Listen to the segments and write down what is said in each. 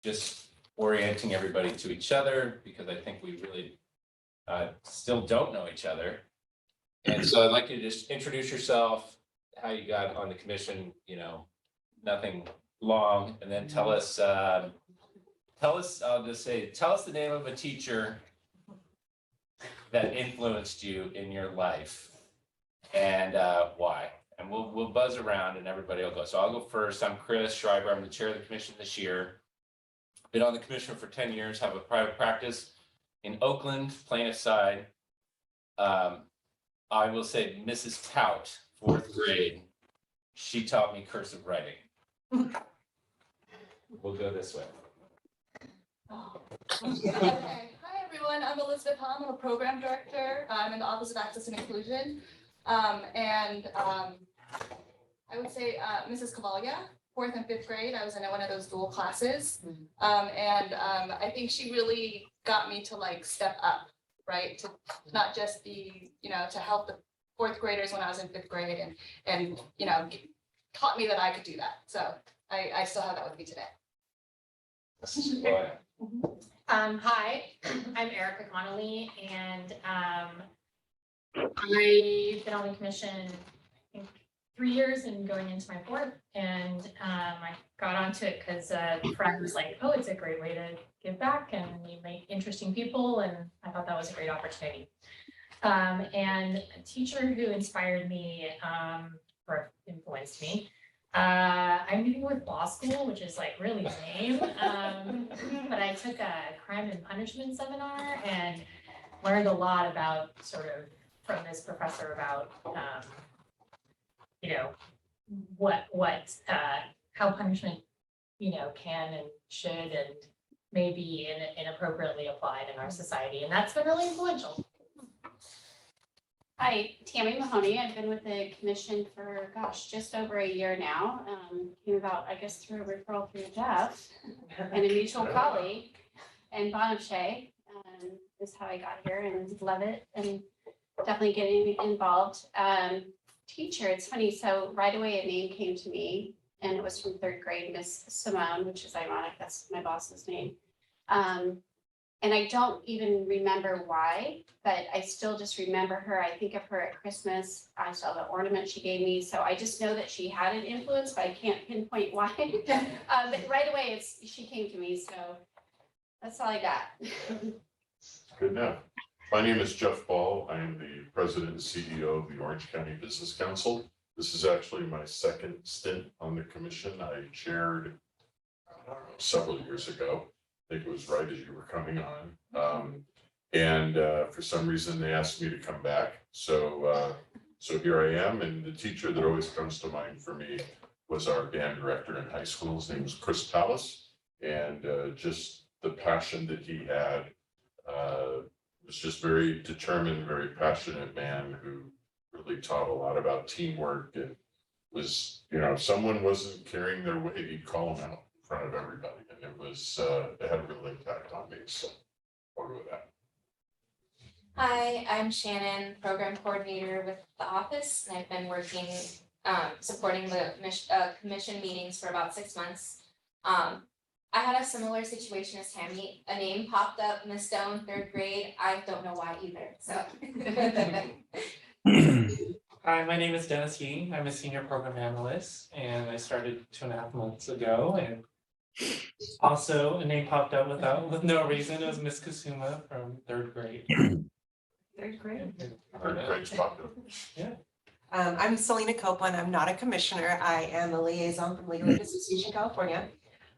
just orienting everybody to each other, because I think we really still don't know each other. And so I'd like you to just introduce yourself, how you got on the commission, you know, nothing long, and then tell us, I'll just say, tell us the name of a teacher that influenced you in your life and why. And we'll buzz around and everybody will go. So I'll go first. I'm Chris Schreiber. I'm the chair of the commission this year. Been on the commission for 10 years, have a private practice in Oakland, plaintiff side. I will say Mrs. Tout, 4th grade. She taught me cursive writing. We'll go this way. Okay. Hi, everyone. I'm Elizabeth Hom. I'm a program director. I'm in the Office of Access and Inclusion. I would say Mrs. Cavalia, 4th and 5th grade. I was in one of those dual classes. I think she really got me to like step up, right? To not just be, you know, to help the 4th graders when I was in 5th grade and you know, taught me that I could do that. So I still have that with me today. Hi, I'm Erica Connolly, and I've been on the commission, I think, 3 years and going into my 4th, and I got onto it because a friend was like, oh, it's a great way to give back and you meet interesting people, and I thought that was a great opportunity. And a teacher who inspired me or influenced me, I'm meeting with law school, which is like really lame, but I took a crime and punishment seminar and learned a lot about sort of from this professor about you know, how punishment, you know, can and should and may be inappropriately applied in our society, and that's been really influential. Hi, Tammy Mahoney. I've been with the commission for, gosh, just over a year now. Came about, I guess, through a referral through Jeff and a mutual colleague, and Bonachet is how I got here, and love it, and definitely getting involved. Teacher, it's funny. So right away, a name came to me, and it was from 3rd grade, Miss Simone, which is ironic. That's my boss's name. And I don't even remember why, but I still just remember her. I think of her at Christmas. I saw the ornament she gave me. So I just know that she had an influence, but I can't pinpoint why. But right away, she came to me. So that's all I got. Good enough. My name is Jeff Ball. I am the president and CEO of the Orange County Business Council. This is actually my 2nd stint on the commission. I chaired, I don't know, several years ago. I think it was right as you were coming on. For some reason, they asked me to come back. So here I am. And the teacher that always comes to mind for me was our band director in high school. His name was Chris Palace. And just the passion that he had, was just very determined, very passionate man who really taught a lot about teamwork and was, you know, if someone wasn't carrying their weight, he'd call them out in front of everybody. And it was, it had a real impact on me. So I'll go with that. Hi, I'm Shannon, program coordinator with the office, and I've been working, supporting the commission meetings for about 6 months. I had a similar situation as Tammy. A name popped up, Miss Stone, 3rd grade. I don't know why either, so. Hi, my name is Dennis Yee. I'm a senior program analyst, and I started 2.5 months ago. And also, a name popped up with no reason. It was Miss Kusuma from 3rd grade. 3rd grade. Yeah. I'm Selena Copeland. I'm not a commissioner. I am a liaison from Legal Aid Association California.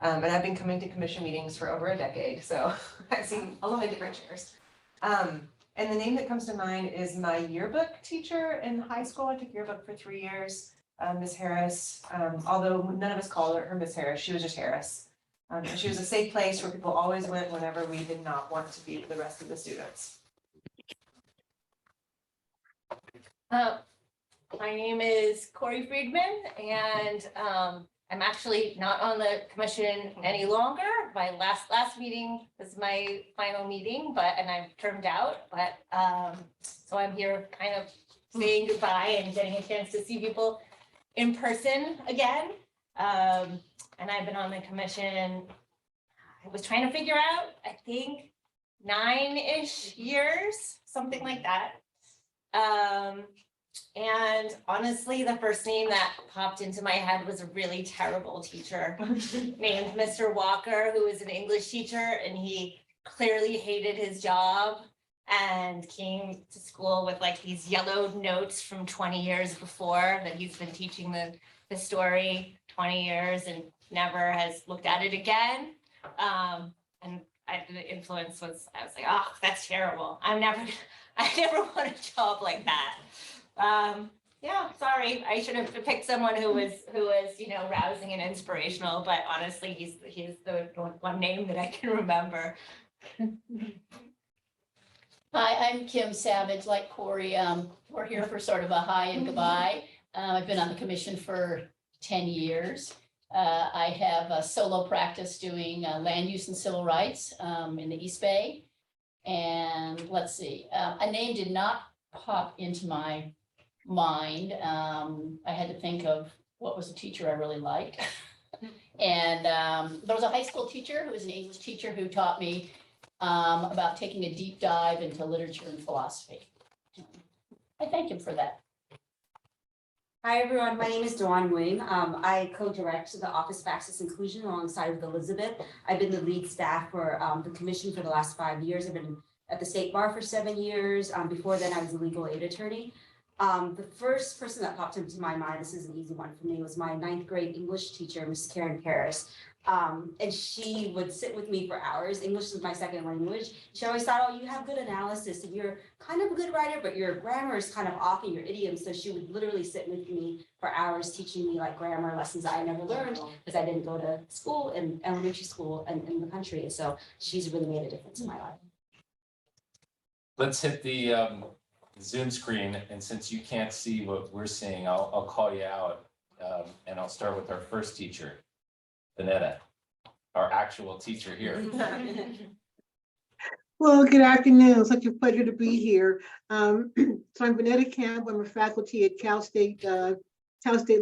And I've been coming to commission meetings for over a decade, so I've seen a lot of different chairs. And the name that comes to mind is my yearbook teacher in high school. I took yearbook for 3 years, Miss Harris. Although none of us called her Miss Harris, she was just Harris. And she was a safe place where people always went whenever we did not want to be with the rest of the students. My name is Corey Friedman, and I'm actually not on the commission any longer. My last meeting was my final meeting, and I'm termed out, but so I'm here kind of saying goodbye and getting a chance to see people in person again. And I've been on the commission, was trying to figure out, I think, 9-ish years, something like that. And honestly, the first name that popped into my head was a really terrible teacher named Mr. Walker, who was an English teacher, and he clearly hated his job and came to school with like these yellowed notes from 20 years before that he's been teaching the story 20 years and never has looked at it again. The influence was, I was like, oh, that's terrible. I never want a job like that. Yeah, sorry, I should have picked someone who was, rousing and inspirational, but honestly, he's the one name that I can remember. Hi, I'm Kim Savage, like Corey. We're here for sort of a hi and goodbye. I've been on the commission for 10 years. I have a solo practice doing land use and civil rights in the East Bay. And let's see, a name did not pop into my mind. I had to think of what was a teacher I really liked. And there was a high school teacher who was an English teacher who taught me about taking a deep dive into literature and philosophy. I thank him for that. Hi, everyone. My name is Dawn Wing. I co-direct the Office of Access Inclusion alongside with Elizabeth. I've been the lead staff for the commission for the last 5 years. I've been at the state bar for 7 years. Before then, I was a legal aid attorney. The first person that popped into my mind, this is an easy one for me, was my 9th grade English teacher, Miss Karen Paris. And she would sit with me for hours. English is my second language. She always thought, oh, you have good analysis and you're kind of a good writer, but your grammar is kind of off in your idioms. So she would literally sit with me for hours teaching me like grammar lessons I never learned because I didn't go to school in elementary school and in the country. And so she's really made a difference in my life. Let's hit the Zoom screen, and since you can't see what we're seeing, I'll call you out, and I'll start with our first teacher, Vanetta, our actual teacher here. Well, good afternoon. Such a pleasure to be here. So I'm Vanetta Camp. I'm a faculty at Cal State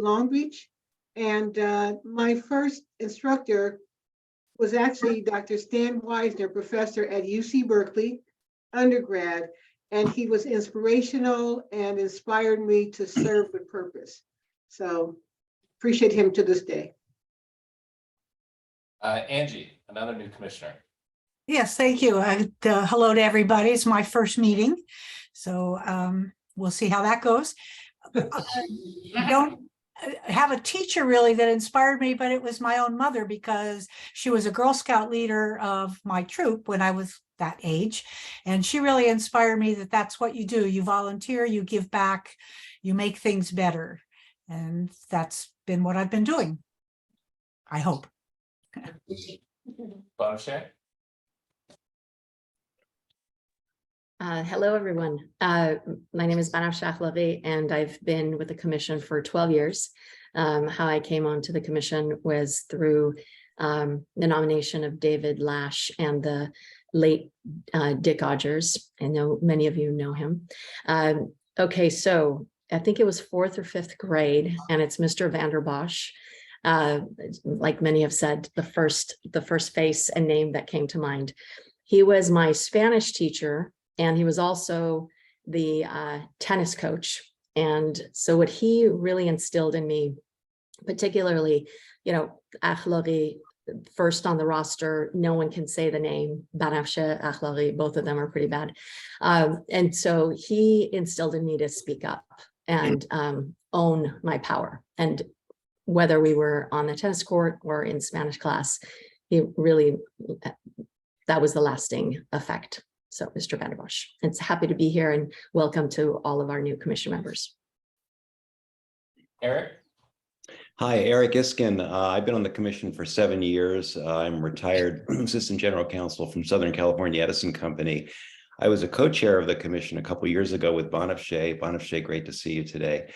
Long Beach. And my first instructor was actually Dr. Stan Weisner, professor at UC Berkeley, undergrad. And he was inspirational and inspired me to serve with purpose. So appreciate him to this day. Angie, another new commissioner. Yes, thank you. Hello to everybody. It's my first meeting, so we'll see how that goes. I don't have a teacher really that inspired me, but it was my own mother because she was a Girl Scout leader of my troop when I was that age. And she really inspired me that that's what you do. You volunteer, you give back, you make things better. And that's been what I've been doing, I hope. Bonachet? Hello, everyone. My name is Banafsheh Achlari, and I've been with the commission for 12 years. How I came onto the commission was through the nomination of David Lash and the late Dick Odgers. I know many of you know him. Okay, so I think it was 4th or 5th grade, and it's Mr. Vanderbosch. Like many have said, the first face and name that came to mind. He was my Spanish teacher, and he was also the tennis coach. And so what he really instilled in me, particularly, Achlari, first on the roster, no one can say the name, Banafsheh Achlari, both of them are pretty bad. And so he instilled in me to speak up and own my power. And whether we were on the tennis court or in Spanish class, he really, that was the lasting effect. So Mr. Vanderbosch, it's happy to be here and welcome to all of our new commission members. Eric? Hi, Eric Iskin. I've been on the commission for 7 years. I'm retired assistant general counsel from Southern California Edison Company. I was a co-chair of the commission a couple of years ago with Banafsheh. Banafsheh, great to see you today.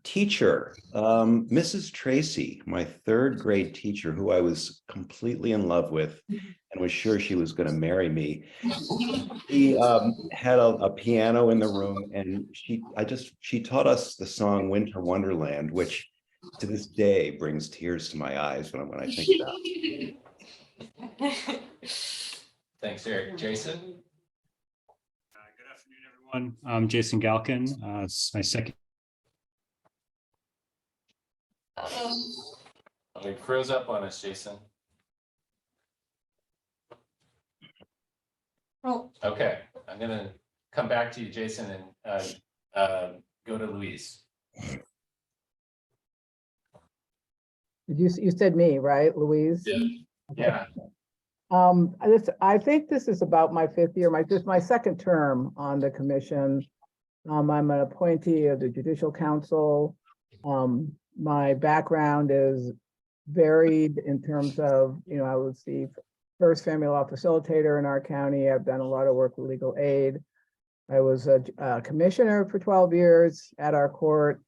Teacher, Mrs. Tracy, my 3rd grade teacher, who I was completely in love with and was sure she was going to marry me. She had a piano in the room, and she taught us the song Winter Wonderland, which to this day brings tears to my eyes when I think about it. Thanks, Eric. Jason? Good afternoon, everyone. I'm Jason Galkin. It's my second. It froze up on us, Jason. Oh. Okay, I'm gonna come back to you, Jason, and go to Louise. You said me, right, Louise? Yeah. I think this is about my fifth year, my second term on the commission. I'm an appointee of the Judicial Council. My background is varied in terms of, I was the first family law facilitator in our county. I've done a lot of work with legal aid. I was a commissioner for 12 years at our court.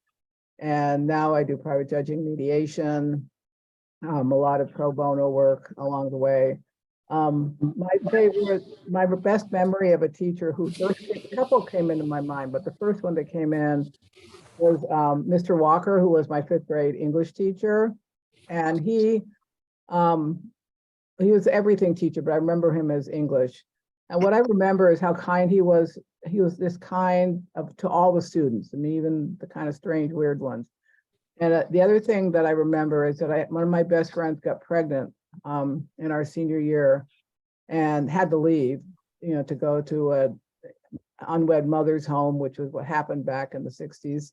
And now I do private judging mediation, a lot of pro bono work along the way. My best memory of a teacher who first, a couple came into my mind, but the first one that came in was Mr. Walker, who was my fifth grade English teacher. And he was everything teacher, but I remember him as English. And what I remember is how kind he was. He was this kind to all the students, I mean, even the kind of strange, weird ones. And the other thing that I remember is that one of my best friends got pregnant in our senior year and had to leave, to go to a unwed mother's home, which was what happened back in the 60s.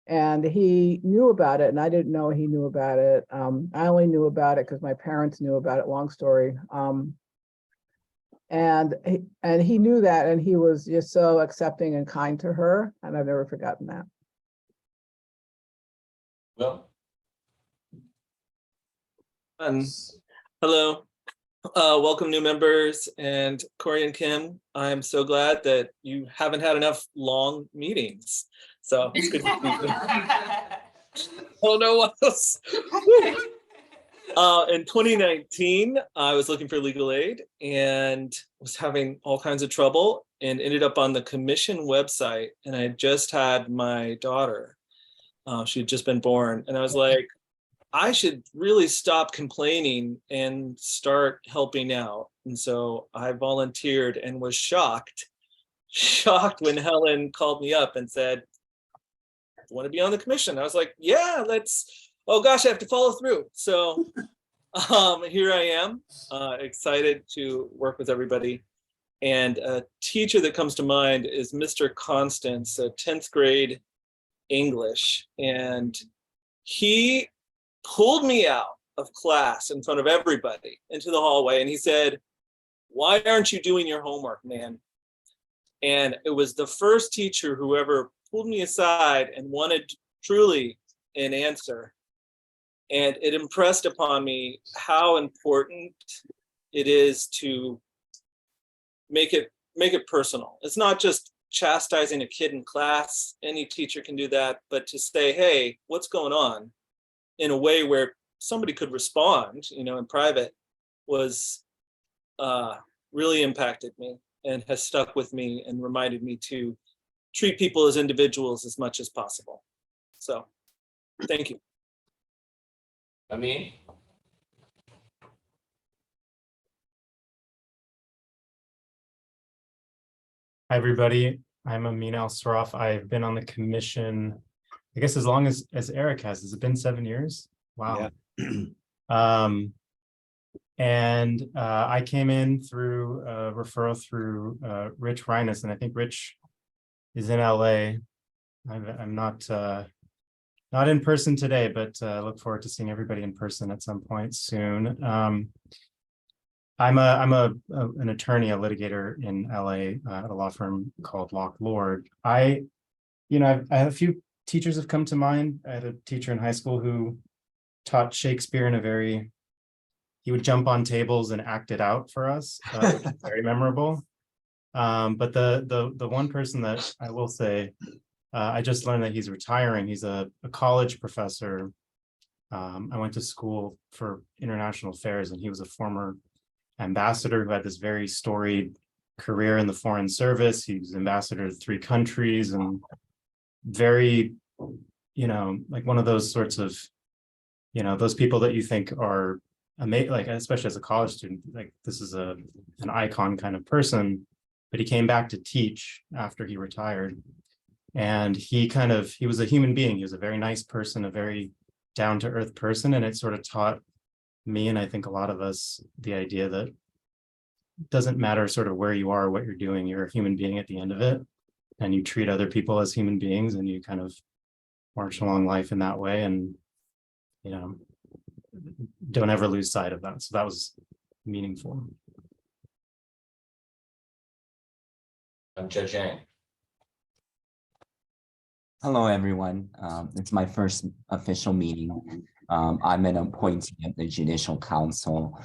And he knew about it, and I didn't know he knew about it. I only knew about it because my parents knew about it, long story. And he knew that, and he was just so accepting and kind to her, and I've never forgotten that. Well. Hello, welcome new members, and Corey and Kim, I'm so glad that you haven't had enough long meetings. So it's good to see you. Oh no, what else? In 2019, I was looking for legal aid and was having all kinds of trouble and ended up on the commission website, and I just had my daughter. She had just been born, and I was like, I should really stop complaining and start helping out. And so I volunteered and was shocked when Helen called me up and said, want to be on the commission? I was like, yeah, oh gosh, I have to follow through. So here I am, excited to work with everybody. And a teacher that comes to mind is Mr. Constance, 10th grade English. And he pulled me out of class in front of everybody into the hallway. And he said, why aren't you doing your homework, man? And it was the first teacher who ever pulled me aside and wanted truly an answer. And it impressed upon me how important it is to make it personal. It's not just chastising a kid in class. Any teacher can do that, but to say, hey, what's going on? In a way where somebody could respond, in private, was really impacted me and has stuck with me and reminded me to treat people as individuals as much as possible. So, thank you. Amin? Hi, everybody. I'm Amin Al-Saraf. I've been on the commission, I guess, as long as Eric has. Has it been 7 years? Wow. Yeah. And I came in through a referral through Rich Reines, and I think Rich is in LA. I'm not in person today, but look forward to seeing everybody in person at some point soon. I'm an attorney, a litigator in LA at a law firm called Lock Lord. I have a few teachers have come to mind. I had a teacher in high school who taught Shakespeare in he would jump on tables and act it out for us, which is very memorable. But the one person that I will say, I just learned that he's retiring. He's a college professor. I went to school for international affairs, and he was a former ambassador who had this very storied career in the foreign service. He was ambassador to 3 countries, and very, like one of those sorts of, those people that you think are amazing, like especially as a college student, like this is an icon kind of person. But he came back to teach after he retired. And he was a human being. He was a very nice person, a very down-to-earth person. And it sort of taught me, and I think a lot of us, the idea that it doesn't matter sort of where you are, what you're doing, you're a human being at the end of it. And you treat other people as human beings, and you kind of march along life in that way. And, you know, don't ever lose sight of that. So that was meaningful. Judge Yang. Hello, everyone. It's my first official meeting. I'm an appointee of the Judicial Council.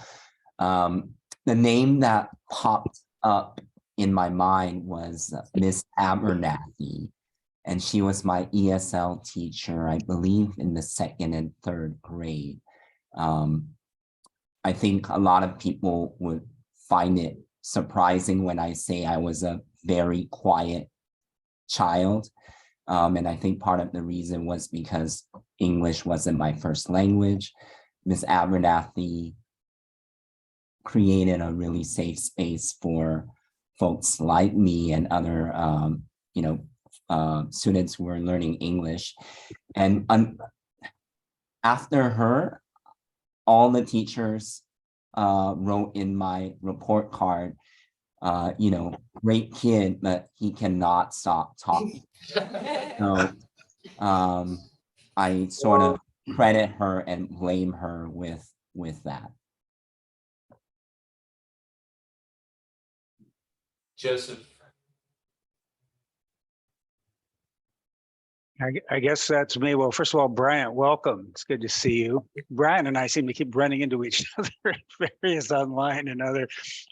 The name that popped up in my mind was Miss Abernathy, and she was my ESL teacher, I believe, in the 2nd and 3rd grade. I think a lot of people would find it surprising when I say I was a very quiet child. And I think part of the reason was because English wasn't my first language. Miss Abernathy created a really safe space for folks like me and other, students who were learning English. And after her, all the teachers wrote in my report card, great kid, but he cannot stop talking. So I sort of credit her and blame her with that. Joseph. I guess that's me. Well, first of all, Bryant, welcome. It's good to see you. Brian and I seem to keep running into each other at various online and other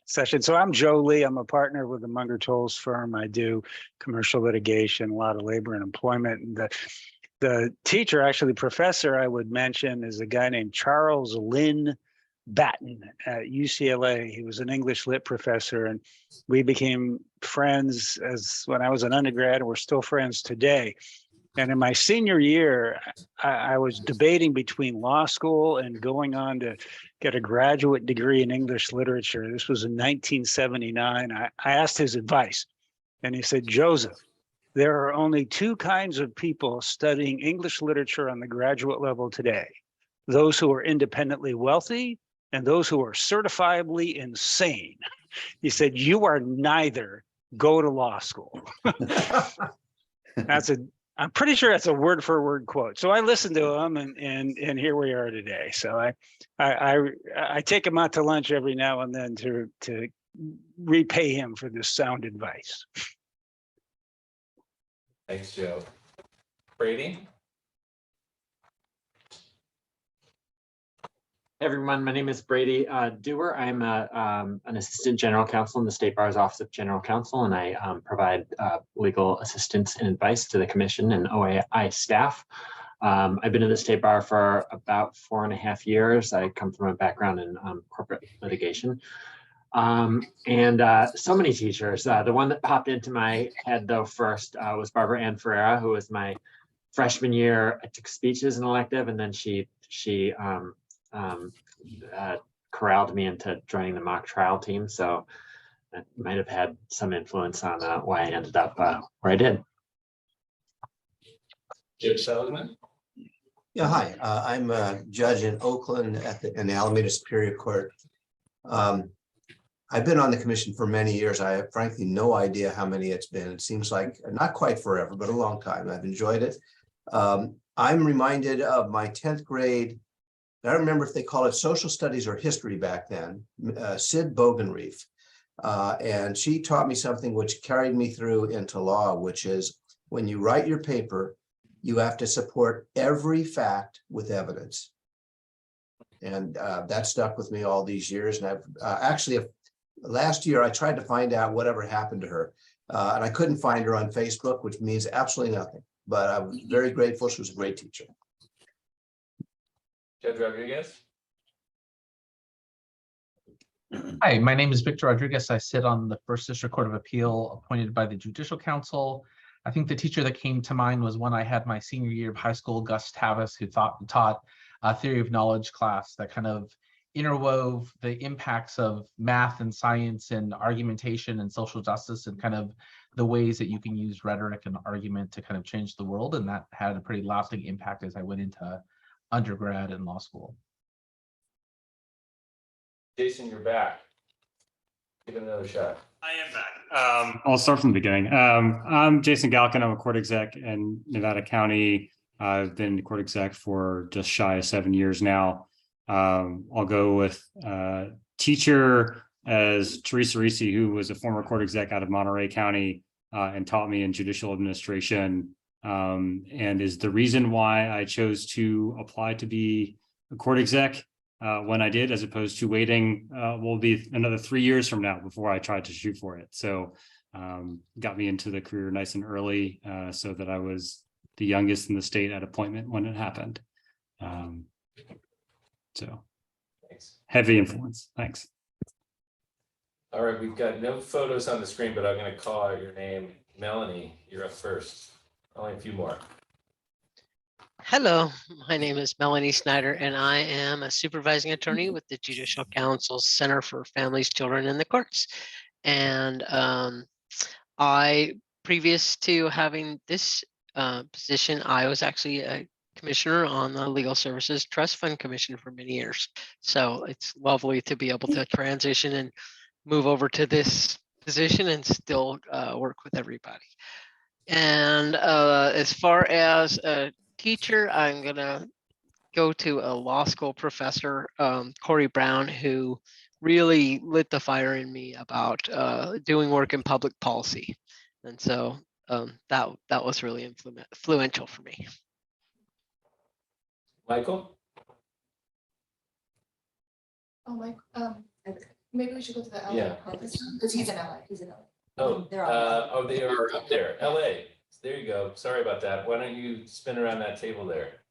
sessions. So I'm Joe Lee. I'm a partner with the Munger Tolles firm. I do commercial litigation, a lot of labor and employment. And the teacher, actually professor I would mention, is a guy named Charles Lynn Batten at UCLA. He was an English lit professor, and we became friends as when I was an undergrad, and we're still friends today. And in my senior year, I was debating between law school and going on to get a graduate degree in English literature. This was in 1979. I asked his advice, and he said, Joseph, there are only two kinds of people studying English literature on the graduate level today: those who are independently wealthy and those who are certifiably insane. He said, you are neither. Go to law school. I'm pretty sure that's a word for word quote. So I listened to him, and here we are today. So I take him out to lunch every now and then to repay him for this sound advice. Thanks, Joe. Brady? Hey everyone, my name is Brady Dewar. I'm an assistant general counsel in the State Bar's Office of General Counsel, and I provide legal assistance and advice to the Commission and OAI staff. I've been in the State Bar for about 4.5 years. I come from a background in corporate litigation. And so many teachers. The one that popped into my head though first was Barbara Ann Ferreira, who was my freshman year. I took speech as an elective, and then she corralled me into joining the mock trial team. So that might have had some influence on why I ended up where I did. Judge Seligman? Yeah, hi. I'm a judge in Oakland in Alameda Superior Court. I've been on the commission for many years. I have frankly no idea how many it's been. It seems like not quite forever, but a long time. I've enjoyed it. I'm reminded of my 10th grade. I don't remember if they call it social studies or history back then, Sid Bogenreef. And she taught me something which carried me through into law, which is when you write your paper, you have to support every fact with evidence. And that stuck with me all these years. And I've actually, last year, I tried to find out whatever happened to her. And I couldn't find her on Facebook, which means absolutely nothing. But I was very grateful. She was a great teacher. Judge Rodriguez? Hi, my name is Victor Rodriguez. I sit on the First District Court of Appeal appointed by the Judicial Council. I think the teacher that came to mind was when I had my senior year of high school, Gus Tavis, who taught a theory of knowledge class that kind of interwove the impacts of math and science and argumentation and social justice and kind of the ways that you can use rhetoric and argument to kind of change the world. And that had a pretty lasting impact as I went into undergrad and law school. Jason, you're back. Give it another shot. I am back. I'll start from the beginning. I'm Jason Galkin. I'm a court exec in Nevada County. I've been court exec for just shy of 7 years now. I'll go with teacher as Teresa Risi, who was a former court exec out of Monterey County and taught me in judicial administration, and is the reason why I chose to apply to be a court exec when I did, as opposed to waiting will be another 3 years from now before I tried to shoot for it. So got me into the career nice and early so that I was the youngest in the state at appointment when it happened. So thanks. Heavy influence. Thanks. All right, we've got no photos on the screen, but I'm going to call out your name. Melanie, you're up first. Only a few more. Hello, my name is Melanie Snyder, and I am a supervising attorney with the Judicial Council's Center for Families, Children, and the Courts. And previous to having this position, I was actually a commissioner on the Legal Services Trust Fund Commission for many years. So it's lovely to be able to transition and move over to this position and still work with everybody. And as far as a teacher, I'm gonna go to a law school professor, Corey Brown, who really lit the fire in me about doing work in public policy. And so that was really influential for me. Michael? Oh, Mike, maybe we should go to the LA Yeah. because he's in LA. He's in LA. Oh, they are up there. LA. There you go. Sorry about that. Why don't you spin around that table there?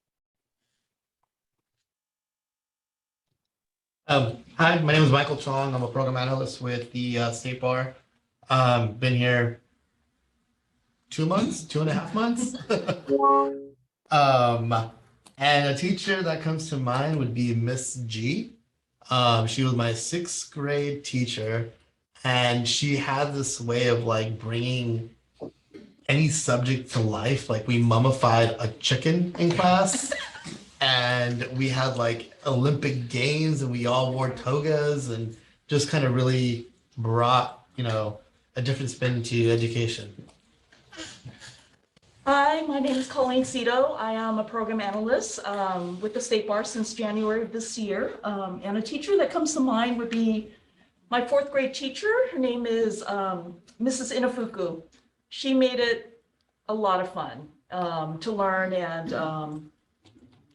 Hi, my name is Michael Chong. I'm a program analyst with the State Bar. Been here 2 months, 2.5 months. And a teacher that comes to mind would be Miss G. She was my 6th grade teacher, and she had this way of like bringing any subject to life. Like we mummified a chicken in class, and we had like Olympic games, and we all wore togas, and just kind of really brought, a different spin to education. Hi, my name is Colleen Cito. I am a program analyst with the State Bar since January of this year. And a teacher that comes to mind would be my 4th grade teacher. Her name is Mrs. Inafuku. She made it a lot of fun to learn, and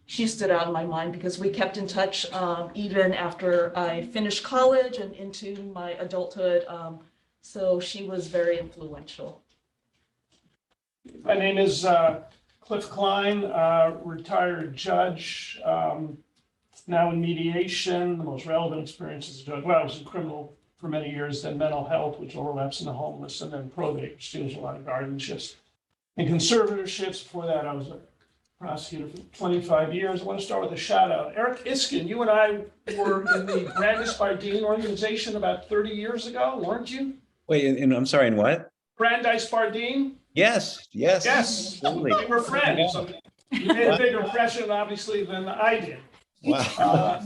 she stood out in my mind because we kept in touch even after I finished college and into my adulthood. So she was very influential. My name is Cliff Klein, retired judge, now in mediation. The most relevant experience as a judge. Well, I was in criminal for many years, then mental health, which overlaps in the homeless, and then probate, which deals with a lot of guardianships and conservatorships. Before that, I was a prosecutor for 25 years. I want to start with a shout out. Eric Iskin, you and I were in the Brandeis Bardeen organization about 30 years ago, weren't you? Wait, and I'm sorry, in what? Brandeis Bardeen? Yes. Yes, Absolutely. we were friends. You made a bigger impression, obviously, than I did. Wow.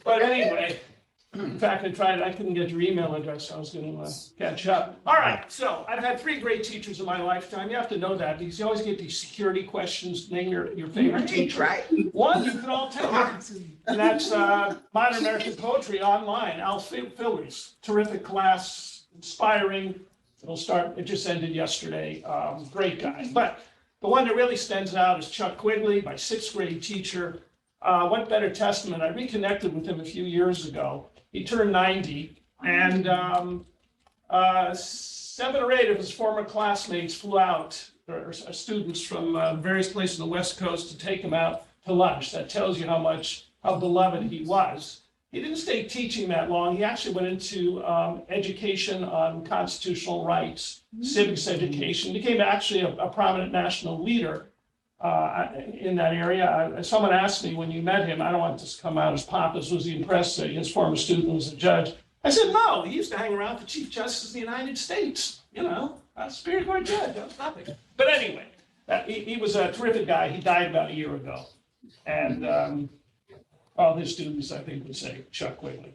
But anyway, in fact, I couldn't get your email address. I was going to catch up. All right, so I've had 3 great teachers in my lifetime. You have to know that because you always get these security questions. Name your favorite teacher. Right. One you can all tell, and that's Modern American Poetry online. Al Filler's terrific class, inspiring. It just ended yesterday. Great guy. But the one that really stands out is Chuck Quigley, my 6th grade teacher. What better testament? I reconnected with him a few years ago. He turned 90, and 7 or 8 of his former classmates flew out, or students from various places on the West Coast, to take him out to lunch. That tells you how beloved he was. He didn't stay teaching that long. He actually went into education on constitutional rights, civics education, became actually a prominent national leader. in that area. Someone asked me when you met him, I don't want this to come out as pompous, was he impressed that his former student was a judge? I said, no, he used to hang around with the Chief Justice of the United States, a Superior Court judge, that was nothing. But anyway, he was a terrific guy. He died about a year ago. And all his students, I think, would say Chuck Quigley.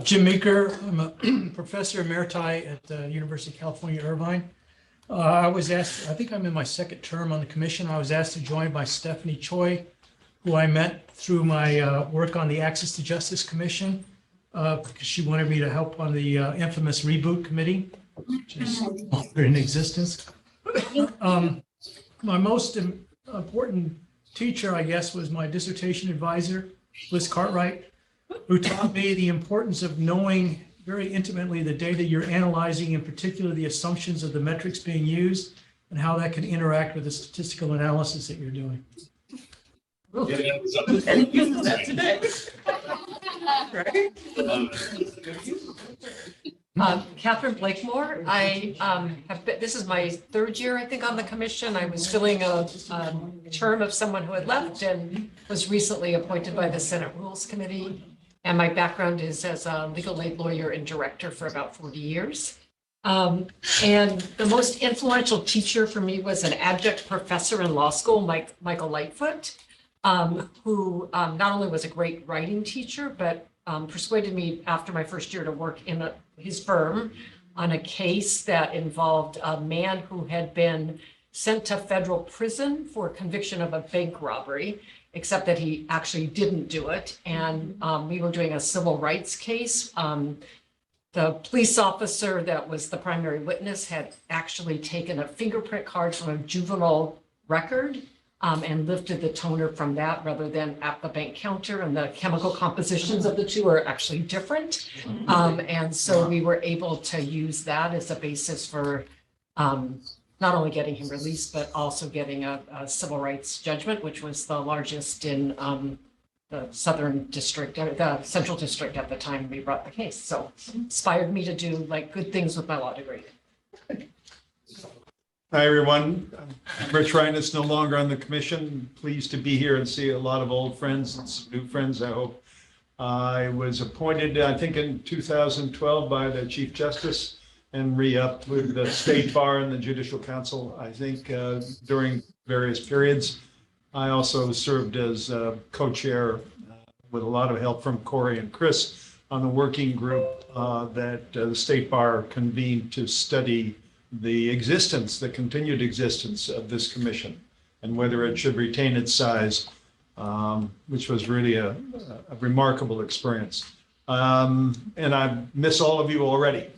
Jim Meeker, I'm a professor emeriti at the University of California, Irvine. I was asked, I think I'm in my second term on the commission. I was asked to join by Stephanie Choi, who I met through my work on the Access to Justice Commission, because she wanted me to help on the infamous Reboot Committee, which is no longer in existence. My most important teacher, I guess, was my dissertation advisor, Liz Cartwright, who taught me the importance of knowing very intimately the data you're analyzing, in particular the assumptions of the metrics being used and how that can interact with the statistical analysis that you're doing. Catherine Blakemore. I have been, this is my third year, I think, on the commission. I was filling a term of someone who had left and was recently appointed by the Senate Rules Committee. And my background is as a legal aid lawyer and director for about 40 years. And the most influential teacher for me was an adjunct professor in law school, Michael Lightfoot, who not only was a great writing teacher, but persuaded me after my first year to work in his firm on a case that involved a man who had been sent to federal prison for conviction of a bank robbery, except that he actually didn't do it. And we were doing a civil rights case. The police officer that was the primary witness had actually taken a fingerprint card from a juvenile record and lifted the toner from that rather than at the bank counter, and the chemical compositions of the two are actually different. And so we were able to use that as a basis for not only getting him released, but also getting a civil rights judgment, which was the largest in the Southern District, or the Central District at the time we brought the case. So inspired me to do like good things with my law degree. Hi, everyone. I'm Rich Reines, no longer on the commission. Pleased to be here and see a lot of old friends and some new friends, I hope. I was appointed, I think, in 2012 by the Chief Justice and re-upped with the State Bar and the Judicial Council, I think, during various periods. I also served as co-chair with a lot of help from Corey and Chris on the working group that the State Bar convened to study the existence, the continued existence of this commission and whether it should retain its size, which was really a remarkable experience. And I miss all of you already.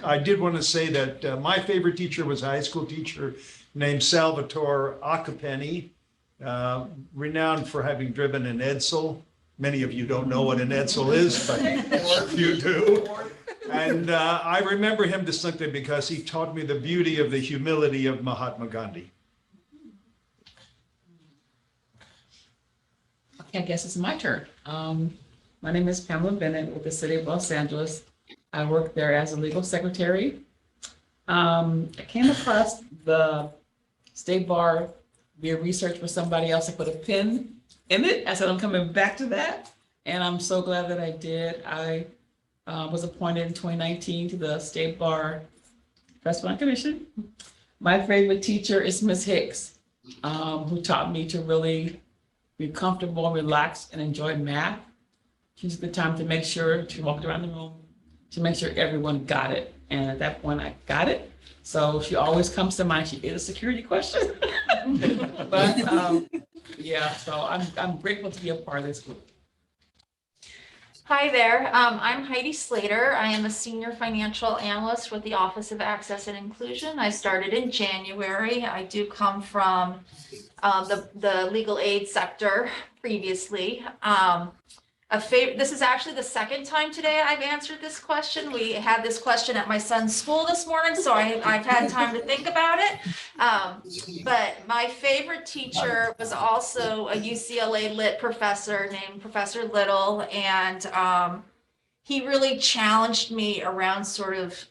I did want to say that my favorite teacher was a high school teacher named Salvatore Acapeni, renowned for having driven an Edsel. Many of you don't know what an Edsel is, but more of you do. And I remember him distinctly because he taught me the beauty of the humility of Mahatma Gandhi. Okay, I guess it's my turn. My name is Pamela Bennett with the City of Los Angeles. I work there as a legal secretary. I came across the State Bar via research with somebody else. I put a pin in it. I said, I'm coming back to that. And I'm so glad that I did. I was appointed in 2019 to the State Bar Trust Fund Commission. My favorite teacher is Ms. Hicks, who taught me to really be comfortable, relaxed, and enjoy math. She took the time to make sure, she walked around the room to make sure everyone got it. And at that point, I got it. So she always comes to mind. She is a security question. But yeah, so I'm grateful to be a part of this group. Hi there, I'm Heidi Slater. I am a senior financial analyst with the Office of Access and Inclusion. I started in January. I do come from the legal aid sector previously. This is actually the second time today I've answered this question. We had this question at my son's school this morning, so I've had time to think about it. But my favorite teacher was also a UCLA Lit professor named Professor Little, and he really challenged me around sort of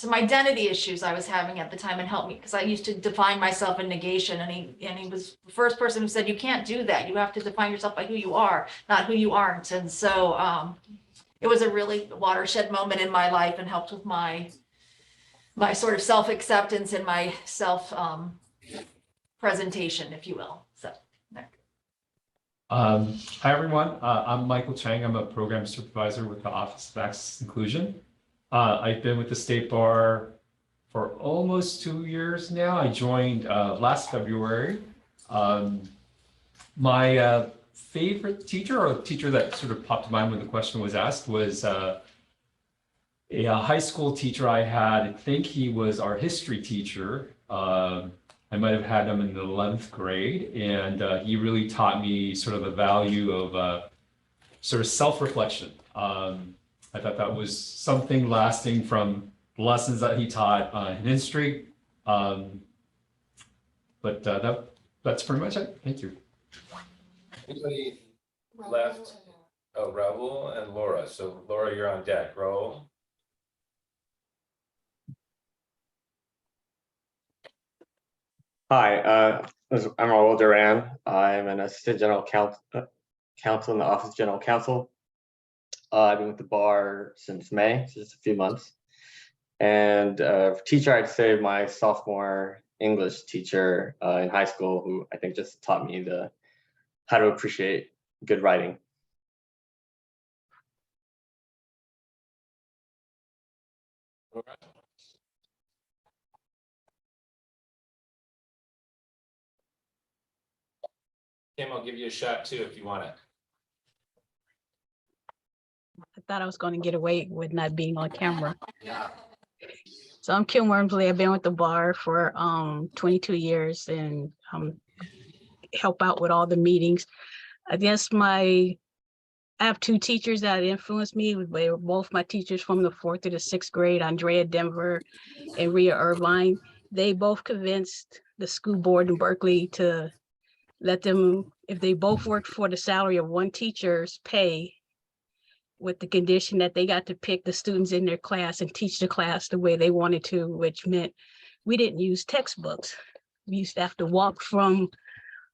some identity issues I was having at the time and helped me because I used to define myself in negation, and he was the first person who said, you can't do that. You have to define yourself by who you are, not who you aren't. And so it was a really watershed moment in my life and helped with my sort of self-acceptance and my self presentation, if you will. So there. Hi, everyone. I'm Michael Chang. I'm a program supervisor with the Office of Access and Inclusion. I've been with the State Bar for almost 2 years now. I joined last February. My favorite teacher, or a teacher that sort of popped to mind when the question was asked, was a high school teacher I had. I think he was our history teacher. I might have had him in the 11th grade, and he really taught me sort of the value of sort of self-reflection. I thought that was something lasting from the lessons that he taught in history. But that's pretty much it. Thank you. Anybody left? Oh, Raul and Laura. So Laura, you're on deck. Raul. Hi, I'm Raul Duran. I'm an assistant general counsel in the Office of General Counsel. I've been with the bar since May, so just a few months. And teacher, I'd say my sophomore English teacher in high school, who I think just taught me how to appreciate good writing. All right. Kim, I'll give you a shot too if you want it. I thought I was going to get away with not being on camera. So I'm Kim Wormsley. I've been with the bar for 22 years and help out with all the meetings. I guess I have two teachers that influenced me. They were both my teachers from the 4th to the 6th grade, Andrea Denver and Rhea Irvine. They both convinced the school board in Berkeley to let them, if they both worked for the salary of one teacher's pay, with the condition that they got to pick the students in their class and teach the class the way they wanted to, which meant we didn't use textbooks. We used to have to walk from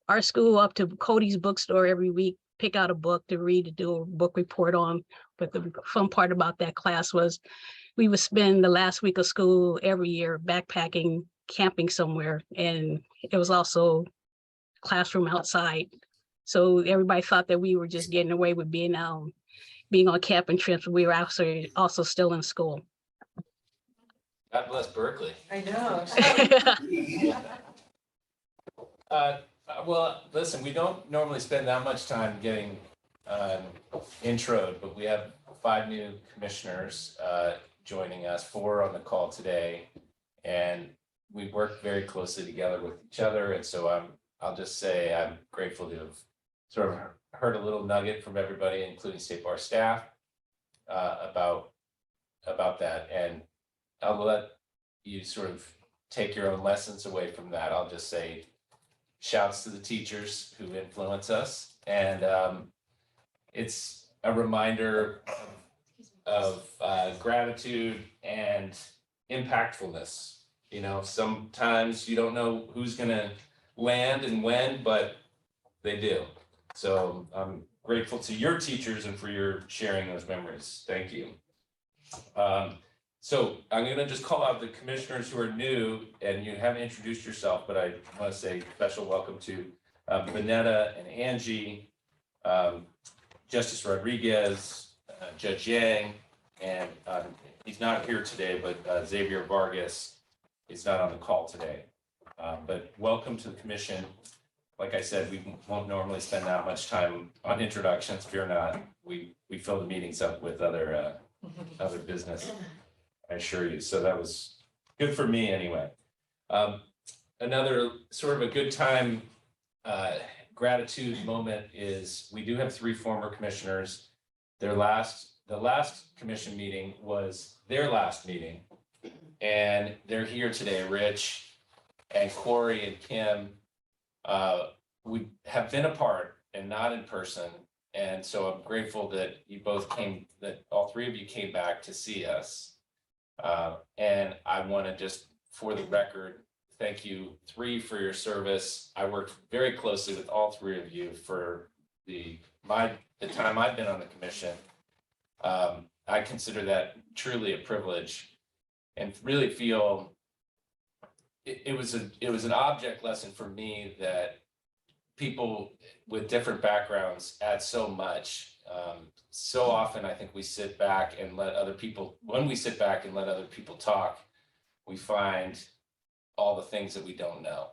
our school up to Cody's bookstore every week, pick out a book to read, to do a book report on. But the fun part about that class was we would spend the last week of school every year backpacking, camping somewhere. And it was also classroom outside. So everybody thought that we were just getting away with being on camping trips. We were also still in school. God bless Berkeley. I know. Well, listen, we don't normally spend that much time getting introed, but we have 5 new commissioners joining us, 4 on the call today, and we work very closely together with each other. And so I'll just say I'm grateful to have sort of heard a little nugget from everybody, including State Bar staff, about that. And I'll let you sort of take your own lessons away from that. I'll just say shouts to the teachers who influence us. And it's a reminder of gratitude and impactfulness. You know, sometimes you don't know who's going to land and when, but they do. So I'm grateful to your teachers and for your sharing those memories. Thank you. So I'm going to just call out the commissioners who are new, and you haven't introduced yourself, but I want to say special welcome to Vanetta and Angie, Justice Rodriguez, Judge Yang, and he's not here today, but Xavier Vargas is not on the call today. But welcome to the commission. Like I said, we won't normally spend that much time on introductions. Fear not. We fill the meetings up with other business, I assure you. So that was good for me anyway. Another sort of a good time gratitude moment is we do have 3 former commissioners. The last commission meeting was their last meeting, and they're here today. Rich and Corey and Kim. We have been apart and not in person. And so I'm grateful that you both that all 3 of you came back to see us. And I want to just, for the record, thank you three for your service. I worked very closely with all three of you for the time I've been on the commission. I consider that truly a privilege, and really feel it was an object lesson for me that people with different backgrounds add so much. So often I think we sit back and let other people, when we sit back and let other people talk, we find all the things that we don't know.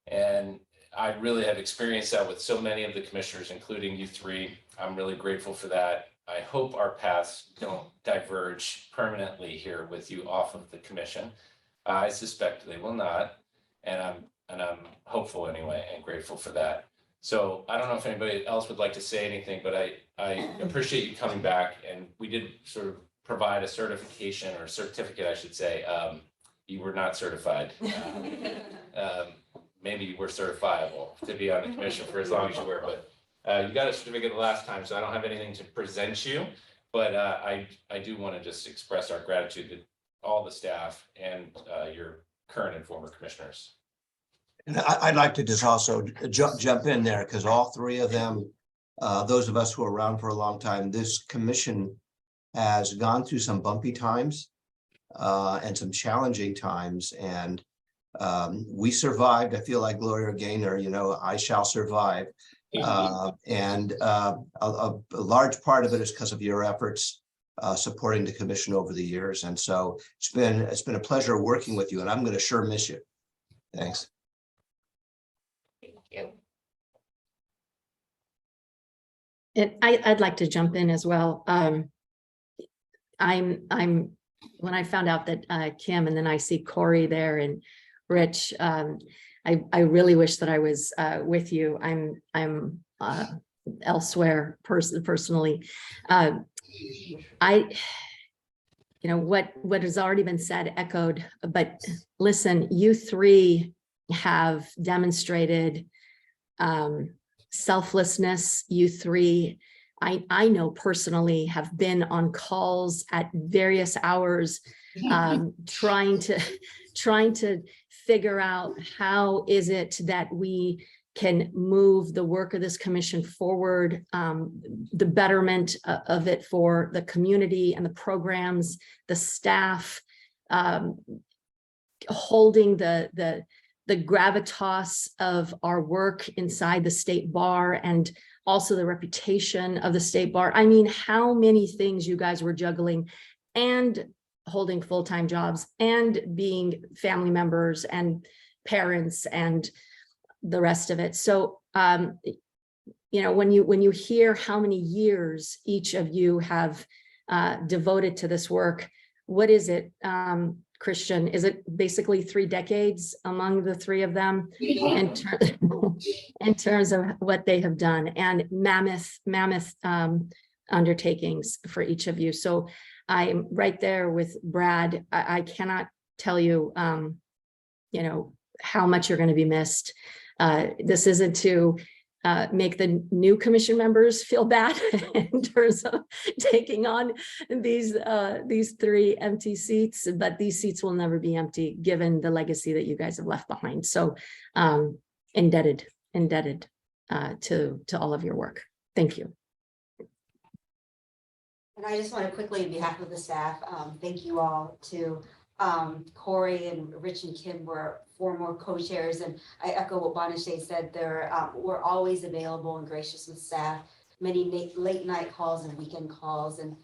And I really have experienced that with so many of the commissioners, including you three. I'm really grateful for that. I hope our paths don't diverge permanently here with you off of the commission. I suspect they will not, and I'm hopeful anyway, and grateful for that. So I don't know if anybody else would like to say anything, but I appreciate you coming back, and we did sort of provide a certification, or certificate, I should say. You were not certified. Maybe you were certifiable to be on the commission for as long as you were, but you got a certificate the last time, so I don't have anything to present you, but I do want to just express our gratitude to all the staff and your current and former commissioners. And I'd like to just also jump in there, because all three of them, those of us who are around for a long time, this commission has gone through some bumpy times and some challenging times, and we survived. I feel like Gloria Gaynor, I shall survive. And a large part of it is because of your efforts supporting the commission over the years. And so it's been a pleasure working with you, and I'm going to sure miss you. Thanks. Thank you. I'd like to jump in as well. When I found out that Kim, and then I see Corey there and Rich, I really wish that I was with you. I'm elsewhere personally. What has already been said echoed, but listen, you three have demonstrated selflessness. You three, I know personally, have been on calls at various hours, trying to figure out how is it that we can move the work of this commission forward, the betterment of it for the community and the programs, the staff, holding the gravitas of our work inside the state bar, and also the reputation of the state bar. I mean, how many things you guys were juggling, and holding full-time jobs, and being family members and parents and the rest of it. So, when you hear how many years each of you have devoted to this work, what is it, Christian? Is it basically 3 decades among the three of them in terms of what they have done, and mammoth undertakings for each of you? So I'm right there with Brad. I cannot tell you, how much you're going to be missed. This isn't to make the new commission members feel bad in terms of taking on these 3 empty seats, but these seats will never be empty given the legacy that you guys have left behind. So indebted to all of your work. Thank you. And I just want to quickly, on behalf of the staff, thank you all to Corey and Rich and Kim were former co-chairs, and I echo what Bonachet said. We're always available and gracious with staff. Many late night calls and weekend calls, and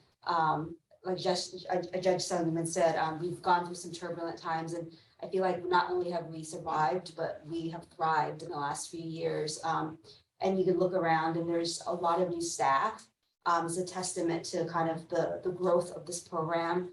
like Judge Sunderman said, we've gone through some turbulent times, and I feel like not only have we survived, but we have thrived in the last few years. And you can look around, and there's a lot of new staff. It's a testament to kind of the growth of this program.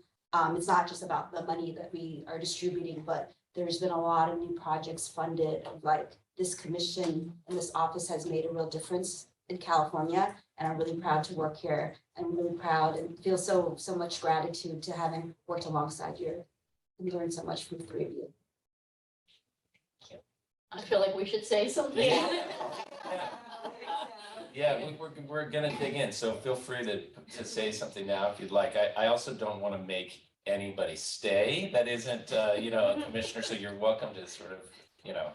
It's not just about the money that we are distributing, but there's been a lot of new projects funded. Like this commission and this office has made a real difference in California, and I'm really proud to work here. I'm really proud and feel so much gratitude to having worked alongside you and learned so much from the 3 of you. I feel like we should say something. Yeah, we're gonna dig in, so feel free to say something now if you'd like. I also don't want to make anybody stay that isn't, you know, a commissioner, so you're welcome to sort of, you know,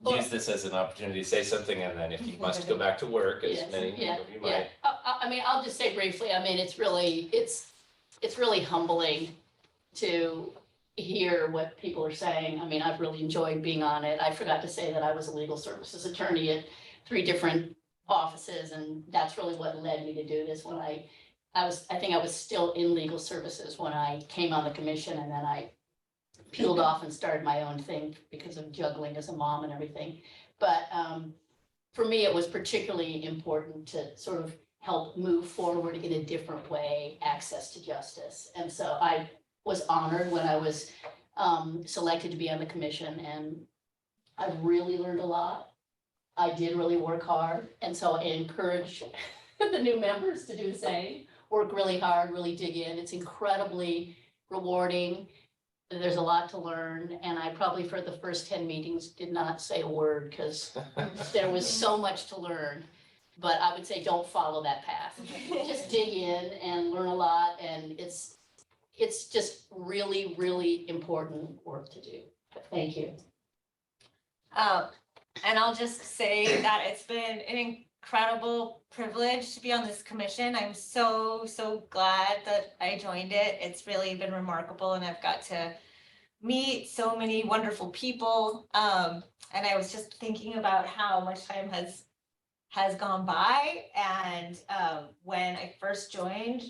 use this as an opportunity to say something, and then if you must go back to work, as Yes, many yeah, of you yeah. might. I mean, I'll just say briefly, I mean, it's really humbling to hear what people are saying. I mean, I've really enjoyed being on it. I forgot to say that I was a legal services attorney at 3 different offices, and that's really what led me to do this. When I think I was still in legal services when I came on the commission, and then I peeled off and started my own thing because of juggling as a mom and everything. But for me, it was particularly important to sort of help move forward in a different way, access to justice. And so I was honored when I was selected to be on the commission, and I really learned a lot. I did really work hard, and so I encourage the new members to do the same. Work really hard, really dig in. It's incredibly rewarding. There's a lot to learn, and I probably for the first 10 meetings did not say a word because there was so much to learn. But I would say don't follow that path. Just dig in and learn a lot, and it's just really, really important work to do. Thank you. And I'll just say that it's been an incredible privilege to be on this commission. I'm so glad that I joined it. It's really been remarkable, and I've got to meet so many wonderful people. And I was just thinking about how much time has gone by. And when I first joined,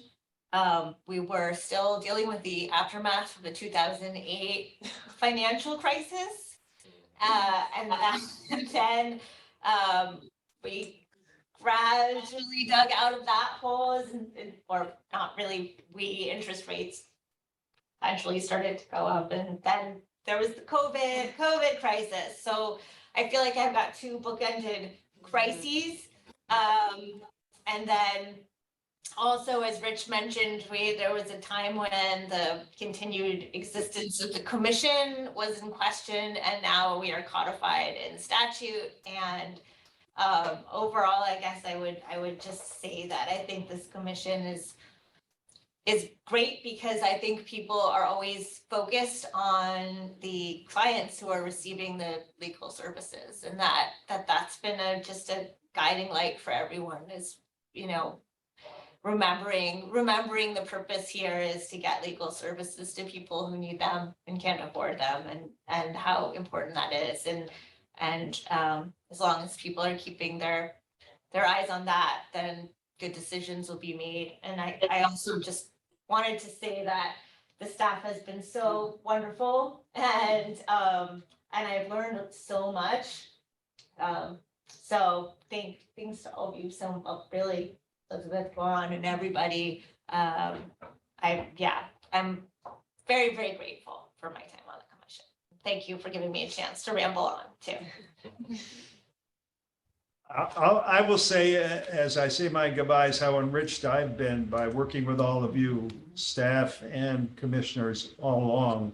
we were still dealing with the aftermath of the 2008 financial crisis. And then we gradually dug out of that hole, or not really, interest rates eventually started to go up, and then there was the COVID crisis. So I feel like I've got 2 bookended crises. And then also, as Rich mentioned, there was a time when the continued existence of the commission was in question, and now we are codified in statute. And overall, I guess I would just say that I think this commission is great, because I think people are always focused on the clients who are receiving the legal services, and that's been just a guiding light for everyone, is, you know, remembering the purpose here is to get legal services to people who need them and can't afford them, and how important that is. And as long as people are keeping their eyes on that, then good decisions will be made. And I also just wanted to say that the staff has been so wonderful, and I've learned so much. So thanks to all of you, really, Elizabeth, Juan, and everybody. I'm very, very grateful for my time on the commission. Thank you for giving me a chance to ramble on too. I will say, as I say my goodbyes, how enriched I've been by working with all of you, staff and commissioners all along.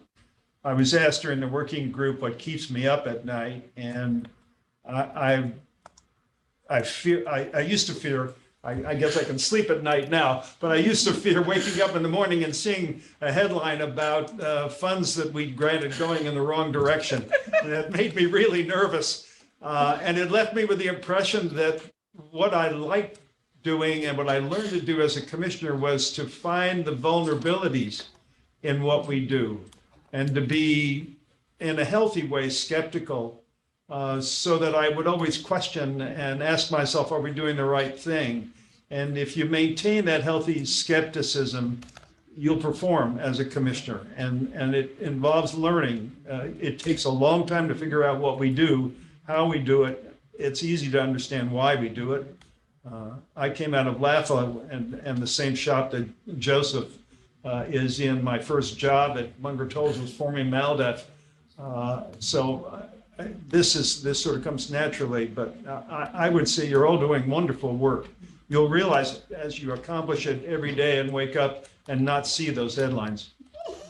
I was asked during the working group what keeps me up at night, and I used to fear, I guess I can sleep at night now, but I used to fear waking up in the morning and seeing a headline about funds that we'd granted going in the wrong direction. And it made me really nervous. And it left me with the impression that what I liked doing and what I learned to do as a commissioner was to find the vulnerabilities in what we do, and to be, in a healthy way, skeptical, so that I would always question and ask myself, are we doing the right thing? And if you maintain that healthy skepticism, you'll perform as a commissioner. And it involves learning. It takes a long time to figure out what we do, how we do it. It's easy to understand why we do it. I came out of LAFA and the same shop that Joseph is in. My first job at Munger Tolles was forming MALDEF. This sort of comes naturally, but I would say you're all doing wonderful work. You'll realize as you accomplish it every day and wake up and not see those headlines.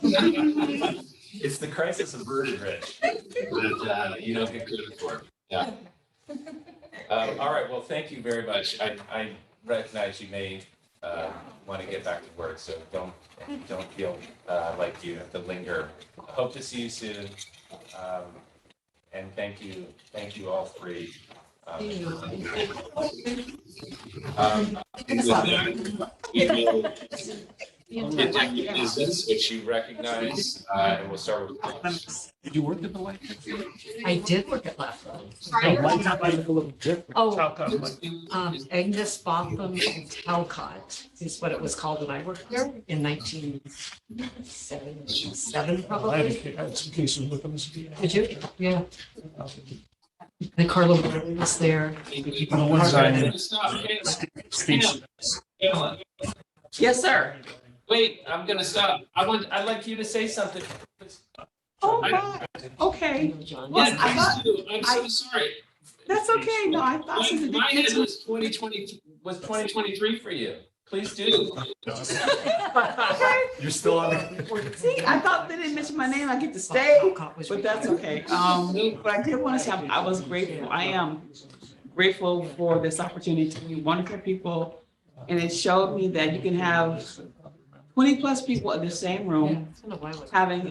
It's the crisis averted, Rich, that you don't get credit for. Yeah. All right. Well, thank you very much. I recognize you may want to get back to work, so don't feel like you have to linger. Hope to see you soon. And thank you all three. Executive business, which you recognize, and we'll start with. Did you work at the White House? I did work at Lafayette. The White House might look a little different. Oh, Agnes Botham and Talcott is what it was called when I worked there in 1977, I probably. had some cases with them. Did you? Yeah. And Carla Wheeler was there. The ones Yes, sir. Wait, I'm gonna stop. I'd like you to say something. Oh, my. Okay. Well, Yes, I thought- please do. I'm so sorry. That's okay. No, I thought since it My didn't- head was 2023 for you. Please do. You're still on the. See, I thought they didn't mention my name. I get to stay, but that's okay. But I did want to say I was grateful. I am grateful for this opportunity to meet wonderful people. And it showed me that you can have 20+ people in the same room having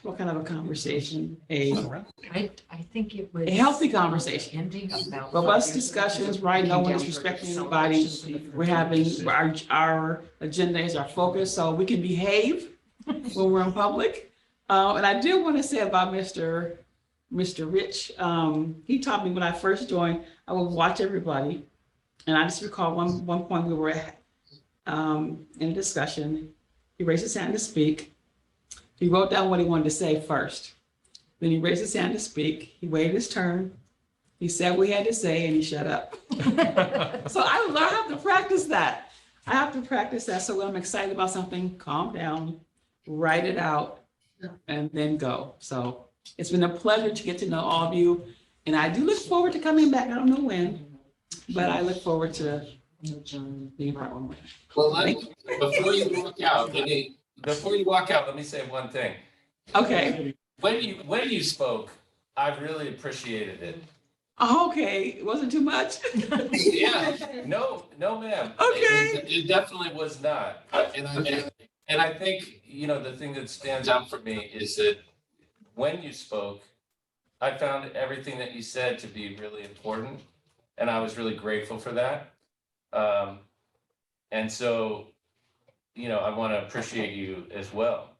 what kind of a conversation? I think it was. A healthy conversation. Ending about. Robust discussions, right? No one is respecting anybody. We're having, our agenda is our focus, so we can behave when we're in public. And I do want to say about Mr. Rich, he taught me when I first joined, I would watch everybody. And I just recall one point we were in a discussion. He raised his hand to speak. He wrote down what he wanted to say first. Then he raised his hand to speak. He waited his turn. He said what he had to say and he shut up. So I have to practice that. So when I'm excited about something, calm down, write it out, and then go. So it's been a pleasure to get to know all of you. And I do look forward to coming back. I don't know when, but I look forward to being part one more. Well, before you walk out, let me say one thing. Okay. When you spoke, I really appreciated it. Okay, it wasn't too much? Yeah, no, ma'am. Okay. It definitely was not. And I think, the thing that stands out for me is that when you spoke, I found everything that you said to be really important. And I was really grateful for that. And so, I want to appreciate you as well.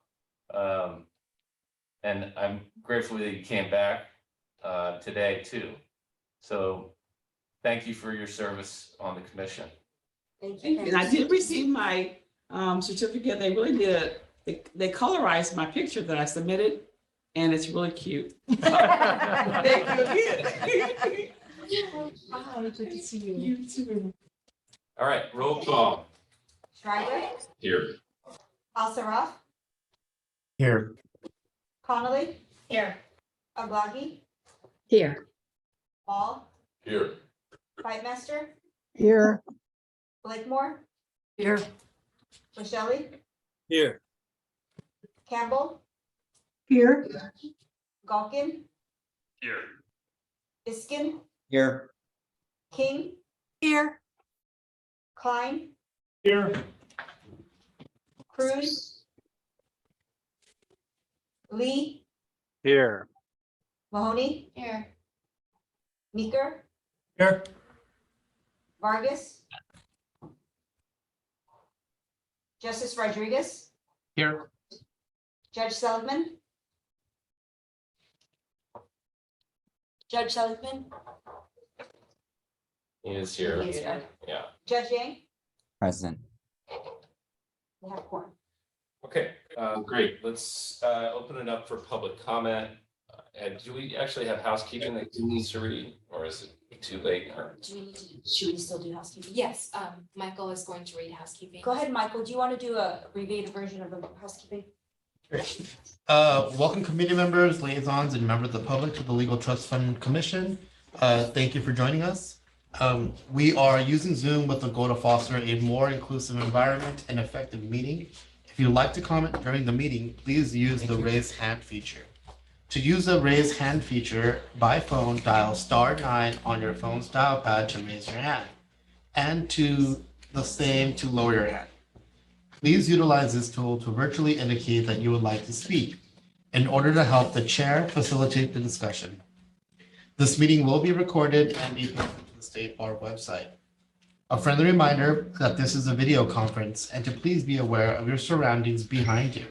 And I'm grateful that you came back today too. So thank you for your service on the commission. Thank you. And I did receive my certificate. They really did. They colorized my picture that I submitted, and it's really cute. Thank you. Hi, good to see you. You too. All right, roll call. Schreiber, Here. Al-Saraf, Here. Connolly, Here. Aglagi, Here. Ball, Here. Fightmaster, Here. Blakemore, Here. Michelle, Here. Campbell, Here. Galkin, Here. Iskin, Here. King, Here. Klein, Here. Cruz, Lee, Here. Mahoney, Here. Meeker, Here. Vargas, Justice Rodriguez, Here. Judge Seligman, Judge Seligman, He is here. He is here. Yeah. Judge Yang, Present. we have quorum. Okay, great. Let's open it up for public comment. And do we actually have housekeeping that you need to read, or is it too late? Should we still do housekeeping? Yes, Michael is going to read housekeeping. Go ahead, Michael. Do you want to do a abbreviated version of the housekeeping? Welcome committee members, liaisons, and members of the public to the Legal Trust Fund Commission. Thank you for joining us. We are using Zoom with the goal to foster a more inclusive environment and effective meeting. If you'd like to comment during the meeting, please use the raise hand feature. To use the raise hand feature by phone, dial *9 on your phone's dial pad to raise your hand. and to the same to lower your hand. Please utilize this tool to virtually indicate that you would like to speak in order to help the chair facilitate the discussion. This meeting will be recorded and be posted to the State Bar website. A friendly reminder that this is a video conference and to please be aware of your surroundings behind you.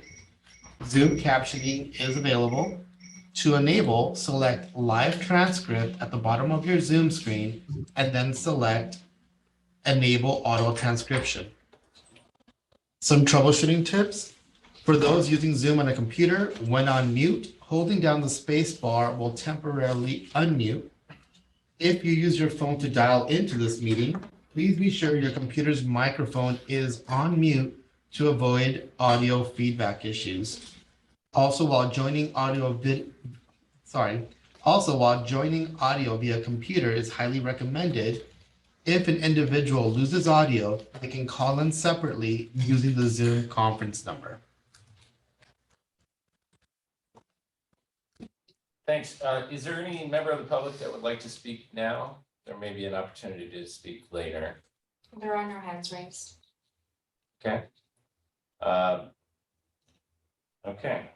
Zoom captioning is available. To enable, select live transcript at the bottom of your Zoom screen and then select enable auto transcription. Some troubleshooting tips. For those using Zoom on a computer, when on mute, holding down the space bar will temporarily unmute. If you use your phone to dial into this meeting, please be sure your computer's microphone is on mute to avoid audio feedback issues. Also, while joining audio via computer is highly recommended, if an individual loses audio, they can call in separately using the Zoom conference number. Thanks. Is there any member of the public that would like to speak now? There may be an opportunity to speak later. There are no hands raised. Okay. Okay.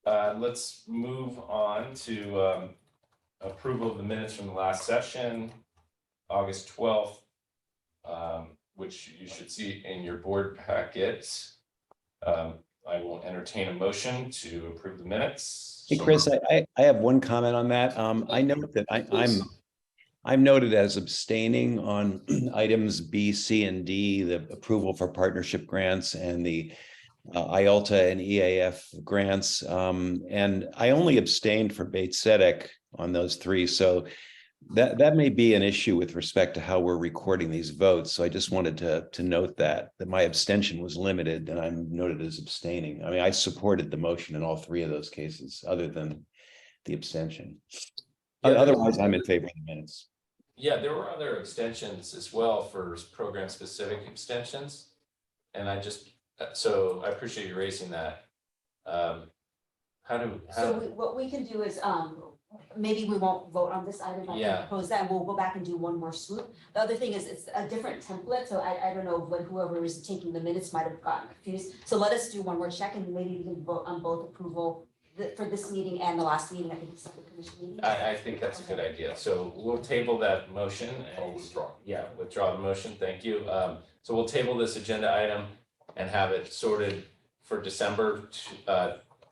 Let's move on to approval of the minutes from the last session, August 12th, which you should see in your board packet. I will entertain a motion to approve the minutes. Hey, Chris, I have one comment on that. I note that I'm noted as abstaining on items B, C, and D, the approval for partnership grants and the IOLTA and EAF grants. And I only abstained for Bates Sedek on those three. So that may be an issue with respect to how we're recording these votes. So I just wanted to note that my abstention was limited and I'm noted as abstaining. I mean, I supported the motion in all three of those cases, other than the abstention. Yeah, Otherwise, I'm in favor of the minutes. Yeah, there were other abstentions as well for program specific abstentions. And so I appreciate you raising that. What we can do is, maybe we won't vote on this item. I can propose that, and we'll go back and do one more swoop. The other thing is, it's a different template, so I don't know when whoever is taking the minutes might have gotten confused. So let us do one more check, and maybe we can vote on both approval for this meeting and the last meeting. I think it's the commission meeting. I think that's a good idea. So we'll table that motion and withdraw. Yeah, withdraw the motion. Thank you. So we'll table this agenda item and have it sorted for December.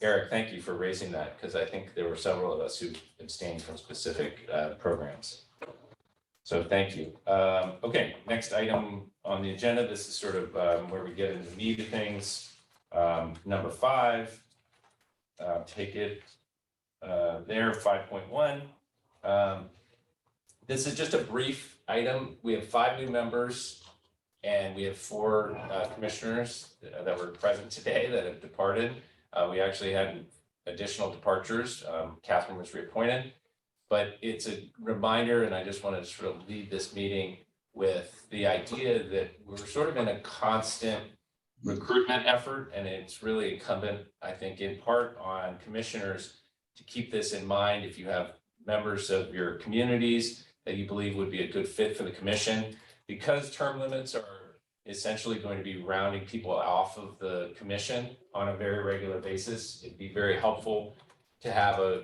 Eric, thank you for raising that, because I think there were several of us who abstained from specific programs. So thank you. Okay, next item on the agenda. This is sort of where we get into the meat of things. Number 5, take it there, 5.1. This is just a brief item. We have 5 new members and we have 4 commissioners that were present today that have departed. We actually had additional departures. Catherine was reappointed, but it's a reminder, and I just wanted to sort of lead this meeting with the idea that we're sort of in a constant recruitment effort, and it's really incumbent, I think, in part on commissioners to keep this in mind. If you have members of your communities that you believe would be a good fit for the commission, because term limits are essentially going to be rounding people off of the commission on a very regular basis, it'd be very helpful to have a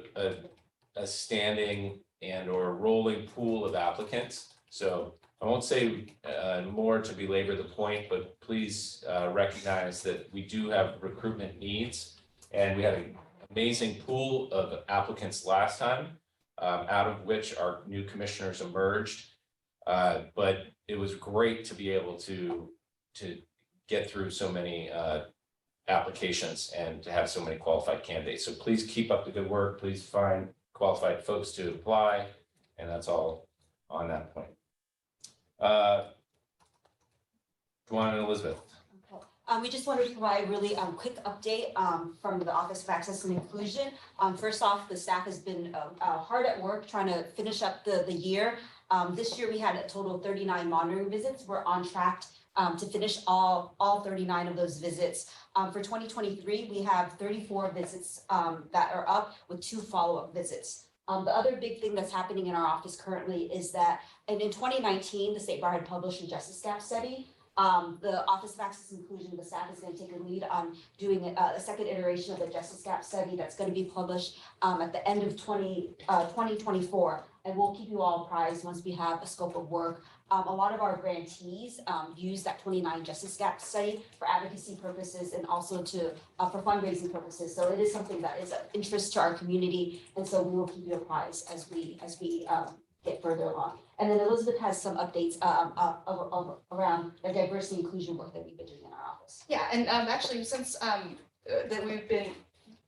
standing and or rolling pool of applicants. So I won't say more to belabor the point, but please recognize that we do have recruitment needs, and we had an amazing pool of applicants last time, out of which our new commissioners emerged. But it was great to be able to get through so many applications and to have so many qualified candidates. So please keep up the good work. Please find qualified folks to apply. And that's all on that point. Juan and Elizabeth. We just wanted to provide a really quick update from the Office of Access and Inclusion. First off, the staff has been hard at work trying to finish up the year. This year we had a total of 39 monitoring visits. We're on track to finish all 39 of those visits. For 2023, we have 34 visits that are up with 2 follow-up visits. The other big thing that's happening in our office currently is that, and in 2019, the State Bar had published a justice gap study. The Office of Access and Inclusion, the staff is going to take a lead on doing a second iteration of the justice gap study that's going to be published at the end of 2024. And we'll keep you all apprised once we have a scope of work. A lot of our grantees use that 29 justice gap study for advocacy purposes and also for fundraising purposes. So it is something that is of interest to our community, and so we will keep you apprised as we get further along. And then Elizabeth has some updates around the diversity inclusion work that we've been doing in our office. Yeah, and actually, since that we've been,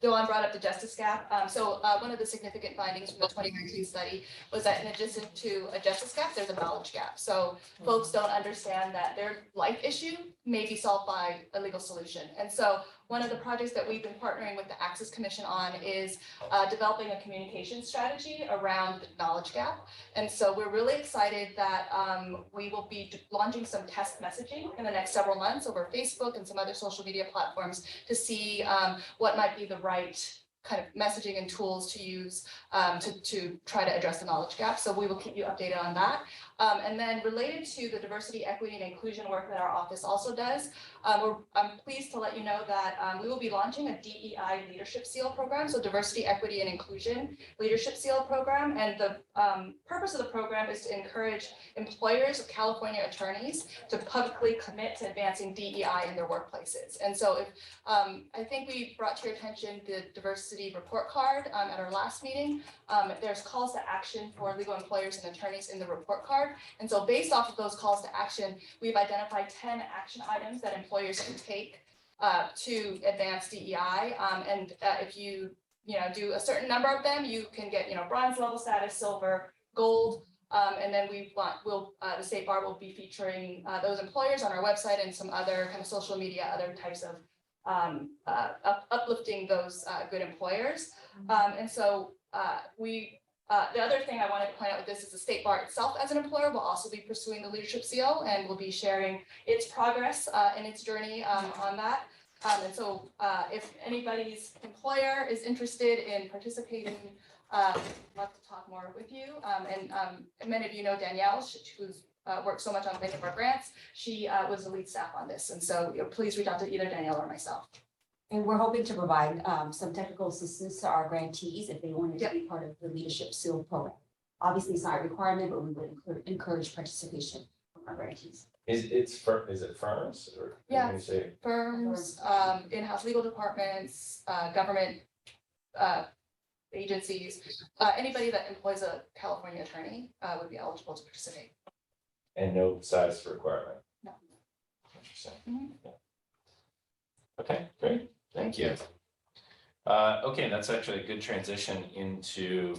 Dylan brought up the justice gap. So one of the significant findings from the 2019 study was that in addition to a justice gap, there's a knowledge gap. So folks don't understand that their life issue may be solved by a legal solution. And so one of the projects that we've been partnering with the Access Commission on is developing a communication strategy around the knowledge gap. And so we're really excited that we will be launching some test messaging in the next several months over Facebook and some other social media platforms to see what might be the right kind of messaging and tools to use to try to address the knowledge gap. So we will keep you updated on that. And then related to the diversity, equity, and inclusion work that our office also does, I'm pleased to let you know that we will be launching a DEI leadership seal program, so diversity, equity, and inclusion leadership seal program. And the purpose of the program is to encourage employers of California attorneys to publicly commit to advancing DEI in their workplaces. And so if I think we brought to your attention the diversity report card at our last meeting. There's calls to action for legal employers and attorneys in the report card. And so based off of those calls to action, we've identified 10 action items that employers can take to advance DEI. And if you do a certain number of them, you can get bronze level status, silver, gold. And then the State Bar will be featuring those employers on our website and some other kind of social media, other types of uplifting those good employers. And so the other thing I wanted to point out with this is the State Bar itself as an employer will also be pursuing the leadership seal and will be sharing its progress and its journey on that. And so if anybody's employer is interested in participating, I'd love to talk more with you. And many of you know Danielle, who's worked so much on many of our grants. She was the lead staff on this. And so please reach out to either Danielle or myself. And we're hoping to provide some technical assistance to our grantees if they wanted to be part of the Leadership Seal program. Obviously, it's not a requirement, but we would encourage participation from our grantees. Is it firms or? Yeah, firms, in-house legal departments, government agencies, anybody that employs a California attorney would be eligible to participate. And no size requirement? No. Interesting. Mm-hmm. Yeah. Okay, great. Thank you. Okay, that's actually a good transition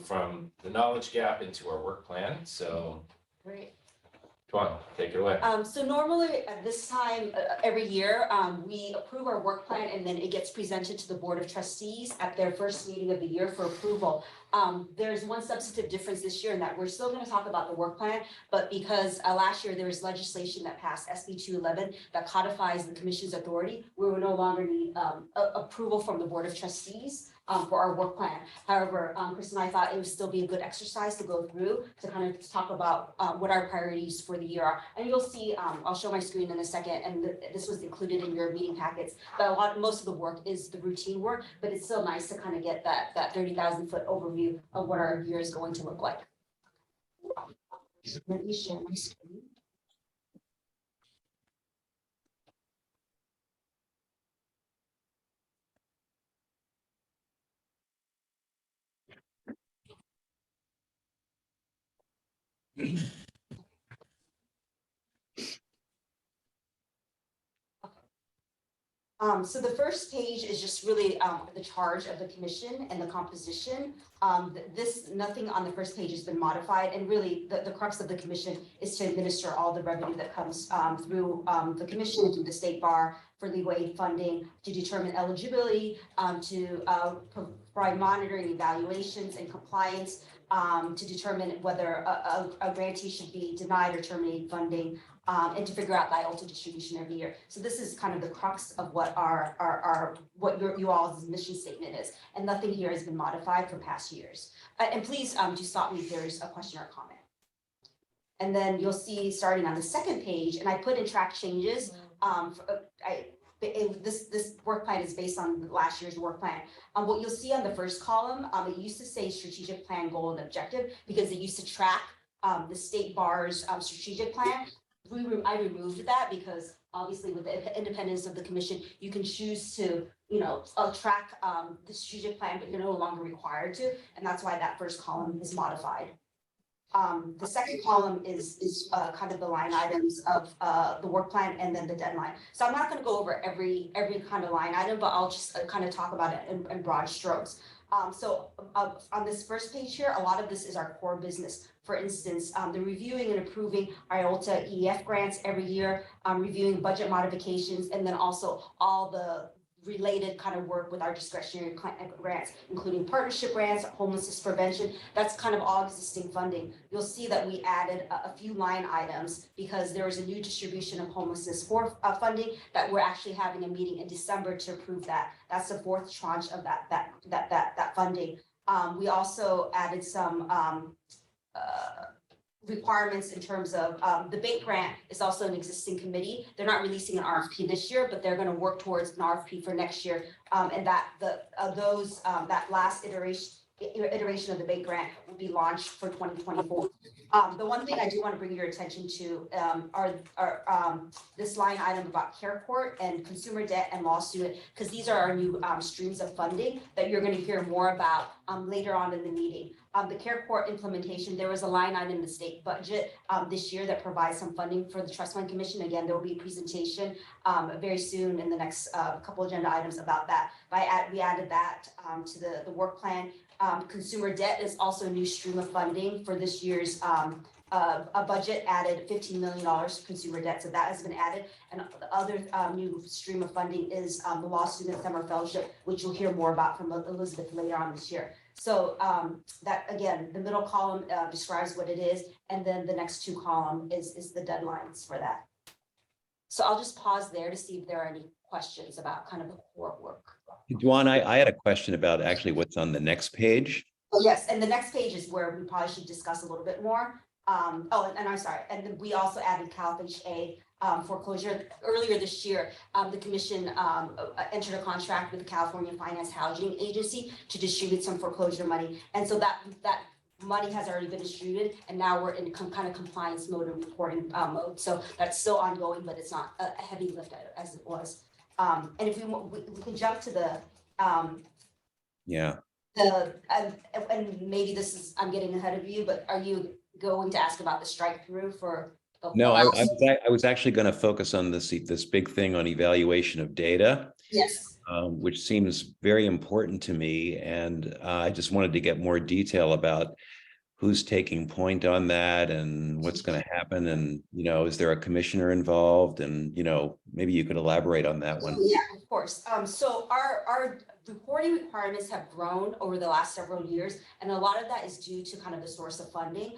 from the knowledge gap into our work plan. So, Great. Go on, take it away. So normally at this time every year, we approve our work plan and then it gets presented to the Board of Trustees at their first meeting of the year for approval. There's one substantive difference this year in that we're still going to talk about the work plan, but because last year there was legislation that passed SB 211 that codifies the Commission's authority, we will no longer need approval from the Board of Trustees for our work plan. However, Chris and I thought it would still be a good exercise to go through to kind of talk about what our priorities for the year are. And you'll see, I'll show my screen in a second, and this was included in your meeting packets, but most of the work is the routine work, but it's still nice to kind of get that 30,000 foot overview of what our year is going to look like. Let me share my screen. So the first page is just really the charge of the commission and the composition. Nothing on the first page has been modified, and really the crux of the commission is to administer all the revenue that comes through the commission, through the State Bar for legal aid funding, to determine eligibility, to provide monitoring, evaluations, and compliance, to determine whether a grantee should be denied or terminate funding, and to figure out the IOLTA distribution every year. So this is kind of the crux of what you all's mission statement is, and nothing here has been modified from past years. And please do stop me if there's a question or comment. And then you'll see starting on the second page, and I put in track changes. This work plan is based on last year's work plan. What you'll see on the first column, it used to say strategic plan, goal, and objective because it used to track the state bar's strategic plan. I removed that because obviously with the independence of the commission, you can choose to, track the strategic plan, but you're no longer required to, and that's why that first column is modified. The second column is kind of the line items of the work plan and then the deadline. So I'm not going to go over every kind of line item, but I'll just kind of talk about it in broad strokes. So on this first page here, a lot of this is our core business. For instance, the reviewing and approving IOLTA EF grants every year, reviewing budget modifications, and then also all the related kind of work with our discretionary grants, including partnership grants, homelessness prevention. That's kind of all existing funding. You'll see that we added a few line items because there was a new distribution of homelessness for funding that we're actually having a meeting in December to approve that. That's the fourth tranche of that funding. We also added some requirements in terms of the BAIT grant is also an existing committee. They're not releasing an RFP this year, but they're going to work towards an RFP for next year. And that last iteration of the BAIT grant will be launched for 2024. The one thing I do want to bring your attention to are this line item about care court and consumer debt and lawsuit, because these are our new streams of funding that you're going to hear more about later on in the meeting. The care court implementation, there was a line item in the state budget this year that provides some funding for the Trust Fund Commission. Again, there will be a presentation very soon in the next couple agenda items about that. We added that to the work plan. Consumer debt is also a new stream of funding for this year's a budget added $15 million for consumer debt, so that has been added. And the other new stream of funding is the Law Student Summer Fellowship, which you'll hear more about from Elizabeth later on this year. So that again, the middle column describes what it is, and then the next two column is the deadlines for that. So I'll just pause there to see if there are any questions about kind of the core work. Duan, I had a question about actually what's on the next page. Oh, yes, and the next page is where we probably should discuss a little bit more. And I'm sorry, and then we also added Cal FHA foreclosure. Earlier this year, the commission entered a contract with the California Finance Housing Agency to distribute some foreclosure money. And so that money has already been distributed, and now we're in kind of compliance mode and reporting mode. So that's still ongoing, but it's not a heavy lift as it was. And if we can jump to the and maybe this is, I'm getting ahead of you, but are you going to ask about the strike through for? No, I was actually going to focus on this big thing on evaluation of data. Yes. Which seems very important to me. And I just wanted to get more detail about who's taking point on that and what's going to happen. And, is there a commissioner involved? And, maybe you could elaborate on that one. Yeah, of course. So our reporting requirements have grown over the last several years, and a lot of that is due to kind of the source of funding.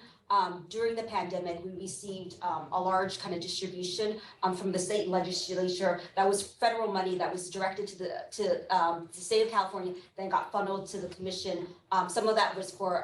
During the pandemic, we received a large kind of distribution from the state legislature that was federal money that was directed to the state of California, then got funneled to the commission. Some of that was for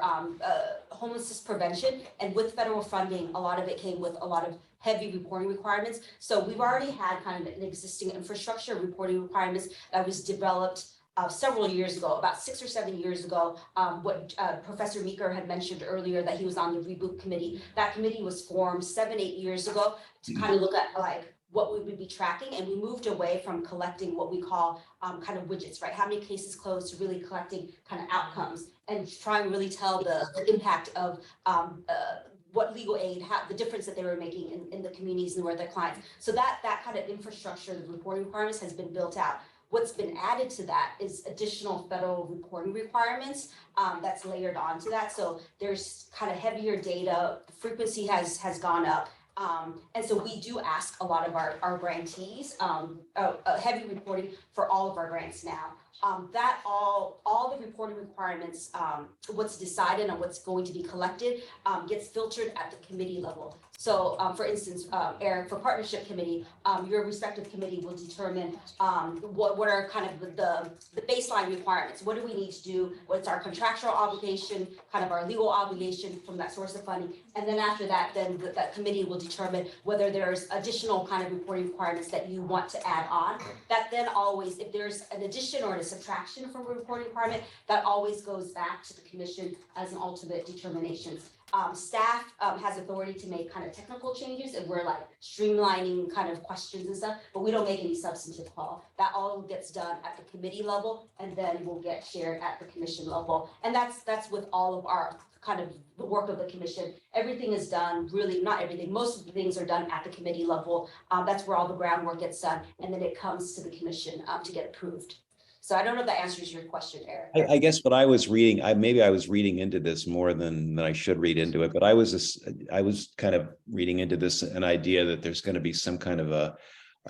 homelessness prevention, and with federal funding, a lot of it came with a lot of heavy reporting requirements. So we've already had kind of an existing infrastructure reporting requirements that was developed several years ago, about 6 or 7 years ago. What Professor Meeker had mentioned earlier, that he was on the Rubric committee. That committee was formed 7, 8 years ago to kind of look at like what we would be tracking, and we moved away from collecting what we call kind of widgets, right? How many cases closed, to really collecting kind of outcomes and trying to really tell the impact of what legal aid, the difference that they were making in the communities and where their clients. So that kind of infrastructure, the reporting requirements, has been built out. What's been added to that is additional federal reporting requirements that's layered onto that. So there's kind of heavier data, the frequency has gone up. And so we do ask a lot of our grantees heavy reporting for all of our grants now. that all the reporting requirements, what's decided and what's going to be collected, gets filtered at the committee level. So, for instance, Eric, for partnership committee, your respective committee will determine what are kind of the baseline requirements. What do we need to do? What's our contractual obligation, kind of our legal obligation from that source of funding? And then after that, then that committee will determine whether there's additional kind of reporting requirements that you want to add on. That then always, if there's an addition or a subtraction from a reporting requirement, that always goes back to the commission as an ultimate determination. Staff has authority to make kind of technical changes, and we're like streamlining kind of questions and stuff, but we don't make any substantive call. That all gets done at the committee level, and then will get shared at the commission level. And that's with all of our kind of the work of the commission. Everything is done, really, not everything, most of the things are done at the committee level. That's where all the groundwork gets done, and then it comes to the commission to get approved. So I don't know if that answers your question, Eric. I guess what I was reading, maybe I was reading into this more than I should read into it, but I was kind of reading into this an idea that there's going to be some kind of a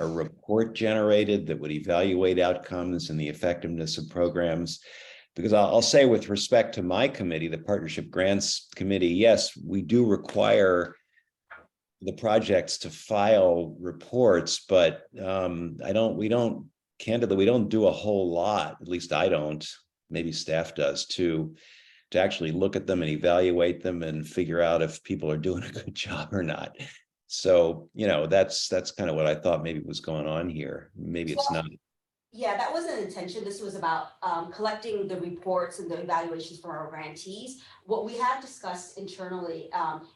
report generated that would evaluate outcomes and the effectiveness of programs. Because I'll say, with respect to my committee, the Partnership Grants Committee, yes, we do require the projects to file reports, but candidly, we don't do a whole lot, at least I don't, maybe staff does, to actually look at them and evaluate them and figure out if people are doing a good job or not. So, that's kind of what I thought maybe was going on here. Maybe it's not. Yeah, that wasn't the intention. This was about collecting the reports and the evaluations from our grantees. What we have discussed internally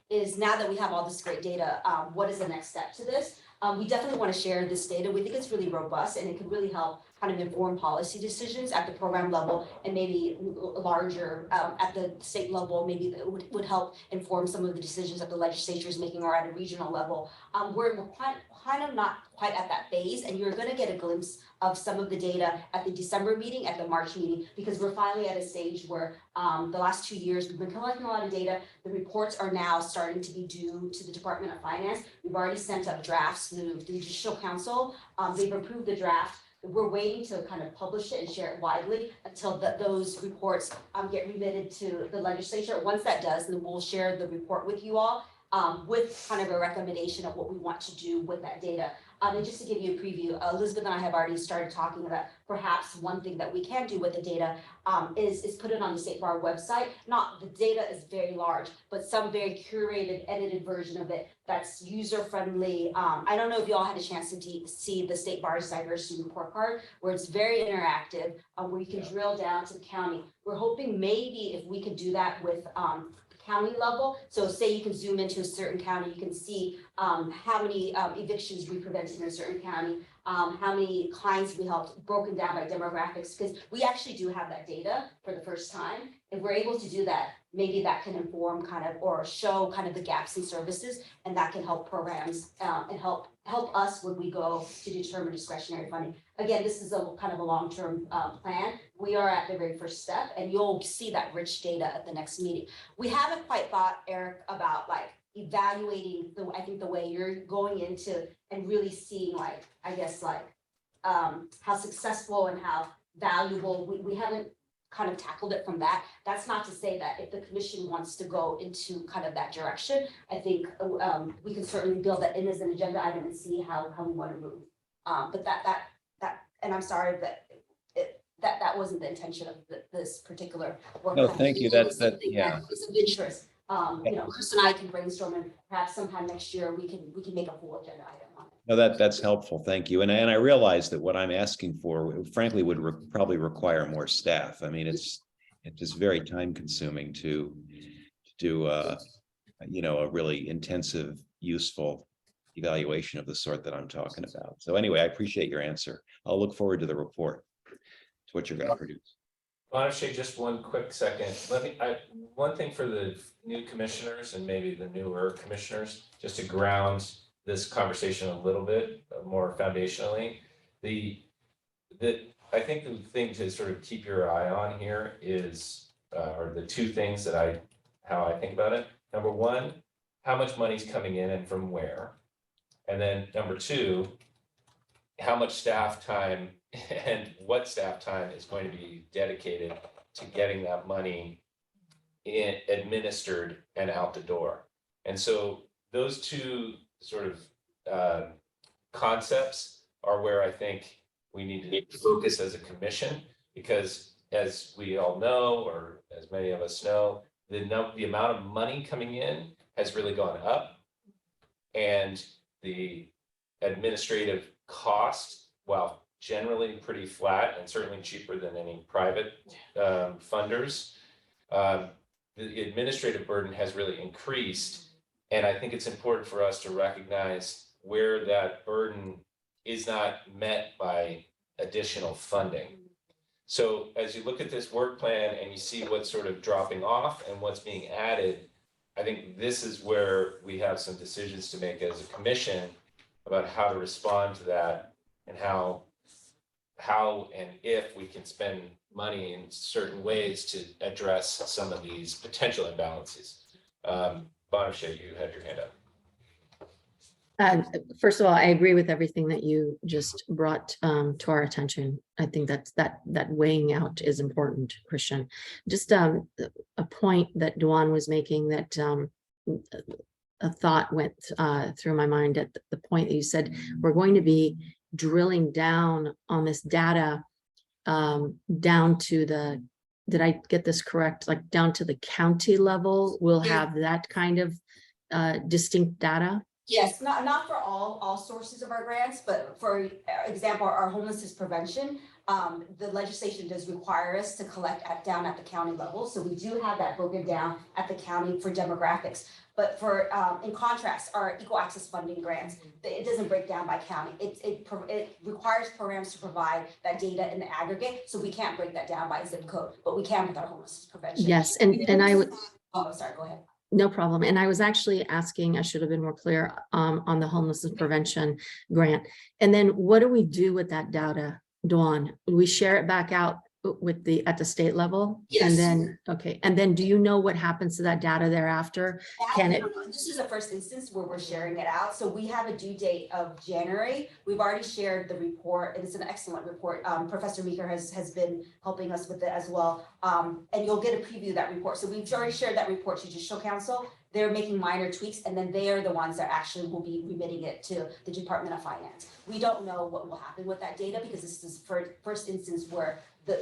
is, now that we have all this great data, what is the next step to this? We definitely want to share this data. We think it's really robust, and it could really help kind of inform policy decisions at the program level, and maybe larger at the state level. Maybe that would help inform some of the decisions that the legislature is making, or at a regional level. We're kind of not quite at that phase, and you're going to get a glimpse of some of the data at the December meeting, at the March meeting, because we're finally at a stage where the last 2 years we've been collecting a lot of data. The reports are now starting to be due to the Department of Finance. We've already sent up drafts to the Judicial Council. They've approved the draft. We're waiting to kind of publish it and share it widely until those reports get remitted to the legislature. Once that does, then we'll share the report with you all with kind of a recommendation of what we want to do with that data. And just to give you a preview, Elizabeth and I have already started talking about perhaps one thing that we can do with the data is put it on the State Bar website. Not the data is very large, but some very curated, edited version of it that's user friendly. I don't know if you all had a chance to see the State Bar's diversity report card, where it's very interactive, where you can drill down to the county. We're hoping maybe if we could do that with county level. So say you can zoom into a certain county, you can see how many evictions we prevented in a certain county, how many clients we helped, broken down by demographics, because we actually do have that data for the first time. If we're able to do that, maybe that can inform kind of, or show kind of the gaps in services, and that can help programs and help us when we go to determine discretionary funding. Again, this is a kind of a long-term plan. We are at the very first step, and you'll see that rich data at the next meeting. We haven't quite thought, Eric, about like evaluating I think the way you're going into and really seeing like, I guess like how successful and how valuable, we haven't kind of tackled it from that. That's not to say that if the commission wants to go into kind of that direction, I think we can certainly build that in as an agenda item and see how we want to move. But that, and I'm sorry that wasn't the intention of this particular work. No, thank you. That's yeah. It's of interest. Chris and I can brainstorm, and perhaps sometime next year we can make a full agenda item on it. No, that's helpful. Thank you. And I realize that what I'm asking for, frankly, would probably require more staff. I mean, it's just very time consuming to do a really intensive, useful evaluation of the sort that I'm talking about. So anyway, I appreciate your answer. I'll look forward to the report, to what you're going to produce. Bonachet, just one quick second. One thing for the new commissioners and maybe the newer commissioners, just to ground this conversation a little bit more foundationally. I think the thing to sort of keep your eye on here is, or the two things that how I think about it. Number one, how much money's coming in and from where? And then number two, how much staff time and what staff time is going to be dedicated to getting that money administered and out the door. And so those two sort of concepts are where I think we need to focus as a commission, because as we all know, or as many of us know, the amount of money coming in has really gone up, and the administrative cost, while generally pretty flat and certainly cheaper than any private funders, the administrative burden has really increased. And I think it's important for us to recognize where that burden is not met by additional funding. So as you look at this work plan and you see what's sort of dropping off and what's being added, I think this is where we have some decisions to make as a commission about how to respond to that, and how and if we can spend money in certain ways to address some of these potential imbalances. Bonachet, you had your hand up. First of all, I agree with everything that you just brought to our attention. I think that weighing out is important, Christian. Just a point that Duan was making, that a thought went through my mind at the point that you said we're going to be drilling down on this data down to the, did I get this correct? Like down to the county level, we'll have that kind of distinct data? Yes, not for all sources of our grants, but for example, our homelessness prevention, the legislation does require us to collect down at the county level. So we do have that broken down at the county for demographics. But for in contrast, our equal access funding grants, it doesn't break down by county. It requires programs to provide that data in the aggregate. So we can't break that down by zip code, but we can with our homelessness prevention. Yes, and I would. Oh, sorry, go ahead. No problem. And I was actually asking, I should have been more clear on the homelessness prevention grant. And then what do we do with that data, Dawn? We share it back out with at the state level? Yes. And then, okay. And then do you know what happens to that data thereafter? Can it? This is the first instance where we're sharing it out. So we have a due date of January. We've already shared the report, and it's an excellent report. Professor Meeker has been helping us with it as well. And you'll get a preview of that report. So we've already shared that report to Judicial Council. They're making minor tweaks, and then they are the ones that actually will be remitting it to the Department of Finance. We don't know what will happen with that data, because this is the first instance where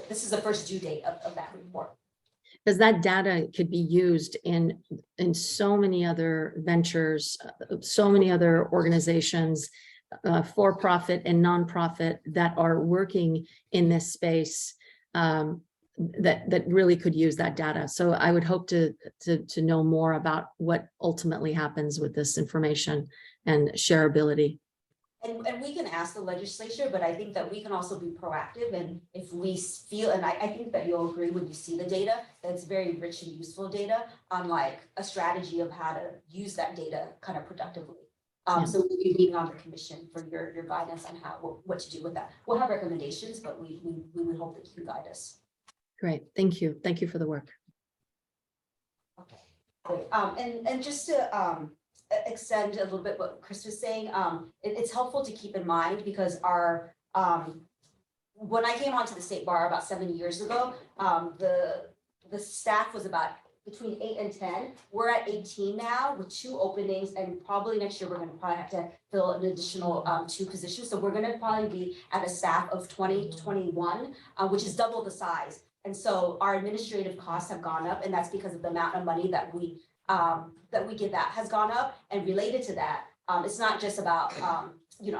this is the first due date of that report. Because that data could be used in so many other ventures, so many other organizations, for-profit and nonprofit, that are working in this space, that really could use that data. So I would hope to know more about what ultimately happens with this information and shareability. And we can ask the legislature, but I think that we can also be proactive. And if we feel, and I think that you'll agree when you see the data, that's very rich and useful data on like a strategy of how to use that data kind of productively. So we'll be meeting on the commission for your guidance on what to do with that. We'll have recommendations, but we would hope that you can guide us. Great, thank you. Thank you for the work. Okay, great. And just to extend a little bit what Chris was saying, it's helpful to keep in mind, because our when I came onto the state bar about 7 years ago, the staff was about between 8 and 10. We're at 18 now with 2 openings, and probably next year we're going to probably have to fill an additional 2 positions. So we're going to probably be at a staff of 20 to 21, which is double the size. And so our administrative costs have gone up, and that's because of the amount of money that we give that has gone up. And related to that, it's not just about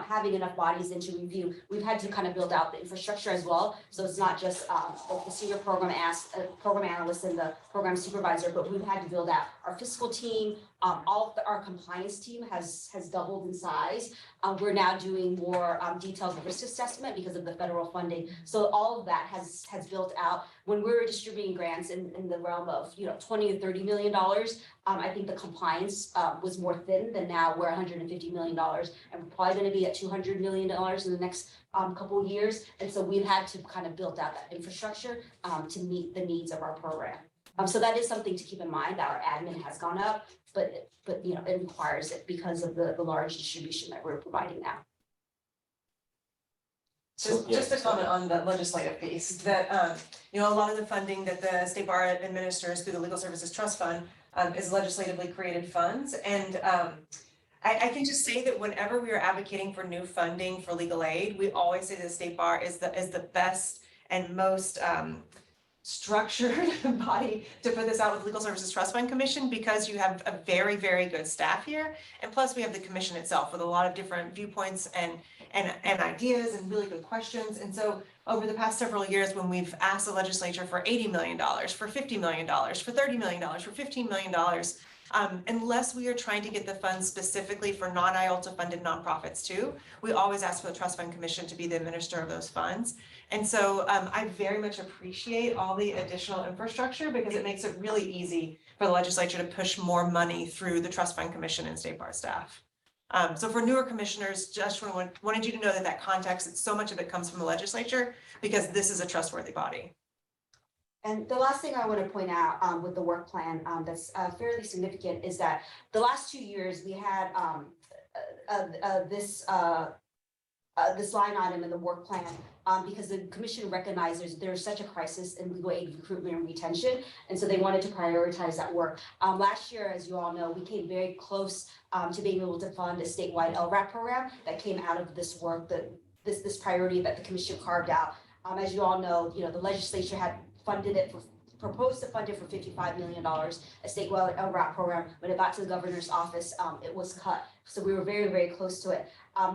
having enough bodies in to review. We've had to kind of build out the infrastructure as well. So it's not just the senior program analyst and the program supervisor, but we've had to build out our fiscal team. Our compliance team has doubled in size. We're now doing more detailed risk assessment because of the federal funding. So all of that has built out. When we were distributing grants in the realm of $20 to $30 million, I think the compliance was more thin than now. We're $150 million, and we're probably going to be at $200 million in the next couple of years. And so we've had to kind of build out that infrastructure to meet the needs of our program. So that is something to keep in mind, that our admin has gone up, but it requires it because of the large distribution that we're providing now. Just to comment on the legislative piece, that, you know, a lot of the funding that the state bar administers through the Legal Services Trust Fund is legislatively created funds. And I can just say that whenever we are advocating for new funding for legal aid, we always say the state bar is the best and most structured body to put this out with Legal Services Trust Fund Commission, because you have a very, very good staff here. And plus we have the commission itself with a lot of different viewpoints and ideas and really good questions. And so over the past several years, when we've asked the legislature for $80 million, for $50 million, for $30 million, for $15 million, unless we are trying to get the funds specifically for non-IOLTA funded nonprofits too, we always ask for the Trust Fund Commission to be the administrator of those funds. And so I very much appreciate all the additional infrastructure, because it makes it really easy for the legislature to push more money through the Trust Fund Commission and state bar staff. So for newer commissioners, just wanted you to know that context, so much of it comes from the legislature, because this is a trustworthy body. And the last thing I want to point out with the work plan that's fairly significant is that the last 2 years we had this line item in the work plan because the commission recognizes there's such a crisis in legal aid recruitment and retention, and so they wanted to prioritize that work. Last year, as you all know, we came very close to being able to fund a statewide LRAP program that came out of this work, this priority that the commission carved out. As you all know, the legislature had funded it proposed to fund it for $55 million, a statewide LRAP program. When it got to the governor's office, it was cut. So we were very, very close to it.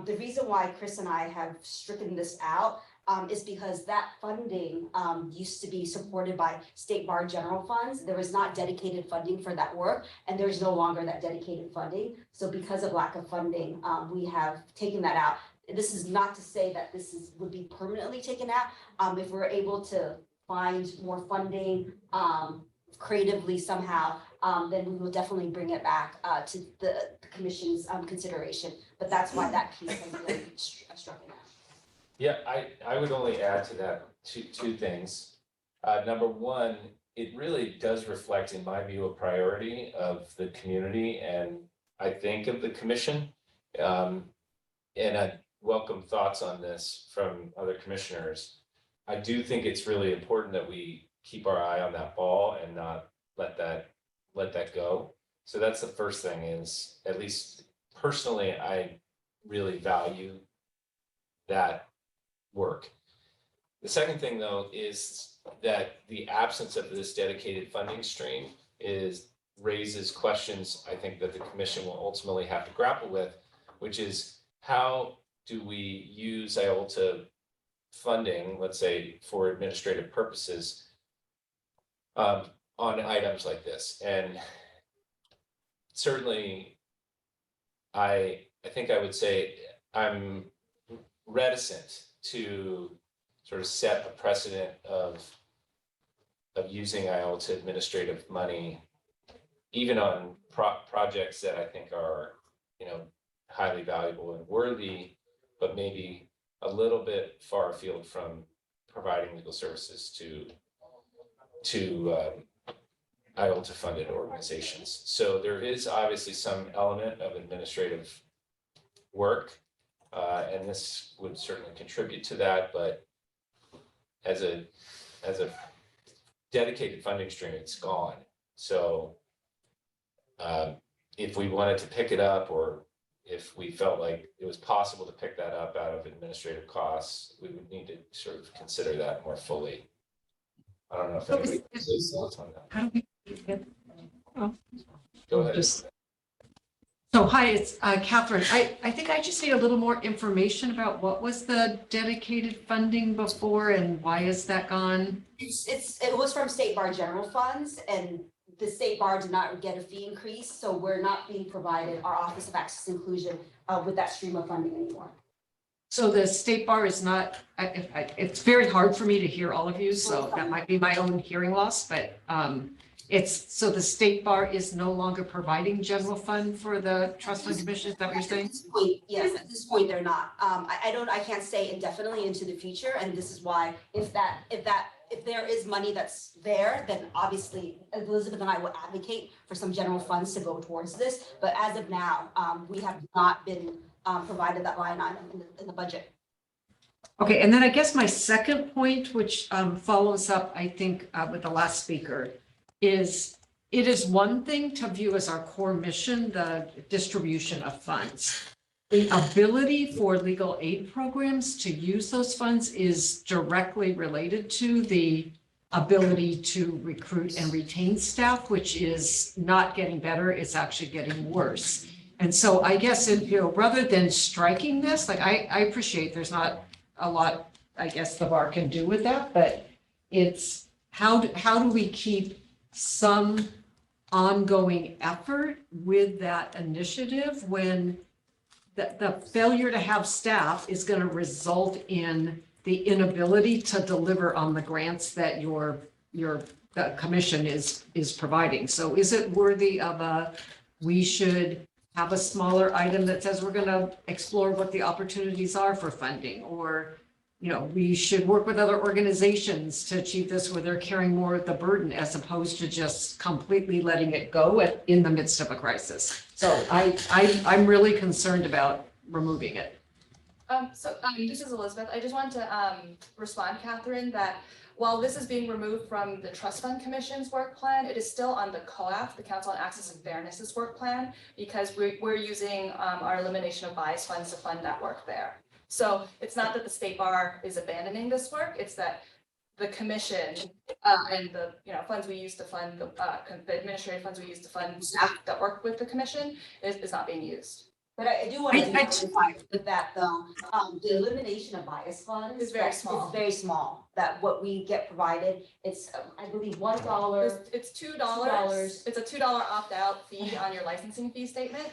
The reason why Chris and I have stricken this out is because that funding used to be supported by state bar general funds. There was not dedicated funding for that work, and there's no longer that dedicated funding. So because of lack of funding, we have taken that out. This is not to say that would be permanently taken out. If we're able to find more funding creatively somehow, then we will definitely bring it back to the commission's consideration. But that's why that piece has been struck out. Yeah, I would only add to that two things. Number one, it really does reflect, in my view, a priority of the community and I think of the commission. And I welcome thoughts on this from other commissioners. I do think it's really important that we keep our eye on that ball and not let that go. So that's the first thing, is at least personally, I really value that work. The second thing, though, is that the absence of this dedicated funding stream raises questions I think that the commission will ultimately have to grapple with, which is how do we use IOLTA funding, let's say, for administrative purposes on items like this. And certainly I think I would say I'm reticent to sort of set a precedent of using IOLTA administrative money, even on projects that I think are, highly valuable and worthy, but maybe a little bit far afield from providing legal services to IOLTA funded organizations. So there is obviously some element of administrative work, and this would certainly contribute to that, but as a dedicated funding stream, it's gone. So if we wanted to pick it up, or if we felt like it was possible to pick that up out of administrative costs, we would need to sort of consider that more fully. I don't know if anybody has thoughts on that. How do we get? Oh. Go ahead. So hi, it's Catherine. I think I just need a little more information about what was the dedicated funding before and why is that gone? It was from state bar general funds, and the state bar did not get a fee increase, so we're not being provided, our Office of Access and Inclusion, with that stream of funding anymore. So the state bar is not, it's very hard for me to hear all of you, so that might be my own hearing loss, but so the state bar is no longer providing general fund for the Trust Fund Commission, is that what you're saying? At this point, yes, at this point, they're not. I can't say indefinitely into the future, and this is why if there is money that's there, then obviously Elizabeth and I will advocate for some general funds to go towards this. But as of now, we have not been provided that line item in the budget. Okay, and then I guess my second point, which follows up, I think, with the last speaker, is it is one thing to view as our core mission, the distribution of funds. The ability for legal aid programs to use those funds is directly related to the ability to recruit and retain staff, which is not getting better, it's actually getting worse. And so I guess, rather than striking this, like I appreciate there's not a lot, I guess the bar can do with that, but it's how do we keep some ongoing effort with that initiative when the failure to have staff is going to result in the inability to deliver on the grants that the commission is providing. So is it worthy of we should have a smaller item that says we're going to explore what the opportunities are for funding, or we should work with other organizations to achieve this where they're carrying more of the burden as opposed to just completely letting it go in the midst of a crisis. So I'm really concerned about removing it. This is Elizabeth. I just wanted to respond, Catherine, that while this is being removed from the Trust Fund Commission's work plan, it is still on the COAF, the Council on Access and Fairness's work plan, because we're using our elimination of bias funds to fund that work there. So it's not that the State Bar is abandoning this work, it's that the commission and the funds we use to fund the administrative funds we use to fund staff that work with the commission is not being used. But I do want to clarify with that though, the elimination of bias funds is very small. It's very small. That what we get provided, it's I believe $1. It's $2. It's a $2 opt-out fee on your licensing fee statement.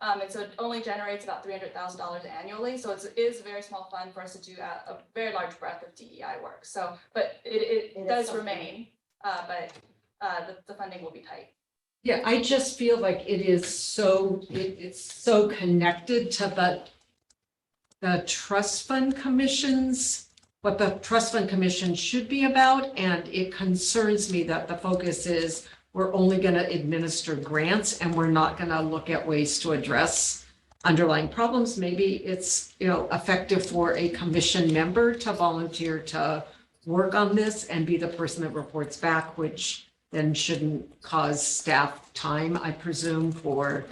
And so it only generates about $300,000 annually. So it is a very small fund for us to do a very large breadth of DEI work. So, but it does remain, but the funding will be tight. Yeah, I just feel like it's so connected to the trust fund commissions, what the trust fund commission should be about. And it concerns me that the focus is we're only going to administer grants and we're not going to look at ways to address underlying problems. Maybe it's, effective for a commission member to volunteer to work on this and be the person that reports back, which then shouldn't cause staff time, I presume, for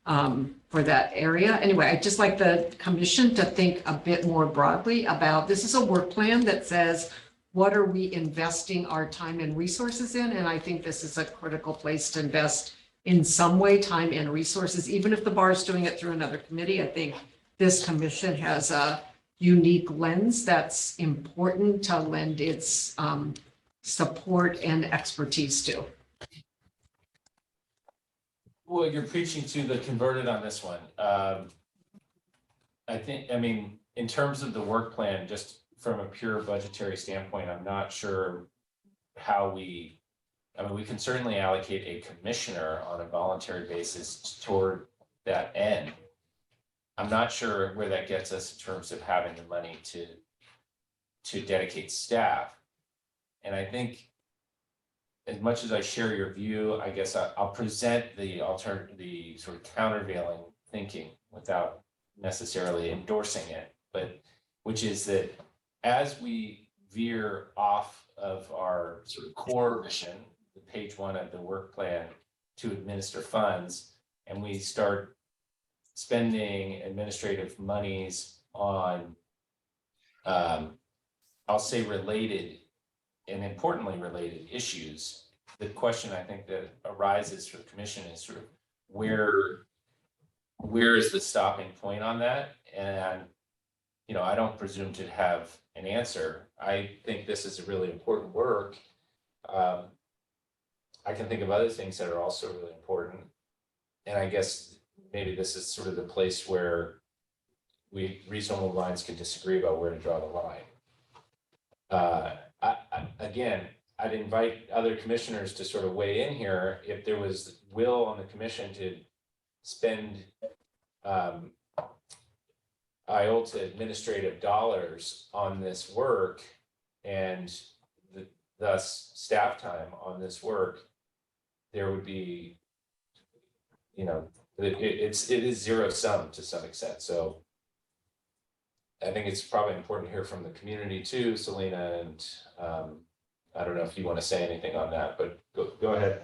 that area. Anyway, I'd just like the commission to think a bit more broadly about, this is a work plan that says, what are we investing our time and resources in? And I think this is a critical place to invest in some way, time and resources, even if the bar is doing it through another committee. I think this commission has a unique lens that's important to lend its support and expertise to. Well, you're preaching to the converted on this one. In terms of the work plan, just from a pure budgetary standpoint, I'm not sure how we can certainly allocate a commissioner on a voluntary basis toward that end. I'm not sure where that gets us in terms of having the money to dedicate staff. And I think as much as I share your view, I guess I'll present the sort of countervailing thinking without necessarily endorsing it, but which is that as we veer off of our sort of core mission, the page 1 of the work plan to administer funds, and we start spending administrative monies on, I'll say related and importantly related issues, the question I think that arises for the commission is sort of where is the stopping point on that? And, I don't presume to have an answer. I think this is a really important work. I can think of other things that are also really important. And I guess maybe this is sort of the place where reasonable minds can disagree about where to draw the line. Again, I'd invite other commissioners to sort of weigh in here if there was will on the commission to spend IOLTA administrative dollars on this work and thus staff time on this work. There would be, it is zero sum to some extent. So I think it's probably important to hear from the community too, Selena, and I don't know if you want to say anything on that, but go ahead,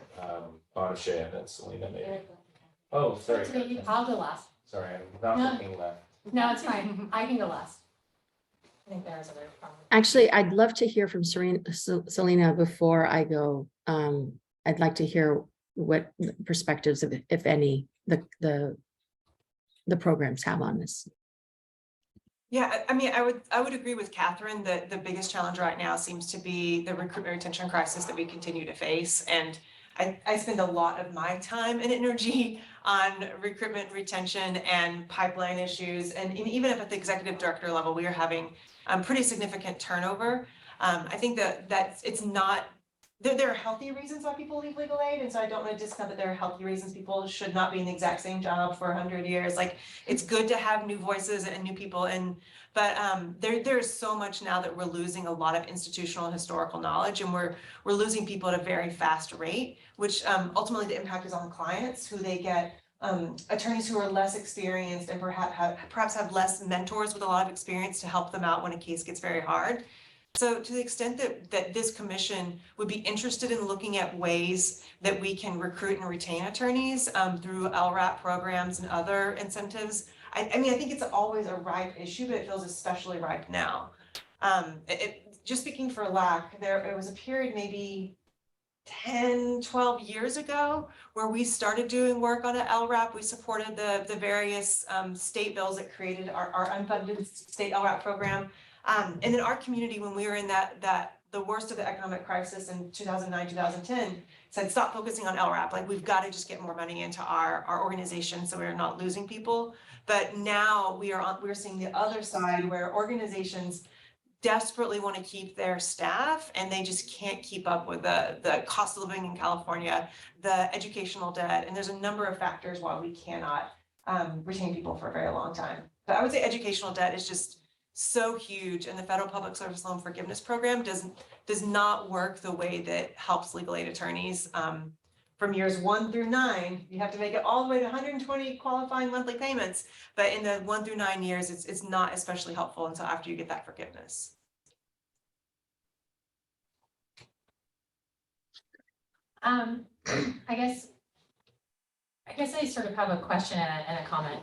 Bonachay, and then Selena maybe. Oh, sorry. I'll go last. Sorry, I'm not No. looking left. No, it's fine. I can go last. I think there's other problem. Actually, I'd love to hear from Selena before I go. I'd like to hear what perspectives, if any, the programs have on this. Yeah, I mean, I would agree with Catherine that the biggest challenge right now seems to be the recruitment retention crisis that we continue to face. And I spend a lot of my time and energy on recruitment, retention, and pipeline issues. And even if at the executive director level, we are having pretty significant turnover. I think that it's not, there are healthy reasons why people leave legal aid. And so I don't want to discount that there are healthy reasons people should not be in the exact same job for 100 years. Like, it's good to have new voices and new people. But there's so much now that we're losing a lot of institutional and historical knowledge, and we're losing people at a very fast rate, which ultimately the impact is on clients, who they get attorneys who are less experienced and perhaps have less mentors with a lot of experience to help them out when a case gets very hard. So to the extent that this commission would be interested in looking at ways that we can recruit and retain attorneys through LRAP programs and other incentives, I mean, I think it's always a ripe issue, but it feels especially ripe now. Just speaking for LAC, there was a period maybe 10, 12 years ago where we started doing work on an LRAP. We supported the various state bills that created our unfunded state LRAP program. And in our community, when we were in the worst of the economic crisis in 2009, 2010, said stop focusing on LRAP. Like, we've got to just get more money into our organization so we're not losing people. But now we're seeing the other side, where organizations desperately want to keep their staff and they just can't keep up with the cost of living in California, the educational debt, and there's a number of factors why we cannot retain people for a very long time. But I would say educational debt is just so huge, and the Federal Public Service Loan Forgiveness Program does not work the way that helps legal aid attorneys. From years 1 through 9, you have to make it all the way to 120 qualifying monthly payments. But in the 1 through 9 years, it's not especially helpful until after you get that forgiveness. I guess I sort of have a question and a comment.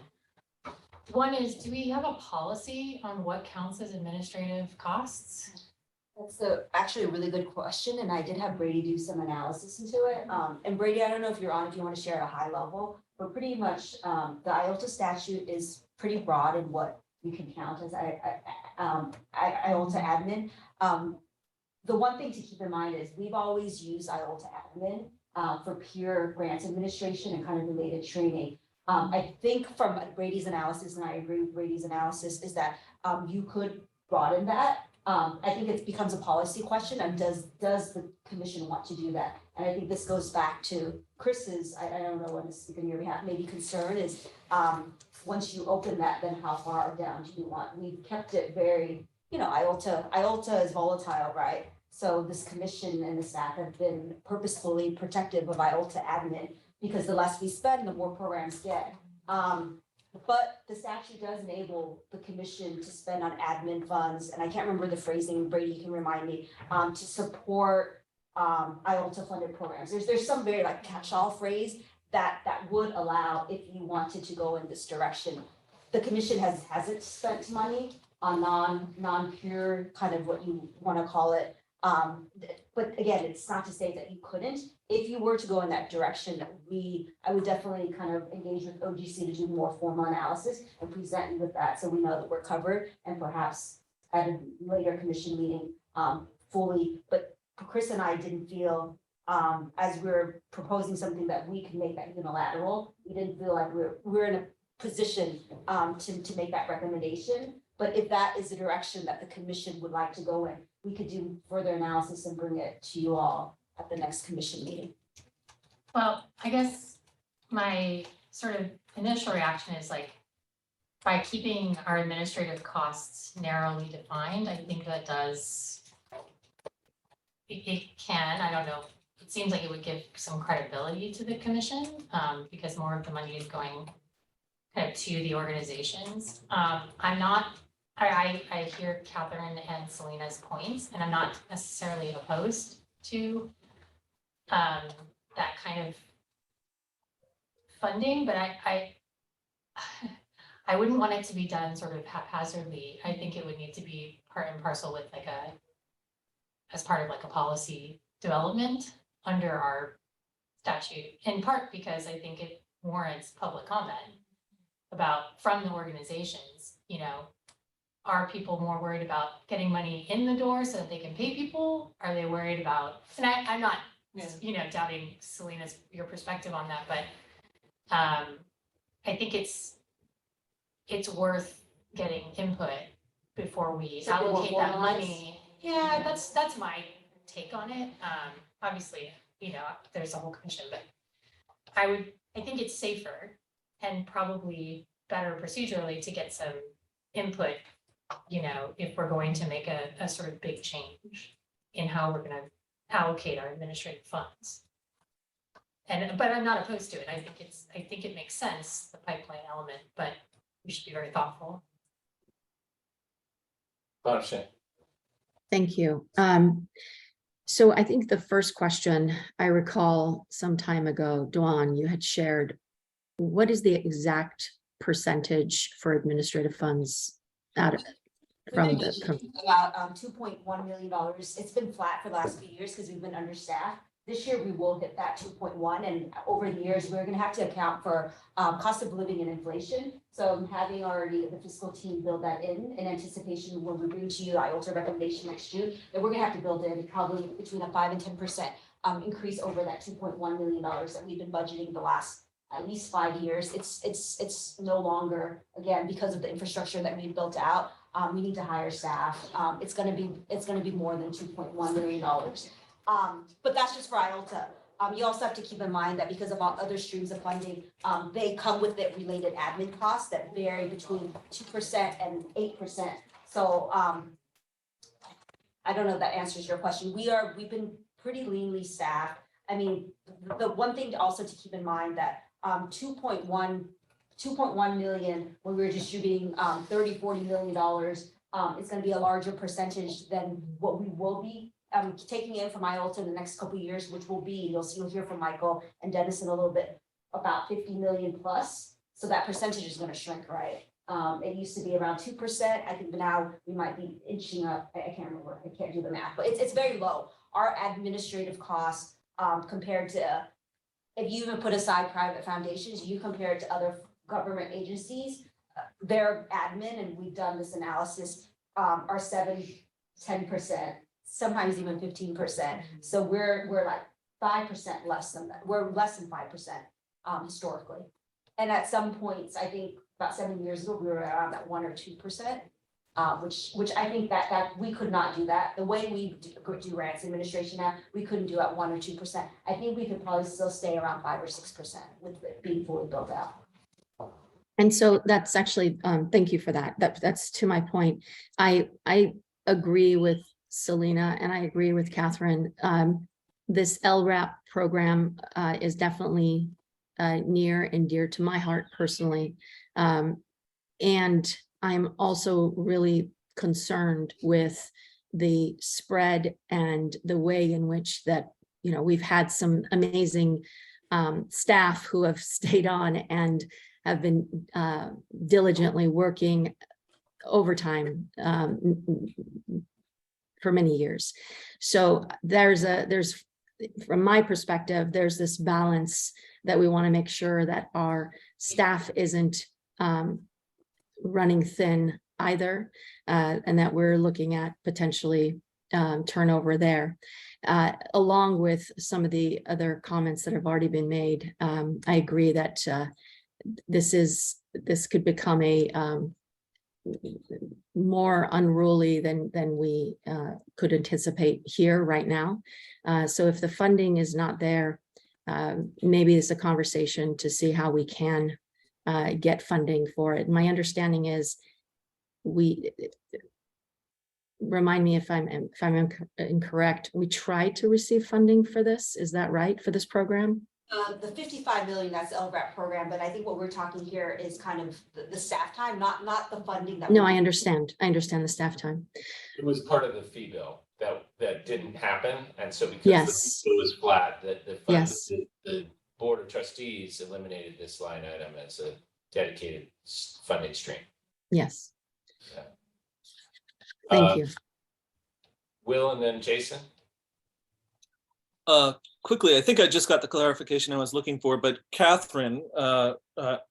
One is, do we have a policy on what counts as administrative costs? That's actually a really good question, and I did have Brady do some analysis into it. And Brady, I don't know if you're on, if you want to share at a high level, but pretty much the IOLTA statute is pretty broad in what you can count as IOLTA admin. The one thing to keep in mind is we've always used IOLTA admin for pure grants administration and kind of related training. I think from Brady's analysis, and I agree with Brady's analysis, is that you could broaden that. I think it becomes a policy question, and does the commission want to do that? And I think this goes back to Chris's, I don't know what to speak on your behalf, maybe concern is, once you open that, then how far down do you want? We've kept it very, IOLTA is volatile, right? So this commission and the staff have been purposefully protective of IOLTA admin, because the less we spend, the more programs get. But the statute does enable the commission to spend on admin funds, and I can't remember the phrasing, Brady, you can remind me, to support IOLTA funded programs. There's some very like catch-all phrase that would allow if you wanted to go in this direction. The commission hasn't spent money on non-pure, kind of what you want to call it. But again, it's not to say that you couldn't. If you were to go in that direction, I would definitely kind of engage with OGC to do more formal analysis and present you with that, so we know that we're covered, and perhaps at a later commission meeting fully. But Chris and I didn't feel, as we're proposing something that we could make that unilateral, we didn't feel like we're in a position to make that recommendation. But if that is the direction that the commission would like to go in, we could do further analysis and bring it to you all at the next commission meeting. Well, I guess my sort of initial reaction is like, by keeping our administrative costs narrowly defined, I think that it can, I don't know, it seems like it would give some credibility to the commission, because more of the money is going kind of to the organizations. I'm I hear Catherine and Selena's points, and I'm not necessarily opposed to that kind of funding, but I wouldn't want it to be done sort of haphazardly. I think it would need to be part and parcel with like as part of like a policy development under our statute, in part because I think it warrants public comment from the organizations, you know, are people more worried about getting money in the door so that they can pay people? Are they worried about, and I'm not, you know, doubting your perspective on that, but I think it's worth getting input before we allocate that money. Yeah, that's my take on it. Obviously, you know, there's a whole commission, but I think it's safer and probably better procedurally to get some input, you know, if we're going to make a sort of big change in how we're gonna allocate our administrative funds. But I'm not opposed to it. I think it makes sense, the pipeline element, but we should be very thoughtful. Thank you. So I think the first question I recall some time ago, Dawn, you had shared, what is the exact percentage for administrative funds out of About $2.1 million. It's been flat for the last few years because we've been understaffed. This year we will hit that 2.1, and over the years we're going to have to account for cost of living and inflation. So I'm having already the fiscal team build that in anticipation when we bring to you the IOLTA recommendation next June, that we're going to have to build in probably between a 5 and 10% increase over that $2.1 million that we've been budgeting the last at least 5 years. It's no longer, again, because of the infrastructure that we've built out. We need to hire staff. It's going to be more than $2.1 million. But that's just for IOLTA. You also have to keep in mind that because of all other streams of funding, they come with it related admin costs that vary between 2% and 8%. So I don't know if that answers your question. We've been pretty leanly staffed. I mean, the one thing also to keep in mind that 2.1 million when we were distributing $30-40 million, it's going to be a larger percentage than what we will be taking in from IOLTA in the next couple of years, which will be, you'll hear from Michael and Dennis in a little bit, about 50 million plus. So that percentage is going to shrink, right? It used to be around 2%. I think now we might be inching up. I can't remember. I can't do the math, but it's very low. Our administrative costs compared to, if you even put aside private foundations, you compare it to other government agencies, their admin, and we've done this analysis, are 7-10%. Sometimes even 15%. So we're like 5% less than that. We're less than 5% historically. And at some points, I think about 7 years ago, we were around that 1 or 2%, which I think that we could not do that. The way we do grants administration now, we couldn't do at 1 or 2%. I think we could probably still stay around 5 or 6% with it being fully built out. And so that's actually, thank you for that. That's to my point. I agree with Selena, and I agree with Catherine. This LRAP program is definitely near and dear to my heart personally. And I'm also really concerned with the spread and the way in which that, you know, we've had some amazing staff who have stayed on and have been diligently working overtime for many years. So there's from my perspective, there's this balance that we want to make sure that our staff isn't running thin either, and that we're looking at potentially turnover there. Along with some of the other comments that have already been made, I agree that this could become a more unruly than we could anticipate here right now. So if the funding is not there, maybe it's a conversation to see how we can get funding for it. My understanding is remind me if I'm incorrect, we tried to receive funding for this. Is that right, for this program? The 55 million, that's the LRAP program, but I think what we're talking here is kind of the staff time, not the funding that. No, I understand. I understand the staff time. It was part of the fee bill that didn't happen, and so because Yes. it was flat, the Yes. the Board of Trustees eliminated this line item as a dedicated funding stream. Yes. Yeah. Thank you. Will and then Jason. Quickly, I think I just got the clarification I was looking for, but Catherine, I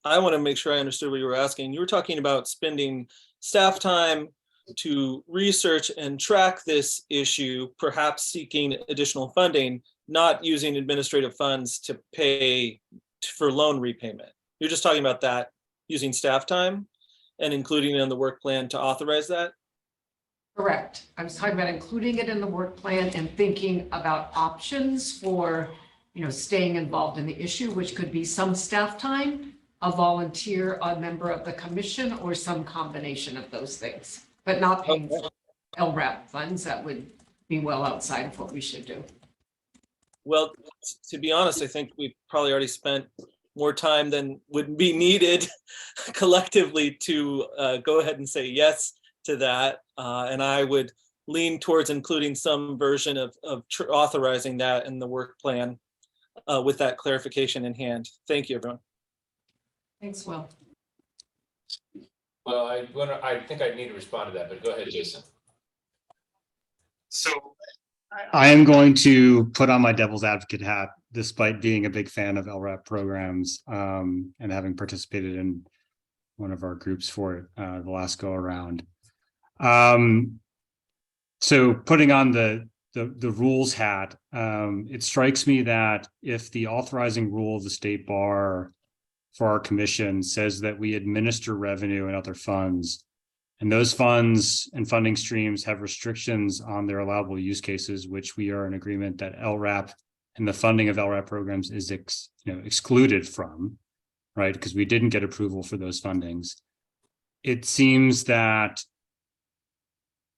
want to make sure I understood what you were asking. You were talking about spending staff time to research and track this issue, perhaps seeking additional funding, not using administrative funds to pay for loan repayment. You're just talking about that, using staff time and including it in the work plan to authorize that? Correct. I was talking about including it in the work plan and thinking about options for, staying involved in the issue, which could be some staff time, a volunteer, a member of the commission, or some combination of those things, but not paying for LRAP funds. That would be well outside of what we should do. Well, to be honest, I think we've probably already spent more time than would be needed collectively to go ahead and say yes to that. And I would lean towards including some version of authorizing that in the work plan with that clarification in hand. Thank you, everyone. Thanks, Will. Well, I think I need to respond to that, but go ahead, Jason. So I am going to put on my devil's advocate hat, despite being a big fan of LRAP programs and having participated in one of our groups for it the last go around. So putting on the rules hat, it strikes me that if the authorizing rule of the state bar for our commission says that we administer revenue and other funds, and those funds and funding streams have restrictions on their allowable use cases, which we are in agreement that LRAP and the funding of LRAP programs is excluded from, right? Because we didn't get approval for those fundings. It seems that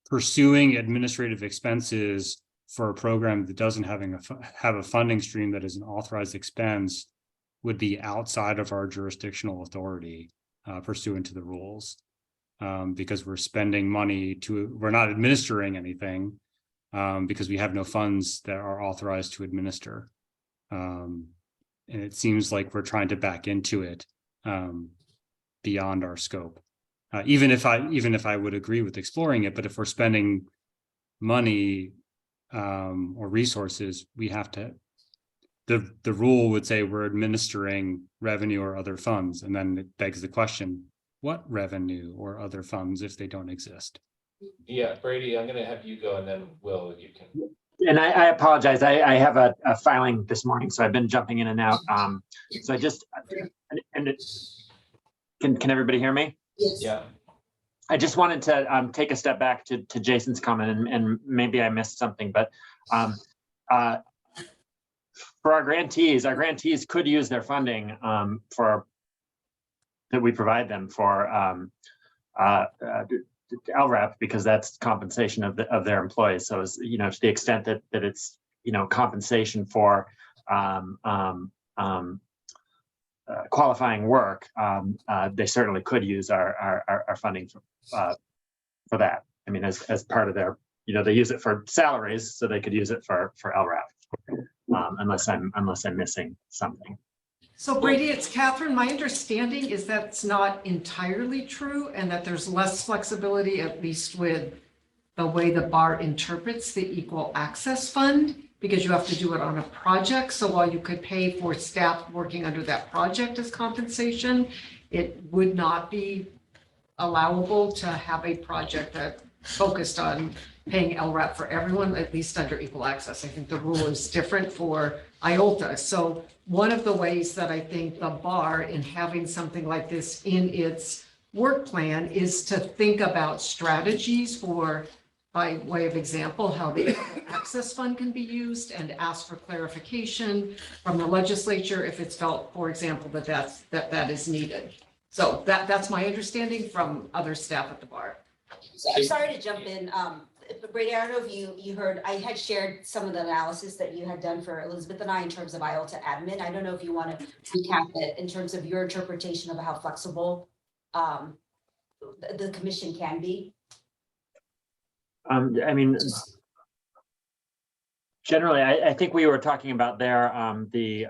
pursuing administrative expenses for a program that doesn't have a funding stream that is an authorized expense would be outside of our jurisdictional authority pursuant to the rules. Because we're spending money we're not administering anything because we have no funds that are authorized to administer. And it seems like we're trying to back into it beyond our scope. Even if I would agree with exploring it, but if we're spending money or resources, we have to, the rule would say we're administering revenue or other funds. And then it begs the question, what revenue or other funds if they don't exist? Yeah, Brady, I'm gonna have you go and then Will, you can. And I apologize. I have a filing this morning, so I've been jumping in and out. So I just, can everybody hear me? Yes. Yeah. I just wanted to take a step back to Jason's comment, and maybe I missed something, but for our grantees could use their funding that we provide them for LRAP, because that's compensation of their employees. So, to the extent that it's, compensation for qualifying work, they certainly could use our funding for that. I mean, as part of their, they use it for salaries, so they could use it for LRAP, unless I'm missing something. So Brady, it's Catherine. My understanding is that's not entirely true, and that there's less flexibility, at least with the way the bar interprets the Equal Access Fund, because you have to do it on a project. So while you could pay for staff working under that project as compensation, it would not be allowable to have a project that focused on paying LRAP for everyone, at least under equal access. I think the rule is different for IOLTA. So one of the ways that I think the bar in having something like this in its work plan is to think about strategies for, by way of example, how the access fund can be used, and ask for clarification from the legislature if it's felt, for example, that is needed. So that's my understanding from other staff at the bar. I'm sorry to jump in. Brady, I don't know if you heard, I had shared some of the analysis that you had done for Elizabeth and I in terms of IOLTA admin. I don't know if you want to recap it in terms of your interpretation of how flexible the commission can be. I mean, generally, I think we were talking about there, the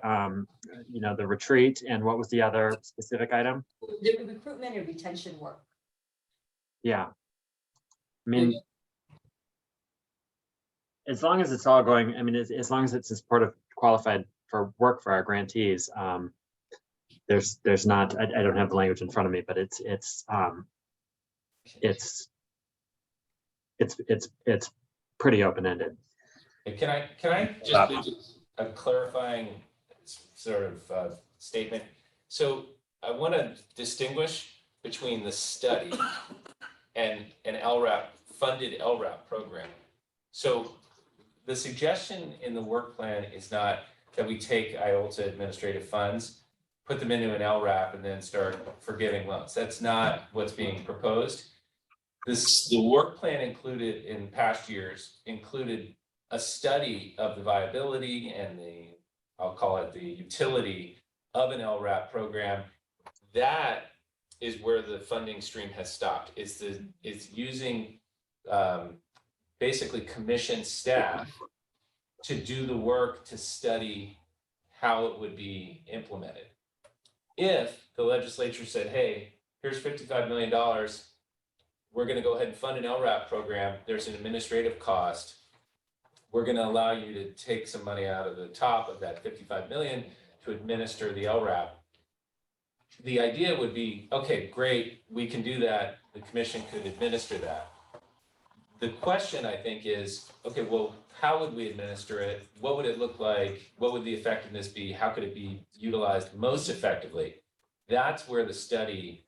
retreat, and what was the other specific item? The recruitment and retention work. Yeah. I mean, as long as it's all going, I mean, as long as it's in support of qualified for work for our grantees, there's not, I don't have the language in front of me, but it's pretty open-ended. Can I just make a clarifying sort of statement? So I want to distinguish between the study and an LRAP, funded LRAP program. So the suggestion in the work plan is not that we take IOLTA administrative funds, put them into an LRAP, and then start forgiving loans. That's not what's being proposed. The work plan included in past years included a study of the viability and I'll call it the utility of an LRAP program. That is where the funding stream has stopped. It's using basically commissioned staff to do the work to study how it would be implemented. If the legislature said, hey, here's $55 million, we're going to go ahead and fund an LRAP program, there's an administrative cost, we're going to allow you to take some money out of the top of that 55 million to administer the LRAP. The idea would be, okay, great, we can do that. The commission could administer that. The question, I think, is, okay, well, how would we administer it? What would it look like? What would the effectiveness be? How could it be utilized most effectively? That's where the study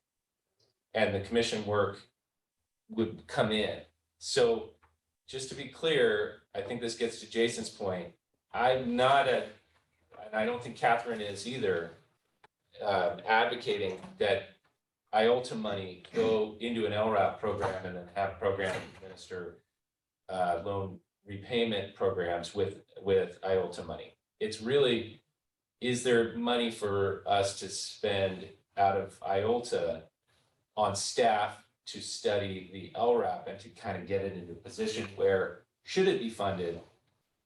and the commission work would come in. So just to be clear, I think this gets to Jason's point. I'm not and I don't think Catherine is either, advocating that IOLTA money go into an LRAP program and then have a program administer loan repayment programs with IOLTA money. It's really, is there money for us to spend out of IOLTA on staff to study the LRAP and to kind of get it into a position where, should it be funded,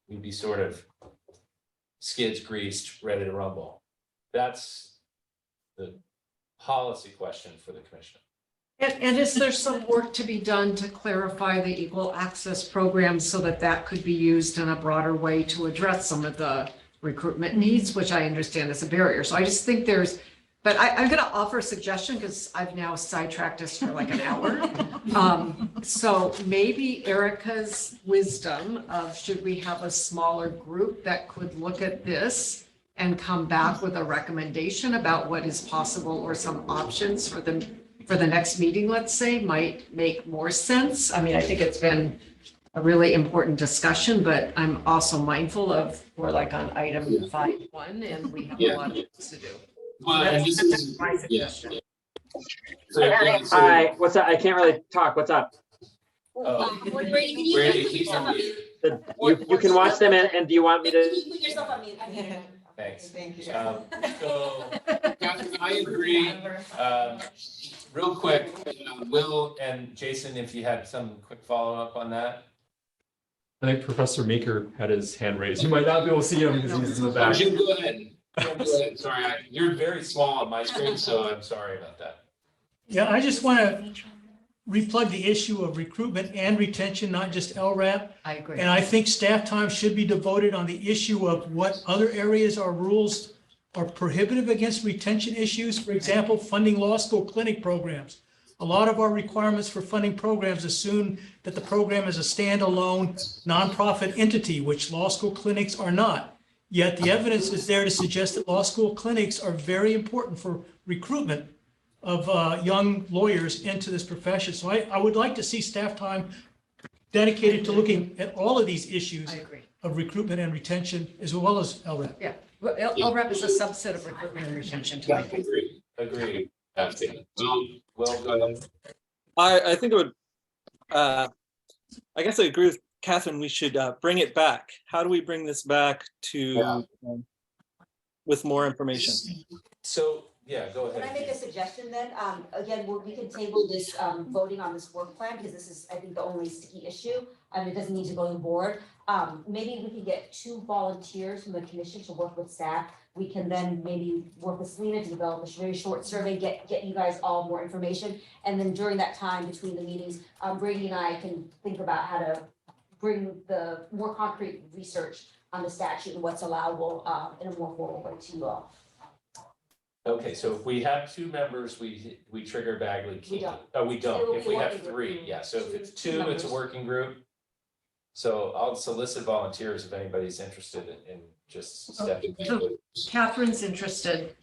we'd be sort of skids greased, ready to rumble. That's the policy question for the commission. And is there some work to be done to clarify the equal access program so that that could be used in a broader way to address some of the recruitment needs, which I understand is a barrier. So I just think but I'm going to offer a suggestion because I've now sidetracked us for like an hour. So maybe Erica's wisdom of, should we have a smaller group that could look at this and come back with a recommendation about what is possible or some options for the next meeting, let's say, might make more sense. I mean, I think it's been a really important discussion, but I'm also mindful of, we're like on item 5.1 and we have a lot of things to do. Well, and this is my suggestion. Hi, what's up? I can't really talk. What's up? Brady, he's on mute. You can watch them, and do you want me to? Put yourself on mute. Thanks. Thank you. So, Catherine, I agree. Real quick, Will and Jason, if you had some quick follow-up on that. I think Professor Maker had his hand raised. You might not be able to see him because he's in the back. Jim, go ahead. Sorry, you're very small on my screen, so I'm sorry about that. Yeah, I just want to replug the issue of recruitment and retention, not just LRAP. I agree. And I think staff time should be devoted on the issue of what other areas or rules are prohibitive against retention issues. For example, funding law school clinic programs. A lot of our requirements for funding programs assume that the program is a standalone nonprofit entity, which law school clinics are not. Yet the evidence is there to suggest that law school clinics are very important for recruitment of young lawyers into this profession. So I would like to see staff time dedicated to looking at all of these issues of recruitment and retention, as well as LRAP. Yeah, LRAP is a subset of recruitment and retention. Agree. Absolutely. Well, go ahead. I think it would I guess I agree with Catherine. We should bring it back. How do we bring this back to with more information? So, yeah, go Can I ahead. make a suggestion then? Again, we can table this, voting on this work plan, because this is, I think, the only sticky issue. It doesn't need to go to the board. Maybe we can get 2 volunteers from the commission to work with staff. We can then maybe work with Selena to develop a very short survey, get you guys all more information. And then during that time between the meetings, Brady and I can think about how to bring the more concrete research on the statute and what's allowable, in a more formal way to you all. Okay, so if we have 2 members, we trigger Bagley King. We don't. Oh, we It don't. will If be we a have working 3, group. yeah. So if it's 2, Two it's a members. working group. So I'll solicit volunteers if anybody's interested in just stepping in. Catherine's interested.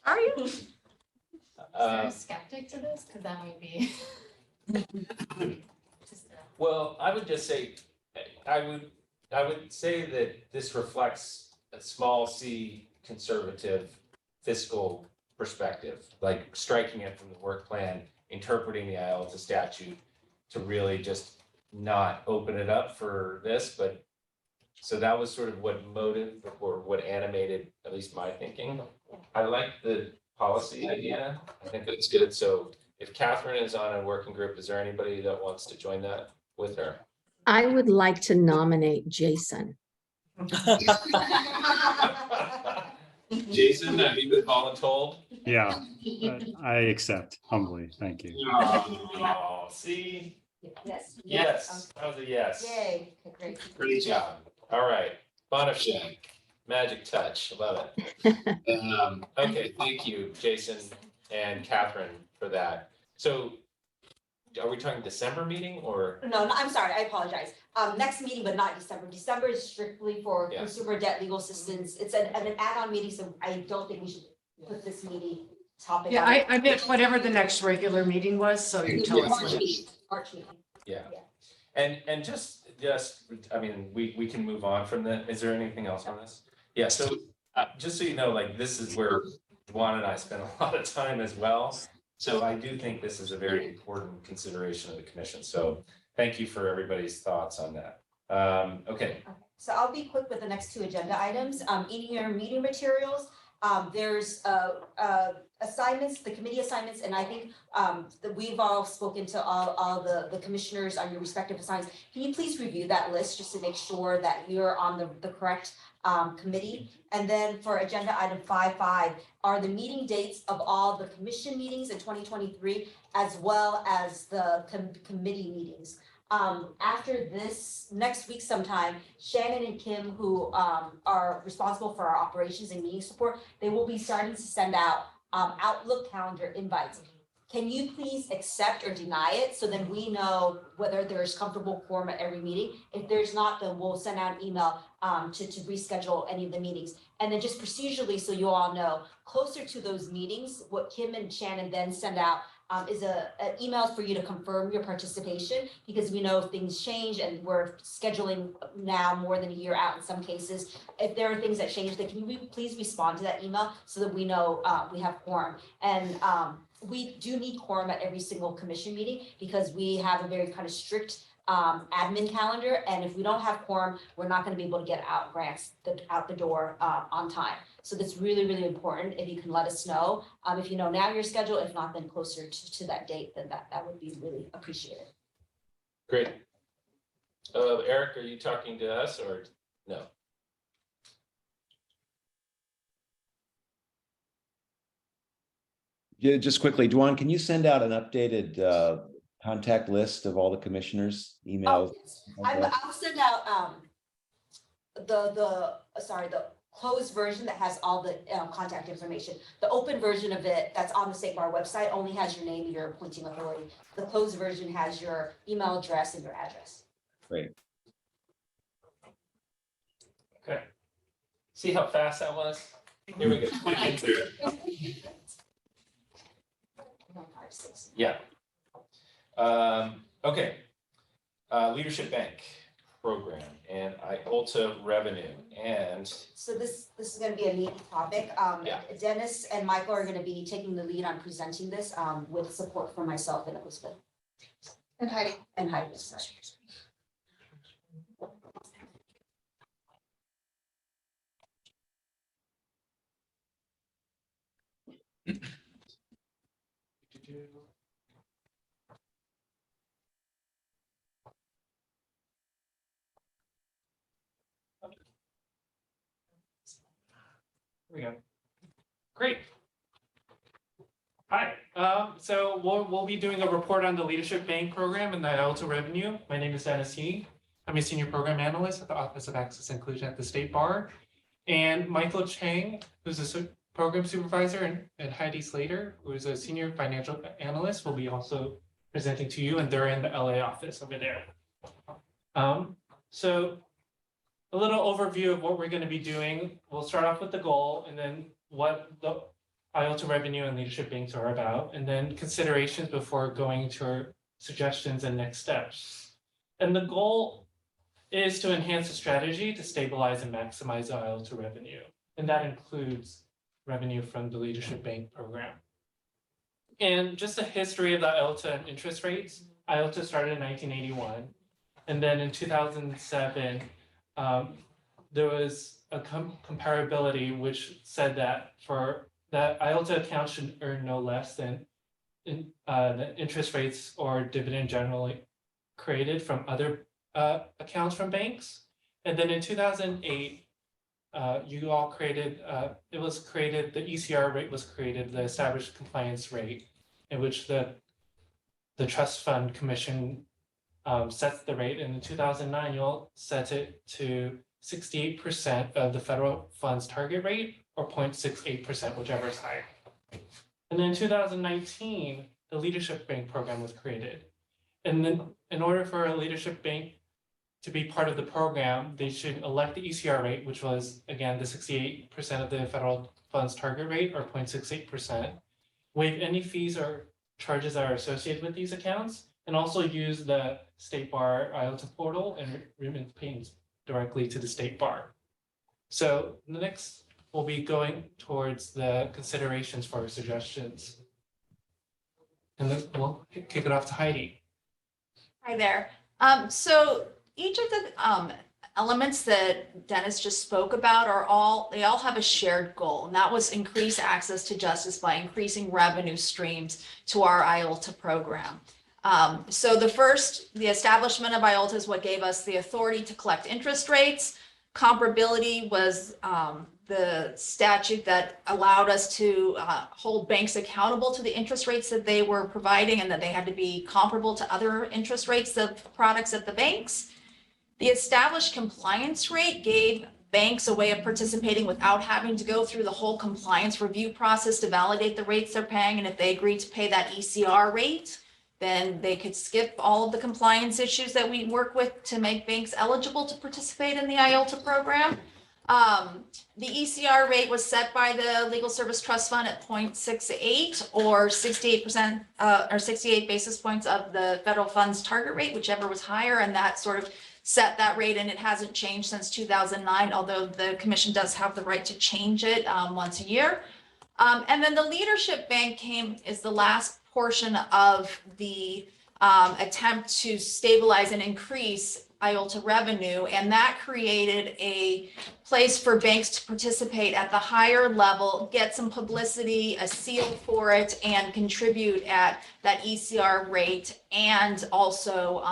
Are you? Is there Uh, a skeptic to this? Because that might be. Well, I would just say, I would say that this reflects a small c conservative fiscal perspective, like striking it from the work plan, interpreting the IOLTA statute to really just not open it up for this, but so that was sort of what motive or what animated at least my thinking. I like the policy idea. I think that's good. So if Catherine is on a working group, is there anybody that wants to join that with her? I would like to nominate Jason. Jason, have you been voluntold? Yeah, I accept humbly. Thank you. Oh, see? Yes. Yes, that was a yes. Yay, okay, great. Great job. All right, Bonafide, magic touch, love it. Okay, thank you, Jason and Catherine for that. So are we talking December meeting or? No, I'm sorry, I apologize. Next meeting, but not December. December is strictly for Yeah. consumer debt legal assistance. It's an add-on meeting, so I don't think we should put this meeting topic. Yeah, on. I meant whatever the next regular meeting was, so you tell us. March meeting, March meeting. Yeah, and just, I mean, we can move on from that. Is there anything else on this? Yeah, so just so you know, like, this is where Juan and I spend a lot of time as well. So I do think this is a very important consideration of the commission. So thank you for everybody's thoughts on that. Okay. So I'll be quick with the next 2 agenda items. In your meeting materials, there's assignments, the committee assignments, and I think that we've all spoken to all the commissioners on your respective assignments. Can you please review that list just to make sure that you're on the correct committee? And then for agenda item 5.5 are the meeting dates of all the commission meetings in 2023, as well as the committee meetings. After this, next week sometime, Shannon and Kim, who are responsible for our operations and meeting support, they will be starting to send out Outlook calendar invites. Can you please accept or deny it so then we know whether there's comfortable quorum at every meeting? If there's not, then we'll send out an email to reschedule any of the meetings. And then just procedurally, so you all know, closer to those meetings, what Kim and Shannon then send out is an email for you to confirm your participation, because we know things change and we're scheduling now more than a year out in some cases. If there are things that change, then can you please respond to that email so that we know we have quorum? And we do need quorum at every single commission meeting because we have a very kind of strict admin calendar, and if we don't have quorum, we're not going to be able to get out grants out the door on time. So that's really, really important. If you can let us know, if you know now your schedule, if not, then closer to that date, then that would be really appreciated. Great. Eric, are you talking to us or no? Yeah, just quickly, Duan, can you send out an updated contact list of all the commissioners' emails? I'll send out the closed version that has all the contact information. The open version of it that's on the State Bar website only has your name and your appointing authority. The closed version has your email address and your address. Great. Okay. See how fast that was? Here we go. Yeah. Okay. Leadership Bank program and IOLTA revenue, and so this is going to be a neat topic. Dennis and Michael are going to be taking the lead on presenting this with support from myself and Elizabeth. And Heidi. And Heidi, sorry. There we go. Great. Hi, so we'll be doing a report on the Leadership Bank program and the IOLTA revenue. My name is Dennis He. I'm a senior program analyst at the Office of Access and Inclusion at the State Bar. And Michael Chang, who's a program supervisor, and Heidi Slater, who is a senior financial analyst, will be also presenting to you, and they're in the LA office over there. So a little overview of what we're going to be doing. We'll start off with the goal, and then what the IOLTA revenue and leadership banks are about, and then considerations before going to our suggestions and next steps. And the goal is to enhance the strategy to stabilize and maximize the IOLTA revenue. And that includes revenue from the leadership bank program. And just a history of the IOLTA and interest rates. IOLTA started in 1981. And then in 2007, there was a comparability which said that for that IOLTA accounts should earn no less than the interest rates or dividend generally created from other accounts from banks. And then in 2008, you all created, it was created, the ECR rate was created, the established compliance rate, in which the trust fund commission sets the rate. And in 2009, you all set it to 68% of the federal funds target rate, or 0.68%, whichever is higher. And then in 2019, the leadership bank program was created. And then in order for a leadership bank to be part of the program, they should elect the ECR rate, which was, again, the 68% of the federal funds target rate, or 0.68%, waive any fees or charges that are associated with these accounts, and also use the State Bar IOLTA portal and remit payments directly to the State Bar. So the next, we'll be going towards the considerations for our suggestions. And then we'll kick it off to Heidi. Hi there. So each of the elements that Dennis just spoke about they all have a shared goal, and that was increase access to justice by increasing revenue streams to our IOLTA program. So the establishment of IOLTA is what gave us the authority to collect interest rates. Comparability was the statute that allowed us to hold banks accountable to the interest rates that they were providing, and that they had to be comparable to other interest rates of products at the banks. The established compliance rate gave banks a way of participating without having to go through the whole compliance review process to validate the rates they're paying. And if they agreed to pay that ECR rate, then they could skip all of the compliance issues that we work with to make banks eligible to participate in the IOLTA program. The ECR rate was set by the Legal Service Trust Fund at 0.68 or 68% or 68 basis points of the federal funds target rate, whichever was higher, and that sort of set that rate, and it hasn't changed since 2009, although the commission does have the right to change it once a year. And then the leadership bank is the last portion of the attempt to stabilize and increase IOLTA revenue, and that created a place for banks to participate at the higher level, get some publicity, a seal for it, and contribute at that ECR rate, and also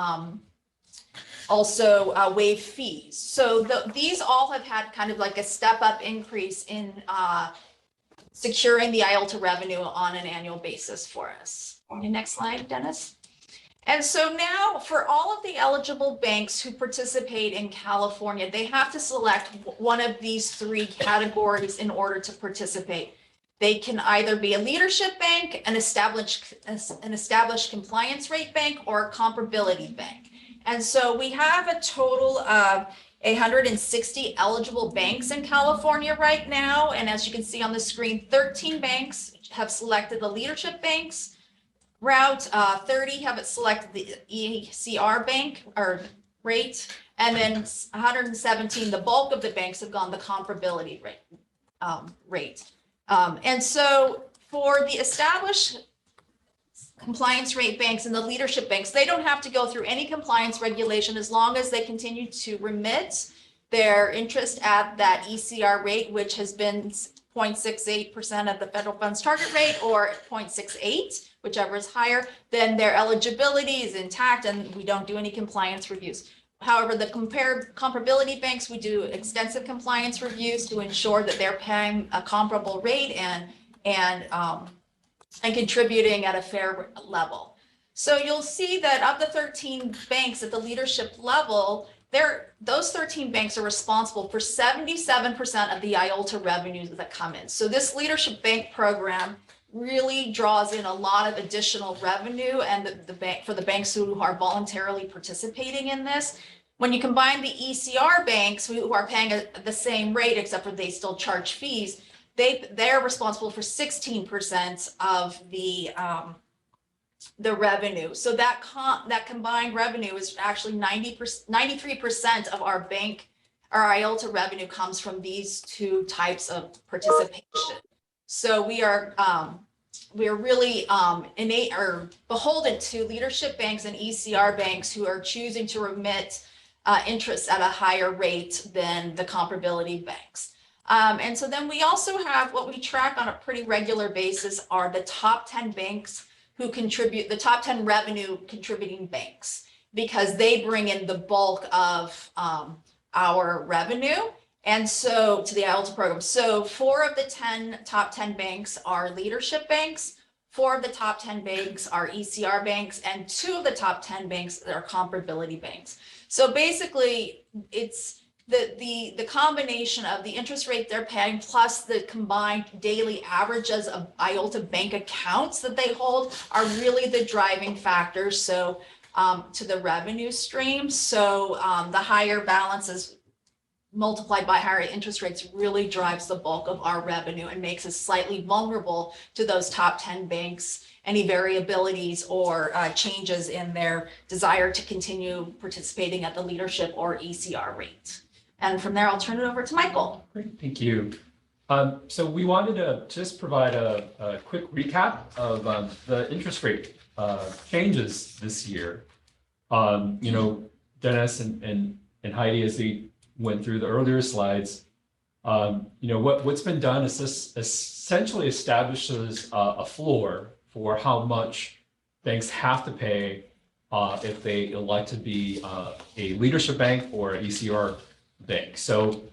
waive fees. So these all have had kind of like a step up increase in securing the IOLTA revenue on an annual basis for us. On your next slide, Dennis. And so now for all of the eligible banks who participate in California, they have to select one of these three categories in order to participate. They can either be a leadership bank, an established compliance rate bank, or a comparability bank. And so we have a total of 160 eligible banks in California right now. And as you can see on the screen, 13 banks have selected the leadership banks route, 30 have selected the ECR bank or rate, and then 117, the bulk of the banks have gone the comparability rate. And so for the established compliance rate banks and the leadership banks, they don't have to go through any compliance regulation as long as they continue to remit their interest at that ECR rate, which has been 0.68% of the federal funds target rate or 0.68, whichever is higher, then their eligibility is intact and we don't do any compliance reviews. However, the comparability banks, we do extensive compliance reviews to ensure that they're paying a comparable rate and contributing at a fair level. So you'll see that of the 13 banks at the leadership level, those 13 banks are responsible for 77% of the IOLTA revenues that come in. So this leadership bank program really draws in a lot of additional revenue, and the bank for the banks who are voluntarily participating in this. When you combine the ECR banks who are paying the same rate, except for they still charge fees, they're responsible for 16% of the revenue. So that combined revenue is actually 93% of our IOLTA revenue comes from these two types of participation. So we are really innate or beholden to leadership banks and ECR banks who are choosing to remit interest at a higher rate than the comparability banks. And so then we also have what we track on a pretty regular basis are the top 10 banks who contribute, the top 10 revenue contributing banks, because they bring in the bulk of our revenue. And so to the IOLTA program. So 4 of the top 10 banks are leadership banks, 4 of the top 10 banks are ECR banks, and 2 of the top 10 banks are comparability banks. So basically it's the combination of the interest rate they're paying plus the combined daily averages of IOLTA bank accounts that they hold are really the driving factors. So to the revenue stream. So the higher balances multiplied by higher interest rates really drives the bulk of our revenue and makes us slightly vulnerable to those top 10 banks, any variabilities or changes in their desire to continue participating at the leadership or ECR rate. And from there, I'll turn it over to Michael. Great, thank you. So we wanted to just provide a quick recap of the interest rate changes this year. You know, Dennis and Heidi, as they went through the earlier slides, you know, what's been done is this essentially establishes a floor for how much banks have to pay if they elect to be a leadership bank or an ECR bank. So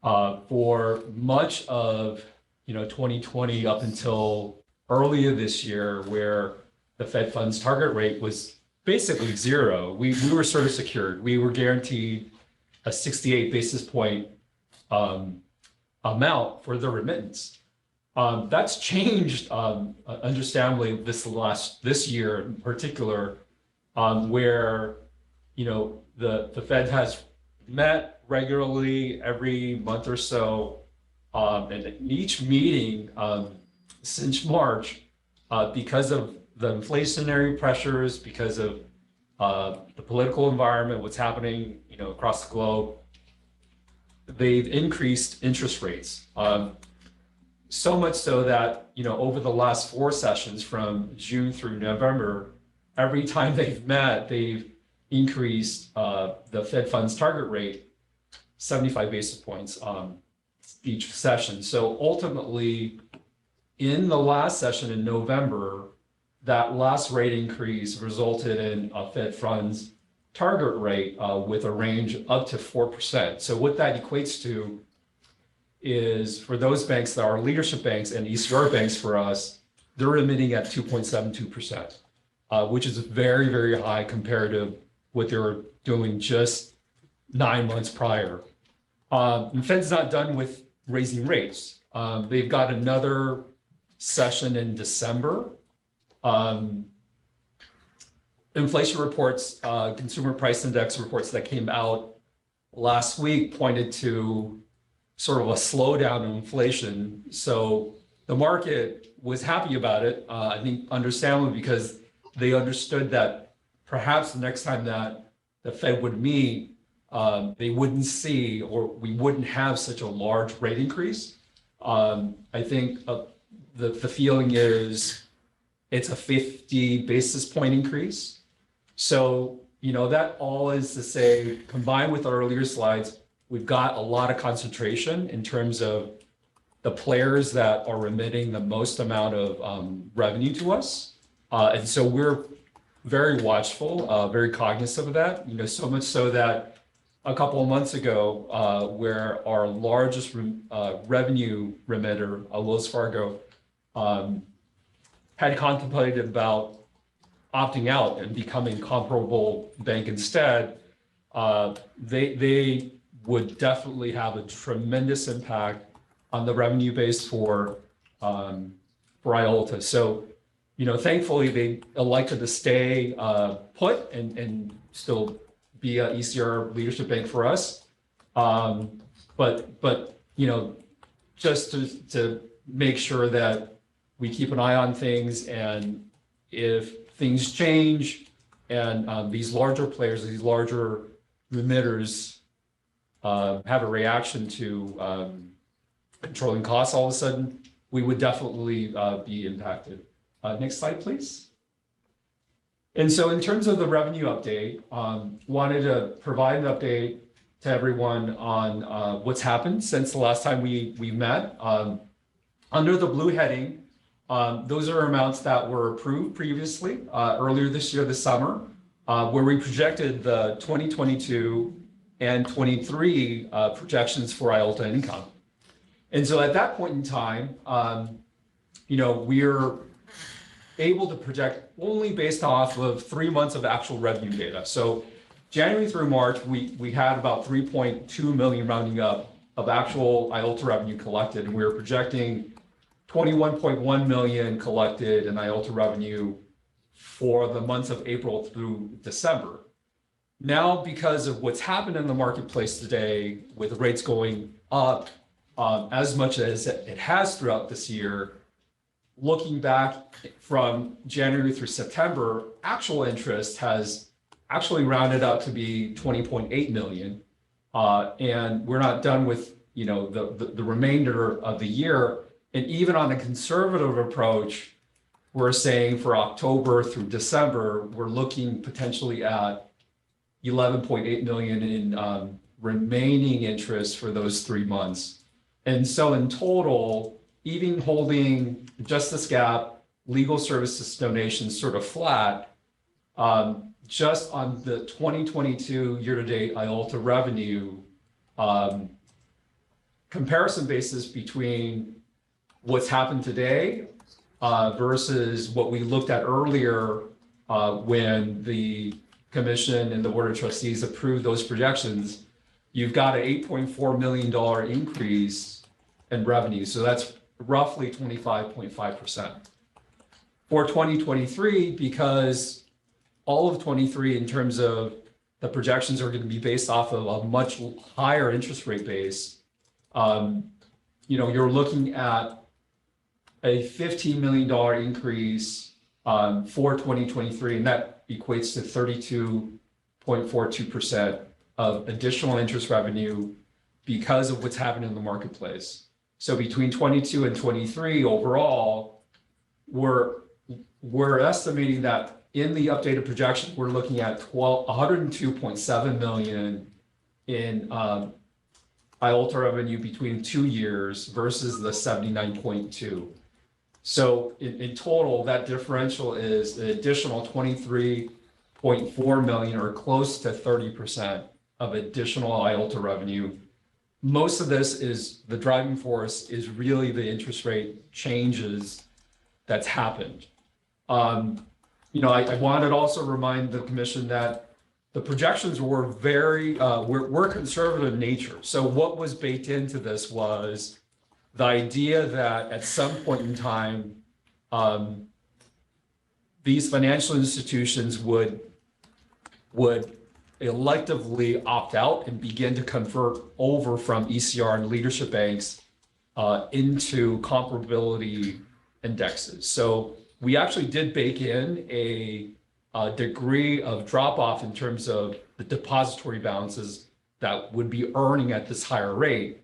for much of 2020 up until earlier this year, where the Fed funds target rate was basically zero, we were sort of secured. We were guaranteed a 68 basis point amount for the remittance. That's changed understandably this year in particular, where the Fed has met regularly every month or so, and in each meeting since March, because of the inflationary pressures, because of the political environment, what's happening across the globe, they've increased interest rates. So much so that over the last 4 sessions from June through November, every time they've met, they've increased the Fed funds target rate 75 basis points each session. So ultimately, in the last session in November, that last rate increase resulted in a Fed funds target rate with a range up to 4%. So what that equates to is, for those banks that are leadership banks and ECR banks for us, they're remitting at 2.72%, which is very, very high compared to what they were doing just 9 months prior. The Fed's not done with raising rates. They've got another session in December. Inflation reports, consumer price index reports that came out last week pointed to sort of a slowdown in inflation. So the market was happy about it, I think understandably, because they understood that perhaps the next time that the Fed would meet, they wouldn't see, or we wouldn't have such a large rate increase. I think the feeling is it's a 50 basis point increase. So, that all is to say, combined with our earlier slides, we've got a lot of concentration in terms of the players that are remitting the most amount of revenue to us. And so we're very watchful, very cognizant of that, so much so that a couple of months ago, where our largest revenue remitter, Wells Fargo, had contemplated about opting out and becoming comparable bank instead, they would definitely have a tremendous impact on the revenue base for IOLTA. So, thankfully they elected to stay put and still be a ECR leadership bank for us. But just to make sure that we keep an eye on things, and if things change and these larger players, these larger remitters have a reaction to controlling costs all of a sudden, we would definitely be impacted. Next slide, please. And so in terms of the revenue update, wanted to provide an update to everyone on what's happened since the last time we met. Under the blue heading, those are amounts that were approved previously, earlier this year, this summer, where we projected the 2022 and 23 projections for IOLTA income. And so at that point in time, we're able to project only based off of 3 months of actual revenue data. So January through March, we had about 3.2 million rounding up of actual IOLTA revenue collected, and we were projecting 21.1 million collected in IOLTA revenue for the months of April through December. Now, because of what's happened in the marketplace today, with rates going up as much as it has throughout this year, looking back from January through September, actual interest has actually rounded up to be 20.8 million. And we're not done with the remainder of the year. And even on a conservative approach, we're saying for October through December, we're looking potentially at 11.8 million in remaining interest for those 3 months. And so in total, even holding Justice Gap, legal services donations sort of flat, just on the 2022 year-to-date IOLTA revenue, comparison basis between what's happened today versus what we looked at earlier when the commission and the board of trustees approved those projections, you've got an $8.4 million increase in revenue. So that's roughly 25.5%. For 2023, because all of 23 in terms of the projections are going to be based off of a much higher interest rate base, you're looking at a $15 million increase for 2023, and that equates to 32.42% of additional interest revenue because of what's happened in the marketplace. So between 22 and 23 overall, we're estimating that in the updated projection, we're looking at 102.7 million in IOLTA revenue between 2 years versus the 79.2. So in total, that differential is an additional 23.4 million, or close to 30% of additional IOLTA revenue. Most of this is the driving force is really the interest rate changes that's happened. I wanted to also remind the commission that the projections were were conservative in nature. So what was baked into this was the idea that at some point in time, these financial institutions would electively opt out and begin to convert over from ECR and leadership banks into comparability indexes. So we actually did bake in a degree of drop off in terms of the depository balances that would be earning at this higher rate.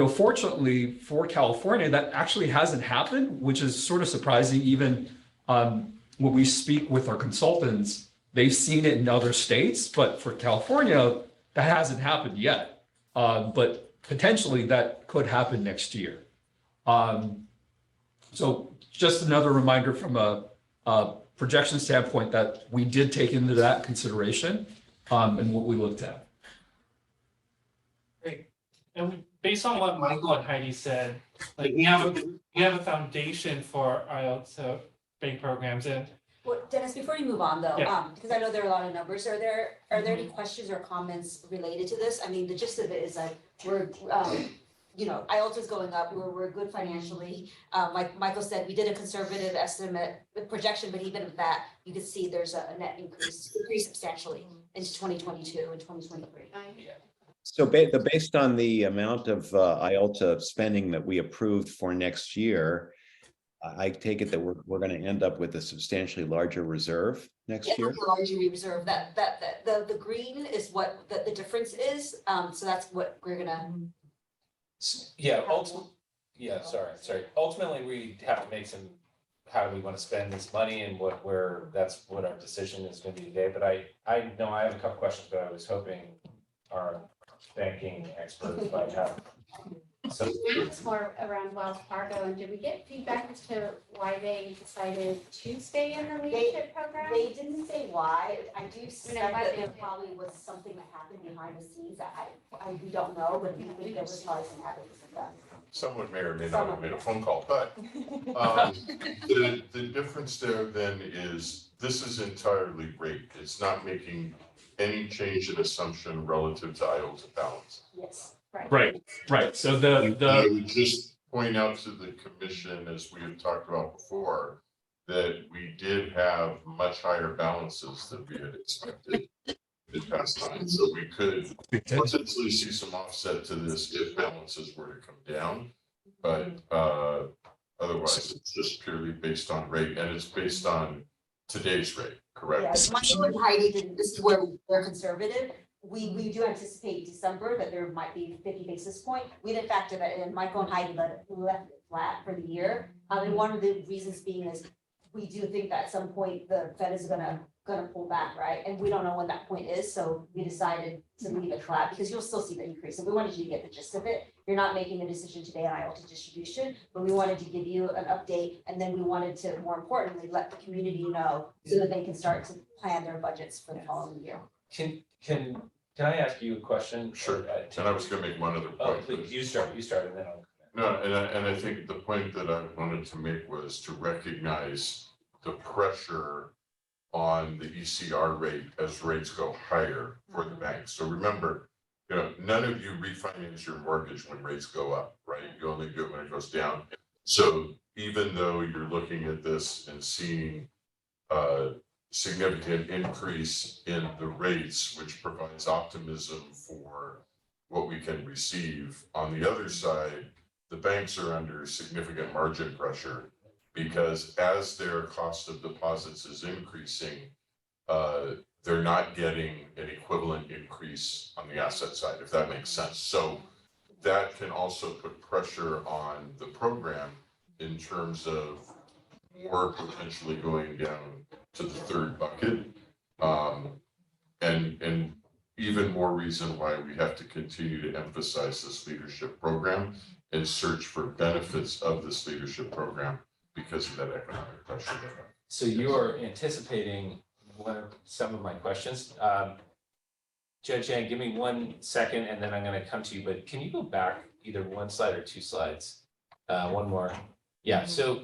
Fortunately for California, that actually hasn't happened, which is sort of surprising, even when we speak with our consultants, they've seen it in other states, but for California, that hasn't happened yet. But potentially that could happen next year. So just another reminder from a projection standpoint that we did take into that consideration and what we looked at. Great. And based on what Michael and Heidi said, like we have a foundation for IOLTA bank programs, and Well, Dennis, before you move on though, Yeah. because I know there are a lot of numbers, are there any questions or comments related to this? I mean, the gist of it is like, we're, you know, IOLTA's going up, we're good financially. Like Michael said, we did a conservative estimate, projection, but even with that, you can see there's a net increase substantially into 2022 and 2023. So based on the amount of IOLTA spending that we approved for next year, I take it that we're going to end up with a substantially larger reserve next year? The larger reserve, the green is what the difference is, so that's what we're gonna. Yeah, ultimately, we have to make some, how do we want to spend this money and that's what our decision is going to be today. But I know I have a couple questions, but I was hoping our banking experts might have. So It's more around Wells Fargo, and did we get feedback as to why they decided to stay in the leadership program? They didn't say why. I do suspect that there probably was something that happened behind the scenes that we don't know, but we think there was probably some happenings of that. Someone may or may not have made a phone call, but the difference there then is this is entirely rate. It's not making any change in assumption relative to IOLTA balance. Yes. Right. So I would just point out to the commission, as we have talked about before, that we did have much higher balances than we had expected in past time. So we could potentially see some offset to this if balances were to come down. But otherwise, it's just purely based on rate, and it's based on today's rate, correct? Yes, Michael and Heidi didn't, this is where they're conservative. We do anticipate December that there might be 50 basis point. We didn't factor that in. Michael and Heidi left it flat for the year. And one of the reasons being is we do think that at some point the Fed is gonna pull back, right? And we don't know when that point is, so we decided to leave it flat because you'll still see the increase. And we wanted you to get the gist of it. You're not making a decision today on IOLTA distribution, but we wanted to give you an update, and then we wanted to, more importantly, let the community know so that they can start to plan their budgets for the following year. Can I ask you a question? Sure. And I was going to make one other point. Please, you start, and then I'll. No, and I think the point that I wanted to make was to recognize the pressure on the ECR rate as rates go higher for the banks. So remember, you know, none of you refinance your mortgage when rates go up, right? You only do it when it goes down. So even though you're looking at this and seeing significant increase in the rates, which provides optimism for what we can receive, on the other side, the banks are under significant margin pressure because as their cost of deposits is increasing, they're not getting an equivalent increase on the asset side, if that makes sense. So that can also put pressure on the program in terms of more potentially going down to the third bucket. And even more reason why we have to continue to emphasize this leadership program and search for benefits of this leadership program because of that economic pressure. So you are anticipating some of my questions. Judge Yang, give me 1 second and then I'm going to come to you, but can you go back either one slide or 2 slides? One more. Yeah, so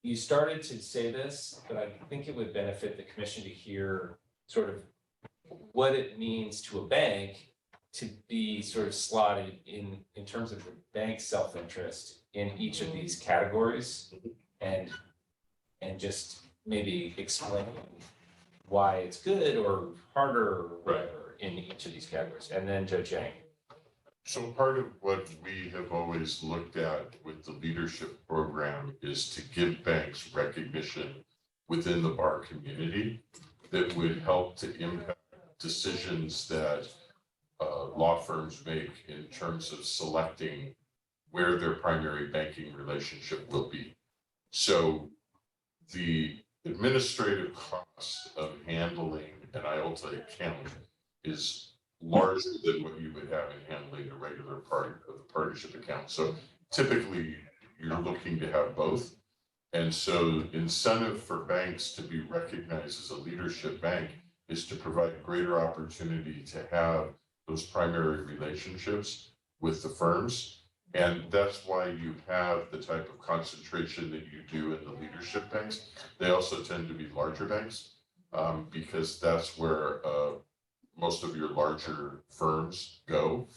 you started to say this, but I think it would benefit the commission to hear sort of what it means to a bank to be sort of slotted in terms of the bank's self-interest in each of these categories, and just maybe explain why it's good or harder or whatever in each of these categories. And then Judge Yang. So part of what we have always looked at with the leadership program is to give banks recognition within the bar community that would help to impact decisions that law firms make in terms of selecting where their primary banking relationship will be. So the administrative cost of handling an IOLTA account is larger than what you would have in handling a regular part of the partnership account. So typically, you're looking to have both. And so incentive for banks to be recognized as a leadership bank is to provide greater opportunity to have those primary relationships with the firms. And that's why you have the type of concentration that you do in the leadership banks. They also tend to be larger banks because that's where most of your larger firms go.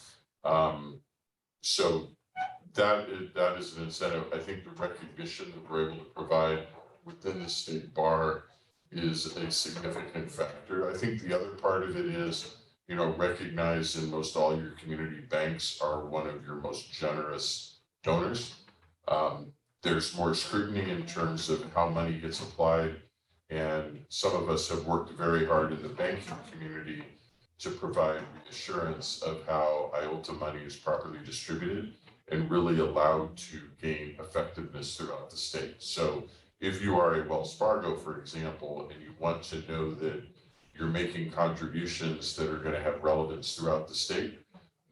So that is an incentive. I think the recognition that we're able to provide within the state bar is a significant factor. I think the other part of it is, you know, recognize in most all your community banks are one of your most generous donors. There's more scrutiny in terms of how money gets applied. And some of us have worked very hard in the banking community to provide reassurance of how IOLTA money is properly distributed and really allowed to gain effectiveness throughout the state. So if you are a Wells Fargo, for example, and you want to know that you're making contributions that are going to have relevance throughout the state,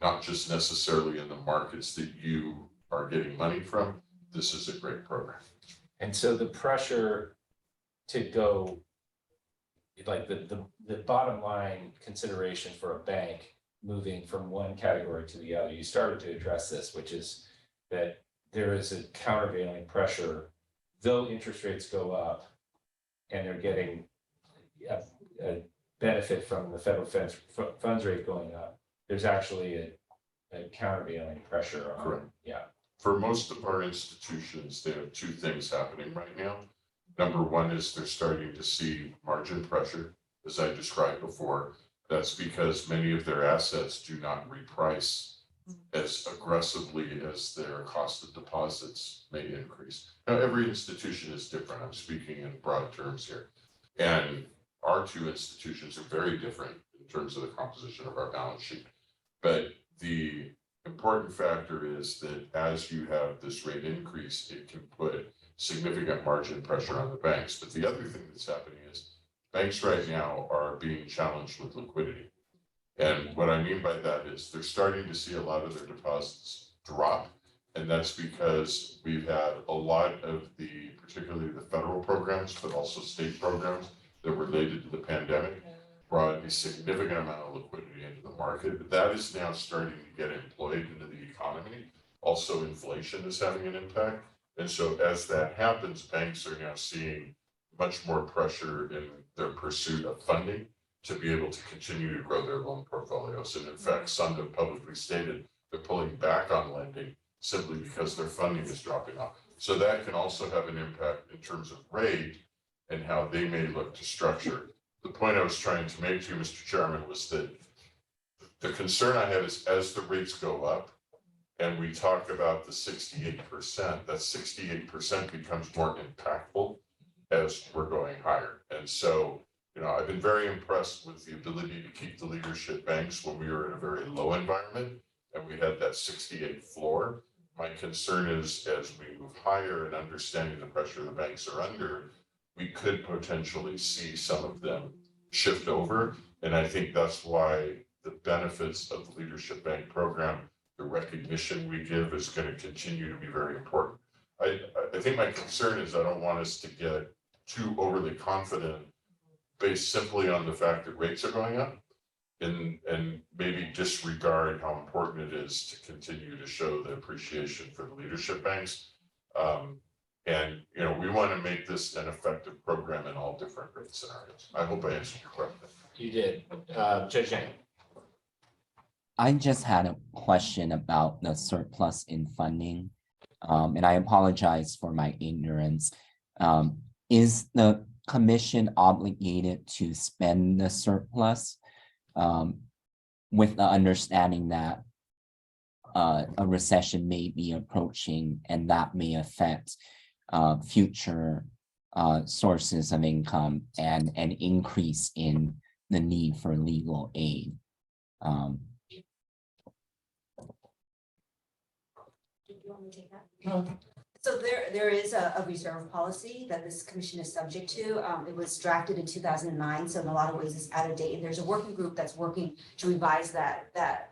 not just necessarily in the markets that you are getting money from, this is a great program. And so the pressure to go, like the bottom line consideration for a bank moving from one category to the other, you started to address this, which is that there is a countervailing pressure, though interest rates go up and they're getting a benefit from the federal funds rate going up, there's actually a countervailing pressure on. Correct. Yeah. For most of our institutions, they have two things happening right now. Number one is they're starting to see margin pressure, as I described before. That's because many of their assets do not reprice as aggressively as their cost of deposits may increase. Now, every institution is different. I'm speaking in broad terms here. And our two institutions are very different in terms of the composition of our balance sheet. But the important factor is that as you have this rate increase, it can put significant margin pressure on the banks. But the other thing that's happening is banks right now are being challenged with liquidity. And what I mean by that is they're starting to see a lot of their deposits drop. And that's because we've had a lot of the, particularly the federal programs, but also state programs that were related to the pandemic, brought a significant amount of liquidity into the market. But that is now starting to get employed into the economy. Also, inflation is having an impact. And so as that happens, banks are now seeing much more pressure in their pursuit of funding to be able to continue to grow their loan portfolios. And in fact, some have publicly stated they're pulling back on lending simply because their funding is dropping off. So that can also have an impact in terms of rate and how they may look to structure. The point I was trying to make to you, Mr. Chairman, was that the concern I have is as the rates go up, and we talk about the 68%, that 68% becomes more impactful as we're going higher. And so, you know, I've been very impressed with the ability to keep the leadership banks when we were in a very low environment and we had that 68 floor. My concern is as we move higher and understanding the pressure the banks are under, we could potentially see some of them shift over. And I think that's why the benefits of the leadership bank program, the recognition we give, is going to continue to be very important. I think my concern is I don't want us to get too overly confident based simply on the fact that rates are going up and maybe disregard how important it is to continue to show the appreciation for the leadership banks. And, you know, we want to make this an effective program in all different rate scenarios. I hope I answered your question. You did. Judge Yang. I just had a question about the surplus in funding, and I apologize for my ignorance. Is the commission obligated to spend the surplus with the understanding that a recession may be approaching and that may affect future sources of income and an increase in the need for legal aid? So there is a reserve policy that this commission is subject to. It was drafted in 2009, so in a lot of ways it's out of date. And there's a working group that's working to revise that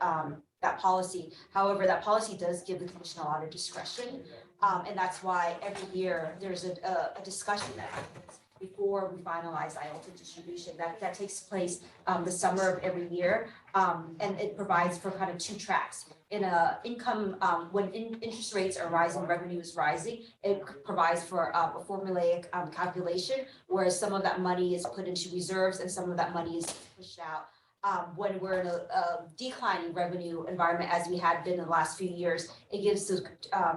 policy. However, that policy does give the commission a lot of discretion. And that's why every year there's a discussion that happens before we finalize IOLTA distribution. That takes place the summer of every year. And it provides for kind of two tracks. In a income, when interest rates are rising, revenue is rising, it provides for a formulaic calculation, whereas some of that money is put into reserves and some of that money is pushed out. When we're in a declining revenue environment, as we had been in the last few years, it gives the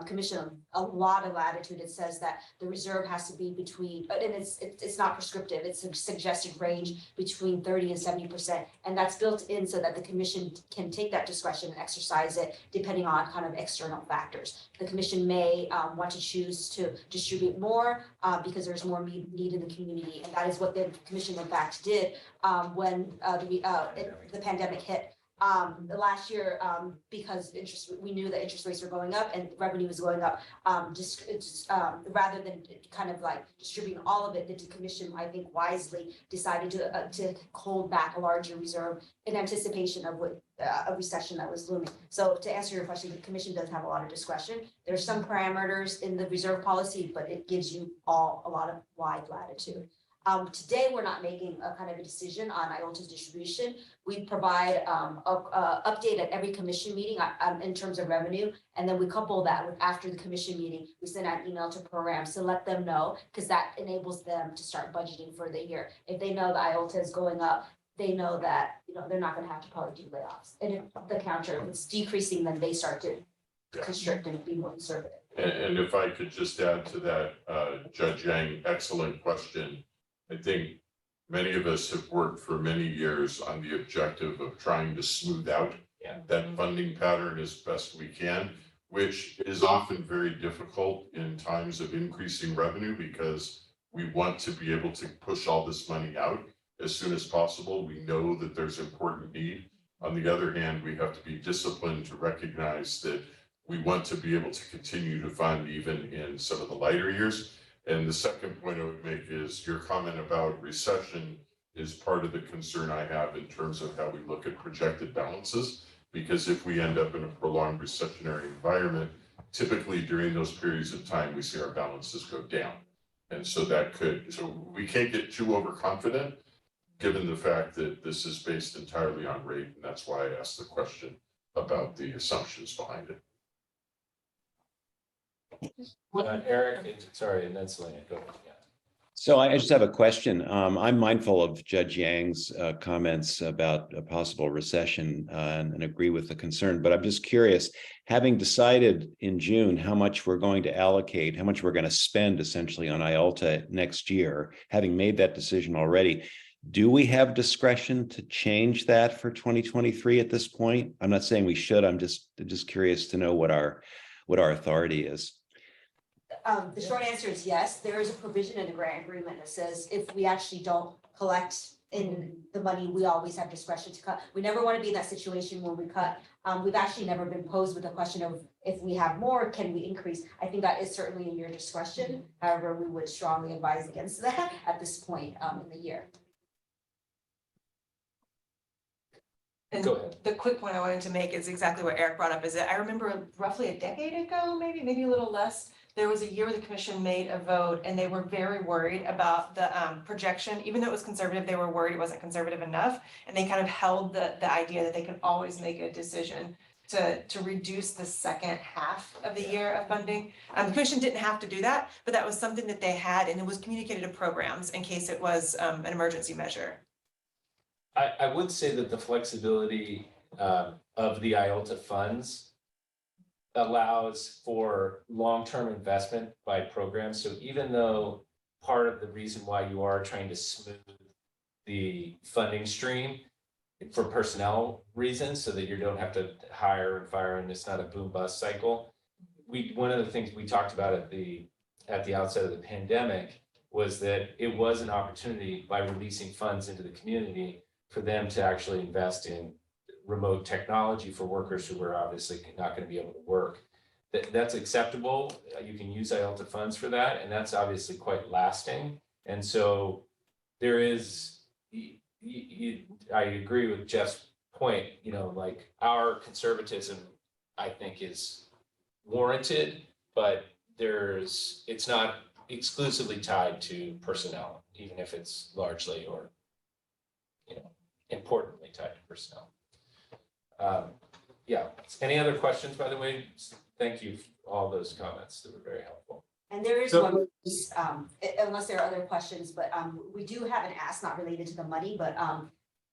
commission a lot of latitude. It says that the reserve has to be between, and it's not prescriptive, it's a suggested range between 30 and 70%. And that's built in so that the commission can take that discretion and exercise it depending on kind of external factors. The commission may want to choose to distribute more because there's more need in the community. And that is what the commission in fact did when the pandemic hit. The last year, because we knew that interest rates were going up and revenue was going up, rather than kind of like distributing all of it, the commission, I think wisely decided to hold back a larger reserve in anticipation of what a recession that was looming. So to answer your question, the commission does have a lot of discretion. There's some parameters in the reserve policy, but it gives you all a lot of wide latitude. Today, we're not making a kind of a decision on IOLTA's distribution. We provide a update at every commission meeting in terms of revenue. And then we couple that with after the commission meeting, we send out an email to programs to let them know, because that enables them to start budgeting for the year. If they know the IOLTA is going up, they know that they're not going to have to probably do layoffs. And if the counter is decreasing, then they start to constrict and be more conservative. And if I could just add to that, Judge Yang, excellent question. I think many of us have worked for many years on the objective of trying to smooth out that funding pattern as best we can, which is often very difficult in times of increasing revenue because we want to be able to push all this money out as soon as possible. We know that there's important need. On the other hand, we have to be disciplined to recognize that we want to be able to continue to fund even in some of the lighter years. And the second point I would make is your comment about recession is part of the concern I have in terms of how we look at projected balances. Because if we end up in a prolonged recessionary environment, typically during those periods of time, we see our balances go down. And so so we can't get too overconfident given the fact that this is based entirely on rate. And that's why I asked the question about the assumptions behind it. Eric, sorry, and then Selena, go ahead. Yeah. So I just have a question. I'm mindful of Judge Yang's comments about a possible recession and agree with the concern, but I'm just curious, having decided in June how much we're going to allocate, how much we're going to spend essentially on IOLTA next year, having made that decision already, do we have discretion to change that for 2023 at this point? I'm not saying we should, I'm just curious to know what our authority is. The short answer is yes. There is a provision in the grant agreement that says if we actually don't collect in the money, we always have discretion to cut. We never want to be in that situation where we cut. We've actually never been posed with the question of if we have more, can we increase? I think that is certainly in your discretion. However, we would strongly advise against that at this point in the year. And the quick point I wanted to make is exactly what Eric brought up, is that I remember roughly a decade ago, maybe a little less, there was a year where the commission made a vote and they were very worried about the projection. Even though it was conservative, they were worried it wasn't conservative enough. And they kind of held the idea that they could always make a decision to reduce the second half of the year of funding. The commission didn't have to do that, but that was something that they had, and it was communicated to programs in case it was an emergency measure. I would say that the flexibility of the IOLTA funds allows for long-term investment by programs. So even though part of the reason why you are trying to smooth the funding stream for personnel reasons, so that you don't have to hire and fire and it's not a boom bust cycle. One of the things we talked about at the outset of the pandemic was that it was an opportunity by releasing funds into the community for them to actually invest in remote technology for workers who were obviously not going to be able to work. that's acceptable. You can use IOLTA funds for that, and that's obviously quite lasting. And so there is, I agree with Jeff's point, you know, like our conservatism, I think, is warranted, but it's not exclusively tied to personnel, even if it's largely or, you know, importantly tied to personnel. Yeah, any other questions, by the way? Thank you for all those comments, they were very helpful. And there is So- one piece, unless there are other questions, but we do have an ask not related to the money, but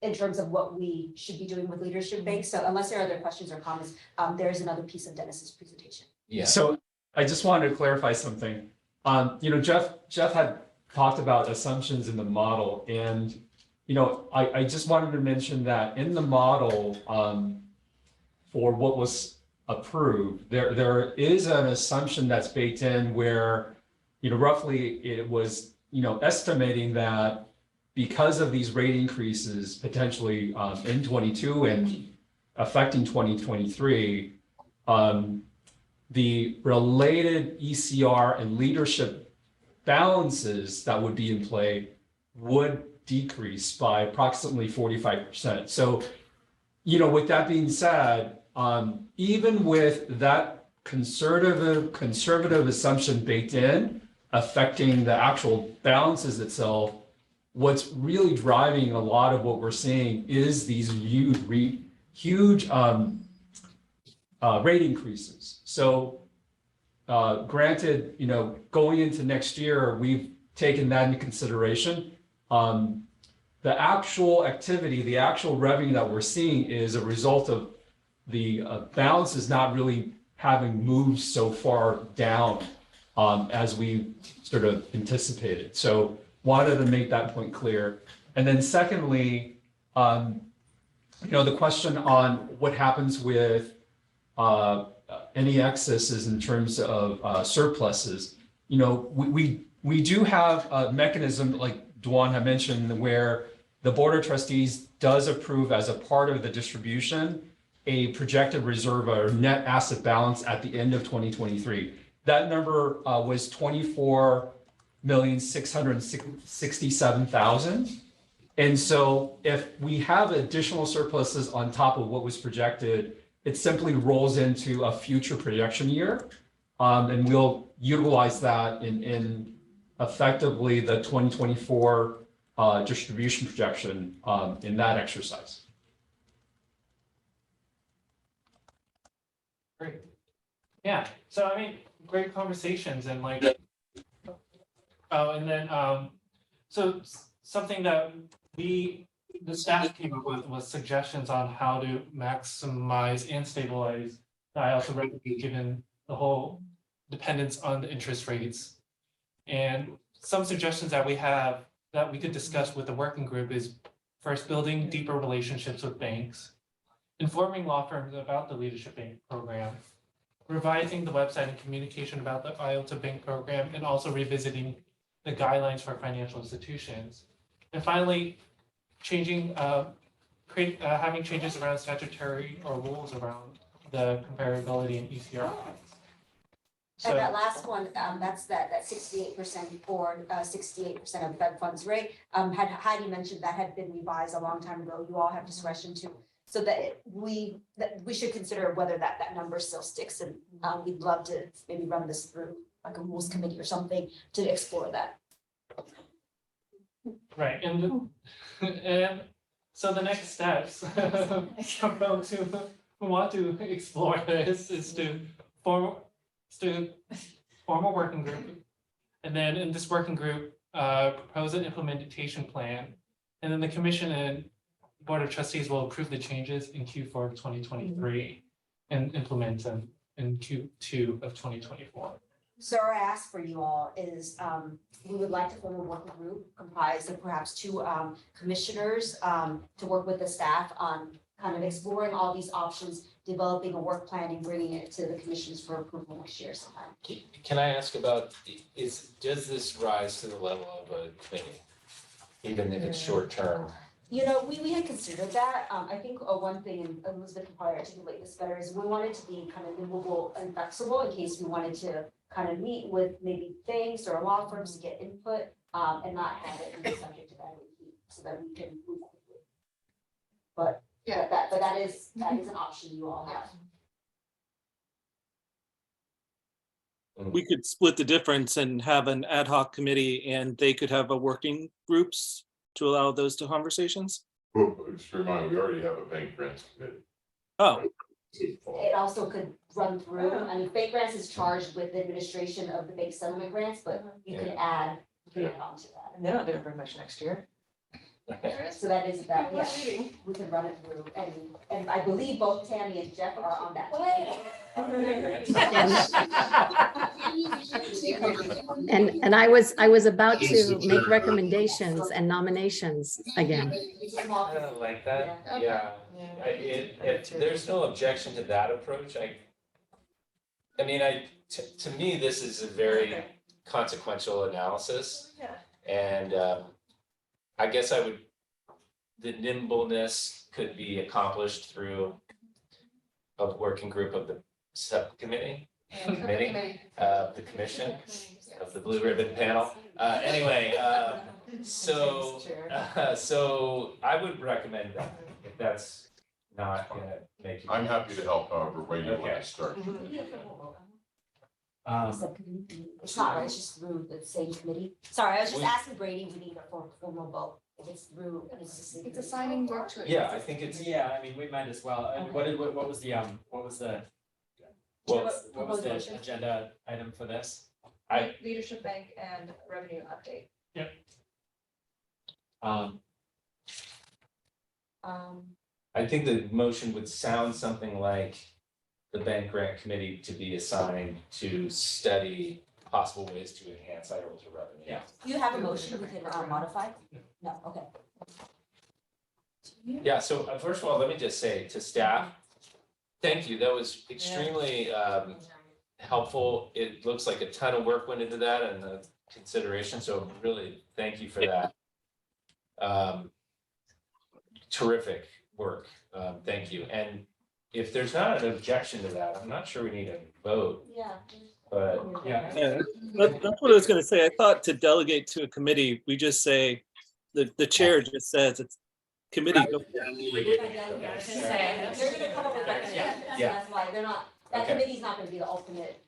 in terms of what we should be doing with leadership banks. So unless there are other questions or comments, there is another piece of Dennis's presentation. Yeah. So I just wanted to clarify something. You know, Jeff had talked about assumptions in the model, and you know, I just wanted to mention that in the model, for what was approved, there is an assumption that's baked in where, you know, roughly it was, you know, estimating that because of these rate increases potentially in 22 and affecting 2023, the related ECR and leadership balances that would be in play would decrease by approximately 45%. So, you know, with that being said, even with that conservative assumption baked in, affecting the actual balances itself, what's really driving a lot of what we're seeing is these huge rate increases. So granted, you know, going into next year, we've taken that into consideration. The actual activity, the actual revenue that we're seeing is a result of the balance is not really having moved so far down as we sort of anticipated. So wanted to make that point clear. And then secondly, you know, the question on what happens with any excesses in terms of surpluses. You know, we do have a mechanism like Duan had mentioned where the Board of Trustees does approve as a part of the distribution a projected reserve or net asset balance at the end of 2023. That number was 24,667,000. And so if we have additional surpluses on top of what was projected, it simply rolls into a future projection year. And we'll utilize that in effectively the 2024 distribution projection in that exercise. Great. Yeah, so I mean, great conversations and like, oh, and then, so something that the staff came up with was suggestions on how to maximize and stabilize the IOLTA revenue given the whole dependence on the interest rates. And some suggestions that we have that we could discuss with the working group is first, building deeper relationships with banks, informing law firms about the leadership bank program, revising the website and communication about the IOLTA bank program, and also revisiting the guidelines for financial institutions. And finally, having changes around statutory or rules around the comparability in ECR. And that last one, that's that 68% or 68% of Fed funds rate. Had Heidi mentioned that had been revised a long time ago. You all have discretion to, so that we should consider whether that number still sticks, and we'd love to maybe run this through like a rules committee or something to explore that. Right, and so the next steps for folks who want to explore this is to form a working group, and then in this working group, propose an implementation plan, and then the commission and Board of Trustees will approve the changes in Q4 of 2023 and implement them in Q2 of 2024. So our ask for you all is we would like to form a working group comprised of perhaps 2 commissioners to work with the staff on kind of exploring all these options, developing a work plan and bringing it to the commissions for approval next year sometime. Can I ask about, does this rise to the level of a committee, even if it's short term? You know, we had considered that. I think one thing, and Elizabeth can probably articulate this better, is we wanted to be kind of movable and flexible in case we wanted to kind of meet with maybe banks or law firms to get input, and not have it be subject to that so that we can move quickly. But Yeah. that is an option you all have. We could split the difference and have an ad hoc committee and they could have a working groups to allow those to conversations. Well, just remind, we already have a bank grants committee. Oh, It also could run through, I mean, bank grants is charged with the administration of the bank settlement grants, but you can add on to that. And they're not doing very much next year. So that is that, yeah, we can run it through, and I believe both Tammy and Jeff are on that. And I was about to make recommendations and nominations again. I like that, yeah. If there's no objection to that approach, I mean, to me, this is a very consequential analysis. And I guess the nimbleness could be accomplished through a working group of the subcommittee, the commission, of the blue ribbon panel. Anyway, so I would recommend that if that's not gonna make you. I'm happy to help however way you want to start. It's not right, it's just through the same committee. Sorry, I was just asking Brady, we need a formal vote. If it's through, It's assigning work to it. Yeah, I think it's. Yeah, I mean, we might as well. And what was the agenda item for this? Leadership bank and revenue update. Yep. I think the motion would sound something like the bank grant committee to be assigned to study possible ways to enhance IOLTA revenue. Yeah. Do you have a motion we can modify? No, okay. Yeah, so first of all, let me just say to staff, thank you. That was extremely helpful. It looks like a ton of work went into that and the consideration, so really thank you for that. Terrific work, thank you. And if there's not an objection to that, I'm not sure we need a vote, Yeah. but. yeah, that's what I was gonna say. I thought to delegate to a committee, we just say, the chair just says it's committee. They're gonna come up with recommendations, Yeah. that's why they're not, that Okay. committee's not gonna be the ultimate.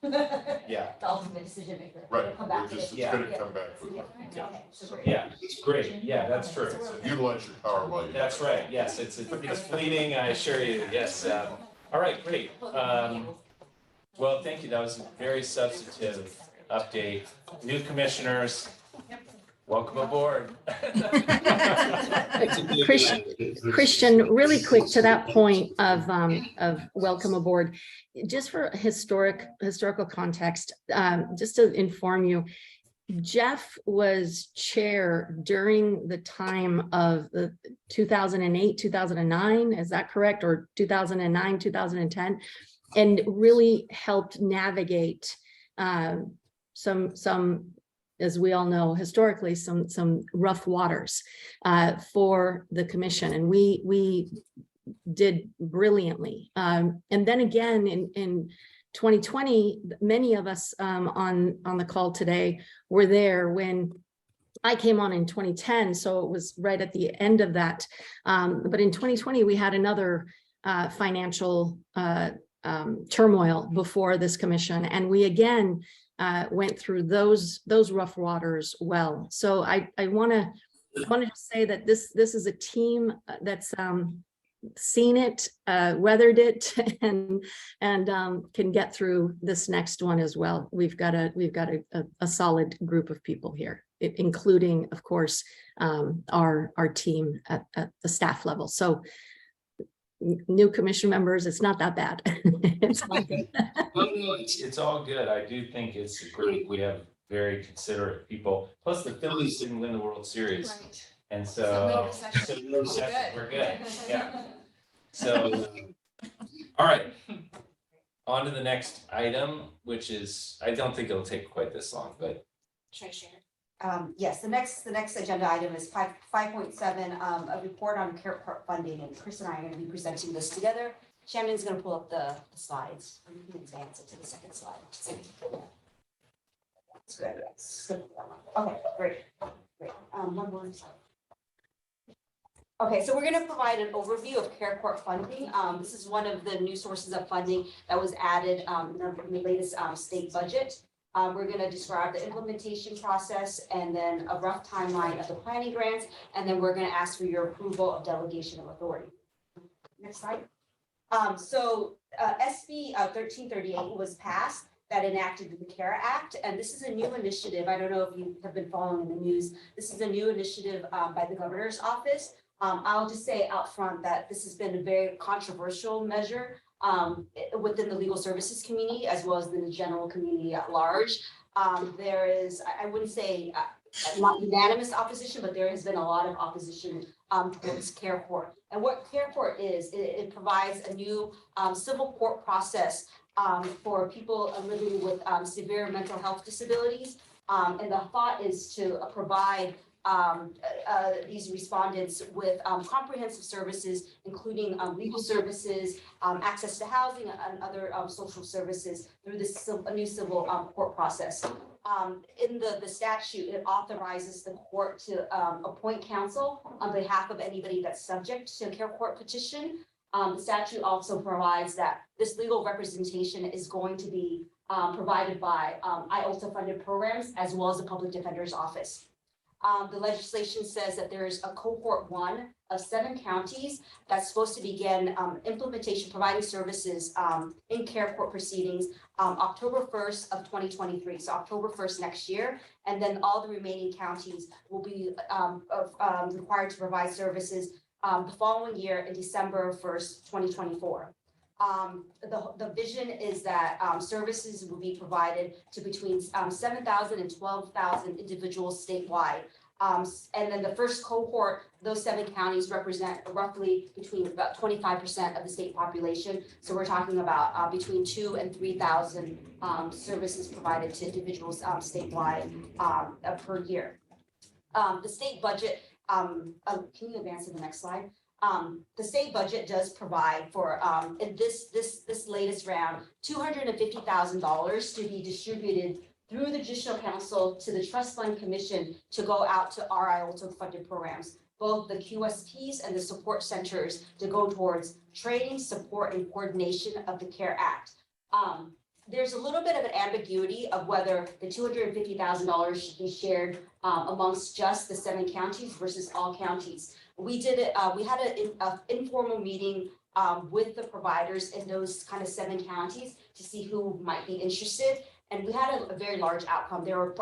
Yeah. The ultimate decision maker. Right, They'll come back to it's it. gonna come back with Yeah. it. Okay, so great. Yeah, it's great. Yeah, that's true. Utilize your power while you. That's right. Yes, it's fleeting, I assure you. Yes. All right, great. Well, thank you. That was a very substantive update. New commissioners, welcome aboard. Christian, really quick to that point of welcome aboard, just for historical context, just to inform you, Jeff was chair during the time of the 2008, 2009, is that correct? Or 2009, 2010, and really helped navigate some, as we all know, historically, some rough waters for the commission, and we did brilliantly. And then again, in 2020, many of us on the call today were there when I came on in 2010, so it was right at the end of that. But in 2020, we had another financial turmoil before this commission, and we again went through those rough waters well. So I wanted to say that this is a team that's seen it, weathered it, and can get through this next one as well. We've got a solid group of people here, including, of course, our team at the staff level. So new commission members, it's not that bad. It's all good. It's all good. I do think it's great. We have very considerate people. Plus, the Phillies didn't win the World Series, and so we're good. Yeah. So, all right. On to the next item, which is, I don't think it'll take quite this long, but Should I share? Yes, the next agenda item is 5.7, a report on care part funding, and Chris and I are gonna be presenting this together. Shannon's gonna pull up the slides. You can advance it to the second slide. That's good. That's good. Okay, great. One more slide. Okay, so we're gonna provide an overview of care court funding. This is one of the new sources of funding that was added in the latest state budget. We're gonna describe the implementation process and then a rough timeline of the planning grants, and then we're gonna ask for your approval of delegation of authority. Next slide. SB 1338 was passed that enacted the CARE Act, and this is a new initiative. I don't know if you have been following the news. This is a new initiative by the governor's office. I'll just say out front that this has been a very controversial measure within the legal services community as well as in the general community at large. There is, I wouldn't say not unanimous opposition, but there has been a lot of opposition towards care court. And what care court is, it provides a new civil court process for people living with severe mental health disabilities. And the thought is to provide these respondents with comprehensive services, including legal services, access to housing, and other social services through this a new civil court process. In the statute, it authorizes the court to appoint counsel on behalf of anybody that's subject to a care court petition. The statute also provides that this legal representation is going to be provided by IOLTA funded programs as well as the public defender's office. The legislation says that there is a cohort 1 of 7 counties that's supposed to begin implementation, providing services in care court proceedings October 1st of 2023, so October 1st next year. And then all the remaining counties will be required to provide services the following year in December 1st, 2024. The vision is that services will be provided to between 7,000 and 12,000 individuals statewide. And then the first cohort, those 7 counties represent roughly between about 25% of the state population. So we're talking about between 2,000 and 3,000 services provided to individuals statewide per year. The state budget, can you advance to the next slide? The state budget does provide for, in this latest round, $250,000 to be distributed through the Judicial Council to the Trust Fund Commission to go out to our IOLTA funded programs, both the QSPs and the support centers, to go towards training, support, and coordination of the CARE Act. There's a little bit of an ambiguity of whether the $250,000 should be shared amongst just the 7 counties versus all counties. We did it, we had an informal meeting with the providers in those kind of 7 counties to see who might be interested. And we had a very large outcome. There were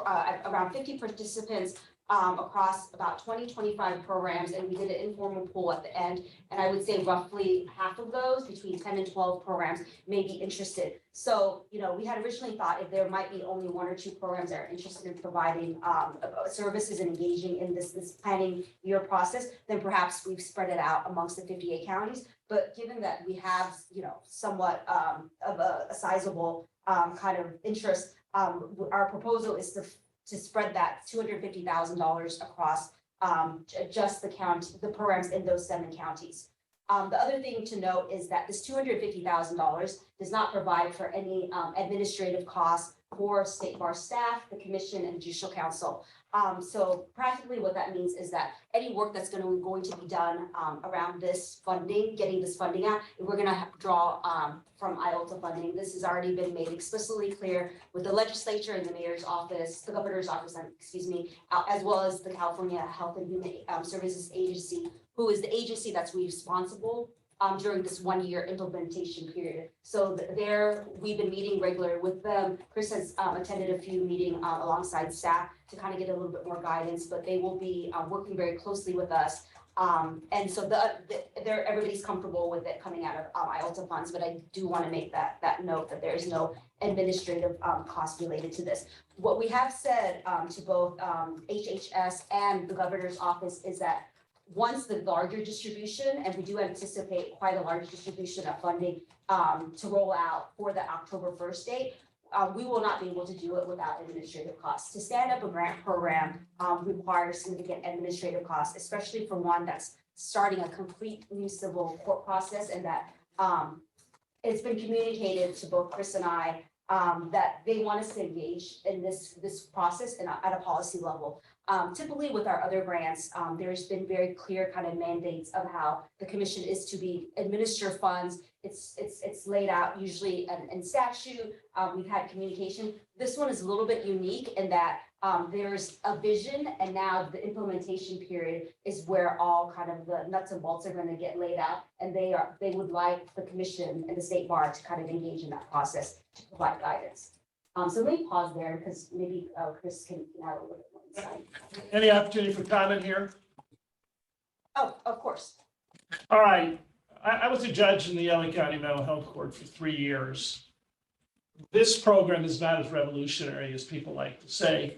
around 50 participants across about 25 programs, and we did an informal poll at the end. And I would say roughly half of those, between 10 and 12 programs, may be interested. So, you know, we had originally thought if there might be only 1 or 2 programs that are interested in providing services and engaging in this planning year process, then perhaps we've spread it out amongst the 58 counties. But given that we have, you know, somewhat of a sizable kind of interest, our proposal is to spread that $250,000 across just the programs in those 7 counties. The other thing to note is that this $250,000 does not provide for any administrative costs for state bar staff, the commission, and judicial council. So practically what that means is that any work that's going to be done around this funding, getting this funding out, we're going to draw from IOLTA funding. This has already been made explicitly clear with the legislature and the mayor's office, the governor's office, excuse me, as well as the California Health and Human Services Agency, who is the agency that's responsible during this 1-year implementation period. So we've been meeting regularly with them. Chris has attended a few meetings alongside staff to kind of get a little bit more guidance, but they will be working very closely with us. And so everybody's comfortable with it coming out of IOLTA funds, but I do want to make that note that there is no administrative cost related to this. What we have said to both HHS and the governor's office is that once the larger distribution, and we do anticipate quite a large distribution of funding to roll out for the October 1st date, we will not be able to do it without administrative costs. To stand up a grant program requires significant administrative costs, especially for one that's starting a complete new civil court process, and that it's been communicated to both Chris and I that they want us to engage in this process and at a policy level. Typically with our other grants, there's been very clear kind of mandates of how the commission is to administer funds. It's laid out usually in statute. We've had communication. This one is a little bit unique in that there's a vision, and now the implementation period is where all kind of the nuts and bolts are going to get laid out, and they would like the commission and the state bar to kind of engage in that process to provide guidance. So let me pause there because maybe Chris can add a little bit more insight. Any opportunity for comment here? Oh, of course. All right. I was a judge in the LA County Mental Health Court for 3 years. This program is not as revolutionary as people like to say.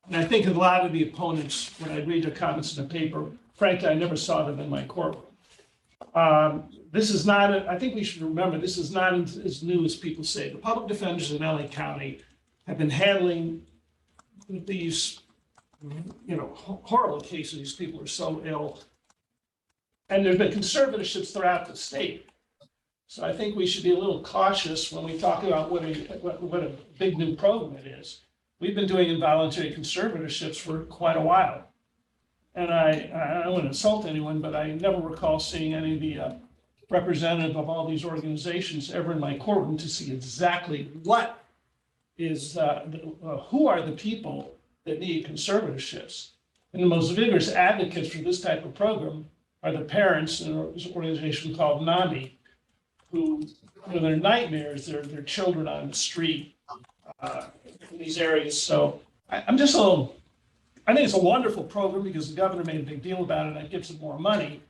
And I think a lot of the opponents, when I read their comments in the paper, frankly, I never saw them in my courtroom. This is not, I think we should remember, this is not as new as people say. The public defenders in LA County have been handling these, horrible cases. These people are so ill. And there's been conservatorships throughout the state. So I think we should be a little cautious when we talk about what a big new program it is. We've been doing involuntary conservatorships for quite a while. And I don't want to insult anyone, but I never recall seeing any of the representative of all these organizations ever in my courtroom to see exactly what is, who are the people that need conservatorships. And the most vigorous advocates for this type of program are the parents in an organization called NAMI, who, their nightmares, their children on the street in these areas. So I'm just a little, I think it's a wonderful program because the governor made a big deal about it and that gives them more money,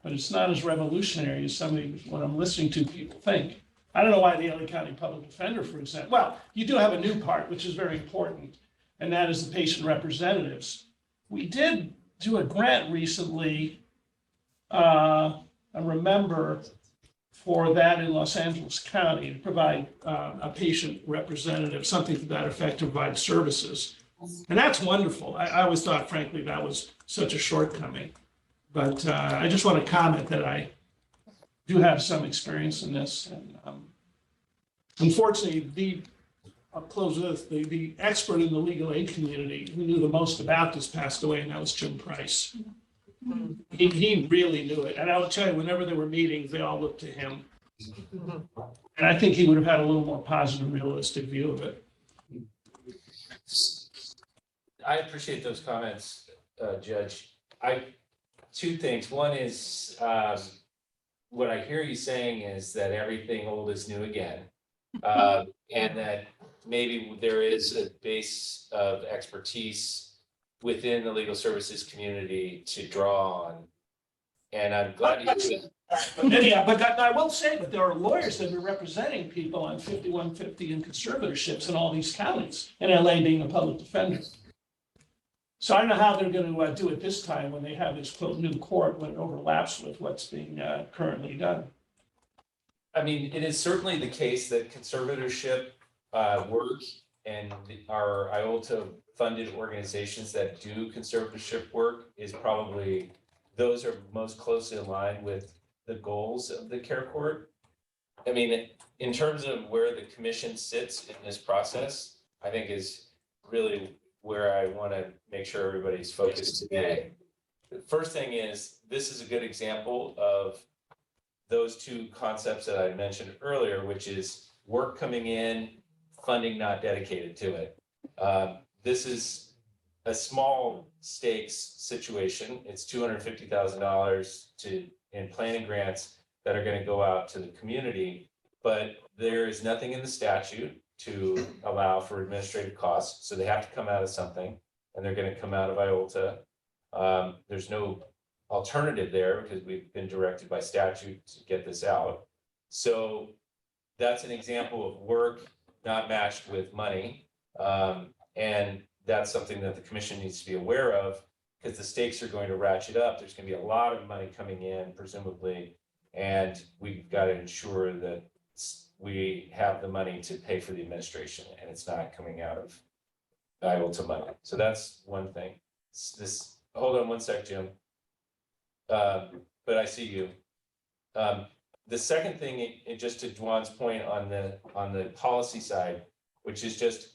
but it's not as revolutionary as what I'm listening to people think. I don't know why the LA County Public Defender, for example, well, you do have a new part, which is very important, and that is the patient representatives. We did do a grant recently, I remember, for that in Los Angeles County to provide a patient representative, something to that effect, to provide services. And that's wonderful. I always thought, frankly, that was such a shortcoming. But I just want to comment that I do have some experience in this. And unfortunately, I'll close with this, the expert in the legal aid community who knew the most about this passed away, and that was Jim Price. He really knew it. And I will tell you, whenever there were meetings, they all looked to him. And I think he would have had a little more positive, realistic view of it. I appreciate those comments, Judge. Two things. One is what I hear you saying is that everything old is new again. And that maybe there is a base of expertise within the legal services community to draw on. And I'm glad you did. Yeah, but I will say that there are lawyers that are representing people on 5150 and conservatorships in all these counties, and LA being a public defender. So I don't know how they're going to do it this time when they have this quote new court when it overlaps with what's being currently done. I mean, it is certainly the case that conservatorship work and our IOLTA funded organizations that do conservatorship work is probably, those are most closely aligned with the goals of the care court. I mean, in terms of where the commission sits in this process, I think is really where I want to make sure everybody's focused today. The first thing is, this is a good example of those two concepts that I mentioned earlier, which is work coming in, funding not dedicated to it. This is a small stakes situation. It's $250,000 in planning grants that are going to go out to the community, but there is nothing in the statute to allow for administrative costs. So they have to come out of something, and they're going to come out of IOLTA. There's no alternative there because we've been directed by statute to get this out. So that's an example of work not matched with money. And that's something that the commission needs to be aware of because the stakes are going to ratchet up. There's going to be a lot of money coming in, presumably, and we've got to ensure that we have the money to pay for the administration and it's not coming out of IOLTA money. So that's one thing. This, hold on one sec, Jim. But I see you. The second thing, just to Dwan's point on the policy side, which is just,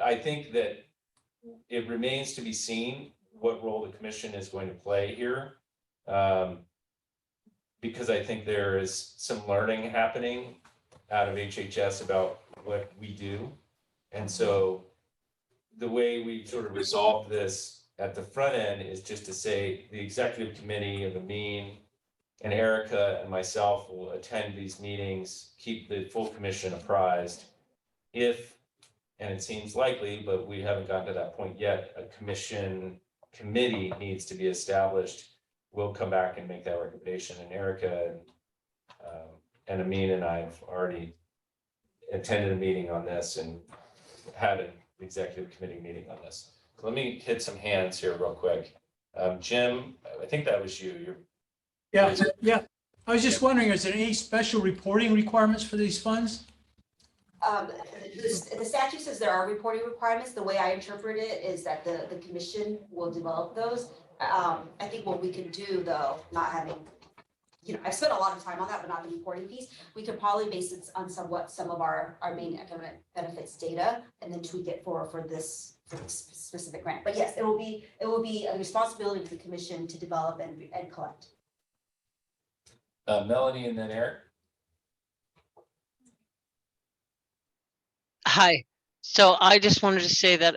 I think that it remains to be seen what role the commission is going to play here. Because I think there is some learning happening out of HHS about what we do. And so the way we sort of resolved this at the front end is just to say the executive committee of the mean and Erica and myself will attend these meetings, keep the full commission apprised. If, and it seems likely, but we haven't gotten to that point yet, a committee needs to be established. We'll come back and make that recommendation. And Erica and Amin and I have already attended a meeting on this and had an executive committee meeting on this. Let me hit some hands here real quick. Jim, I think that was you. Yeah. I was just wondering, is there any special reporting requirements for these funds? The statute says there are reporting requirements. The way I interpret it is that the commission will develop those. I think what we can do though, not having, I've spent a lot of time on that, but not the reporting piece. We could probably base it on some of our main economic benefits data and then tweak it for this specific grant. But yes, it will be a responsibility of the commission to develop and collect. Melanie and then Eric. Hi. So I just wanted to say that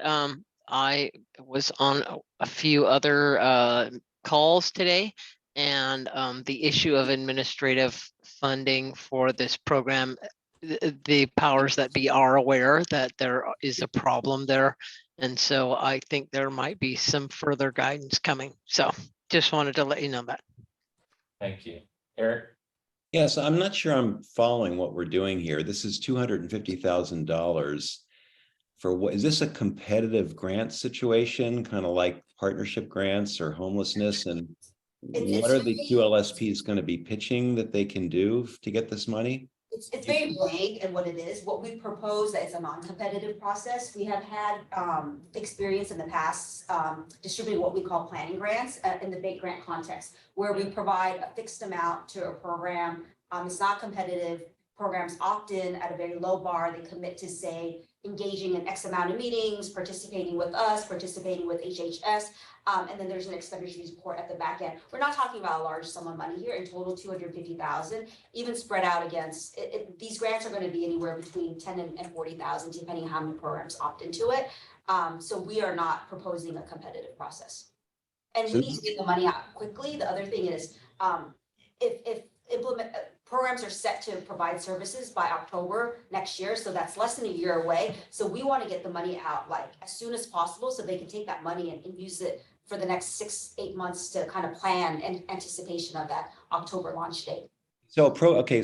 I was on a few other calls today, and the issue of administrative funding for this program, the powers that be are aware that there is a problem there. And so I think there might be some further guidance coming. So just wanted to let you know that. Thank you. Eric? Yes, I'm not sure I'm following what we're doing here. This is $250,000 for what, is this a competitive grant situation, kind of like partnership grants or homelessness? And what are the QLSPs going to be pitching that they can do to get this money? It's very vague in what it is. What we propose is a non-competitive process. We have had experience in the past distributing what we call planning grants in the big grant context, where we provide a fixed amount to a program. It's not competitive. Programs opt in at a very low bar. They commit to, say, engaging in X amount of meetings, participating with us, participating with HHS, and then there's an expenditures report at the back end. We're not talking about a large sum of money here. In total, 250,000, even spread out against these grants are going to be anywhere between 10 and 40,000, depending on how many programs opt into it. So we are not proposing a competitive process, and we need to get the money out quickly. The other thing is, if programs are set to provide services by October next year, so that's less than a year away. So we want to get the money out like as soon as possible so they can take that money and use it for the next 6-8 months to kind of plan in anticipation of that October launch date. So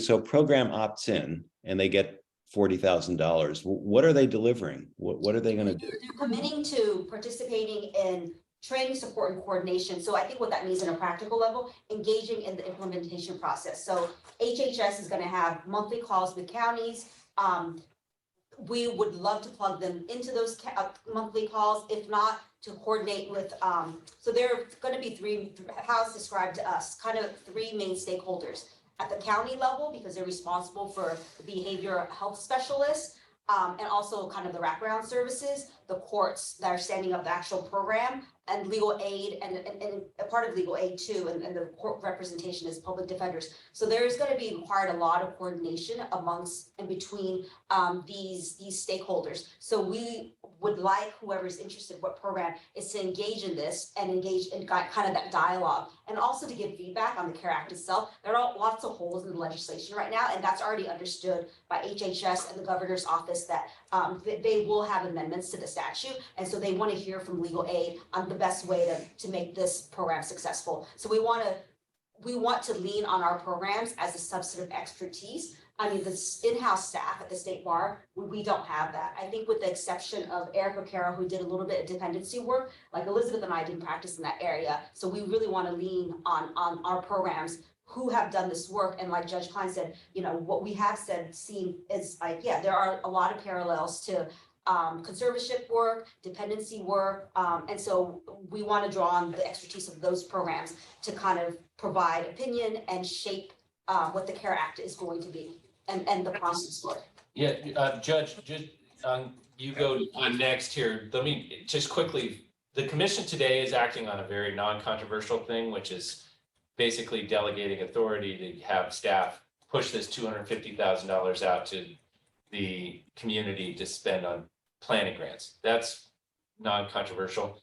so program opts in and they get $40,000. What are they delivering? What are they going to do? They're committing to participating in training, support, and coordination. So I think what that means in a practical level, engaging in the implementation process. So HHS is going to have monthly calls with counties. We would love to plug them into those monthly calls. If not, to coordinate with, so there are going to be three, how it's described to us, kind of three main stakeholders. At the county level, because they're responsible for the behavioral health specialists, and also kind of the wraparound services, the courts that are standing up the actual program, and legal aid, and a part of legal aid too, and the court representation is public defenders. So there's going to be required a lot of coordination amongst and between these stakeholders. So we would like whoever's interested in what program is to engage in this and engage in kind of that dialogue, and also to give feedback on the CARE Act itself. There are lots of holes in the legislation right now, and that's already understood by HHS and the governor's office that they will have amendments to the statute, and so they want to hear from legal aid on the best way to make this program successful. So we want to lean on our programs as a substantive expertise. I mean, the in-house staff at the State Bar, we don't have that. I think with the exception of Erica Carroll, who did a little bit of dependency work, like Elizabeth and I didn't practice in that area. So we really want to lean on our programs who have done this work. And like Judge Klein said, you know, what we have seen is like, yeah, there are a lot of parallels to conservatorship work, dependency work. And so we want to draw on the expertise of those programs to kind of provide opinion and shape what the CARE Act is going to be and the process for it. Yeah, Judge, just, you go on next here. Let me just quickly, the commission today is acting on a very non-controversial thing, which is basically delegating authority to have staff push this $250,000 out to the community to spend on planning grants. That's non-controversial.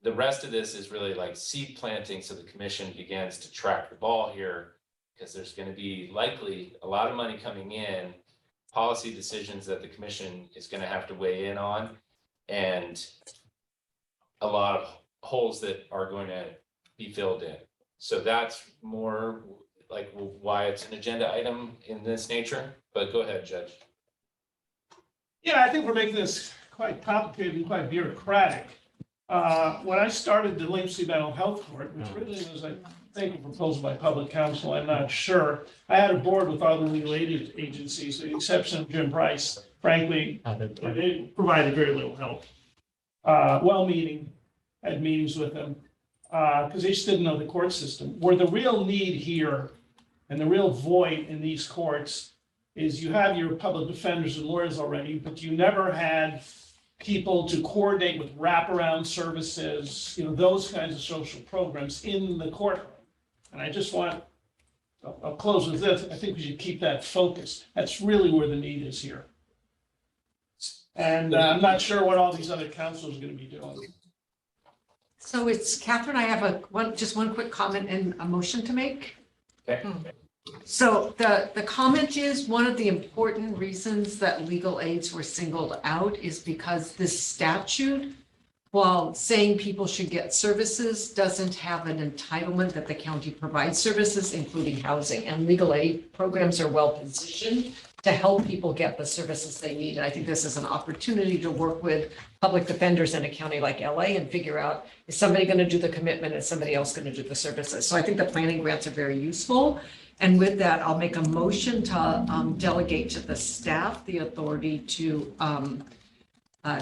The rest of this is really like seed planting, so the commission begins to track the ball here, because there's going to be likely a lot of money coming in, policy decisions that the commission is going to have to weigh in on, and a lot of holes that are going to be filled in. So that's more like why it's an agenda item in this nature, but go ahead, Judge. Yeah, I think we're making this quite complicated and quite bureaucratic. When I started the Delegation Mental Health Court, which really was, I think, a proposal by public counsel, I'm not sure. I had a board with other legal aid agencies, with the exception of Jim Price. Frankly, they provided very little help. Well-meaning, had meetings with them, because they just didn't know the court system. Where the real need here and the real void in these courts is you have your public defenders and lawyers already, but you never had people to coordinate with wraparound services, you know, those kinds of social programs in the courtroom. And I just want, I'll close with this, I think we should keep that focused. That's really where the need is here. And I'm not sure what all these other councils are going to be doing. So it's Catherine, I have just one quick comment and a motion to make. Okay. So the comment is, one of the important reasons that legal aids were singled out is because this statute, while saying people should get services, doesn't have an entitlement that the county provides services, including housing. And legal aid programs are well positioned to help people get the services they need. And I think this is an opportunity to work with public defenders in a county like LA and figure out, is somebody going to do the commitment? Is somebody else going to do the services? So I think the planning grants are very useful. And with that, I'll make a motion to delegate to the staff the authority to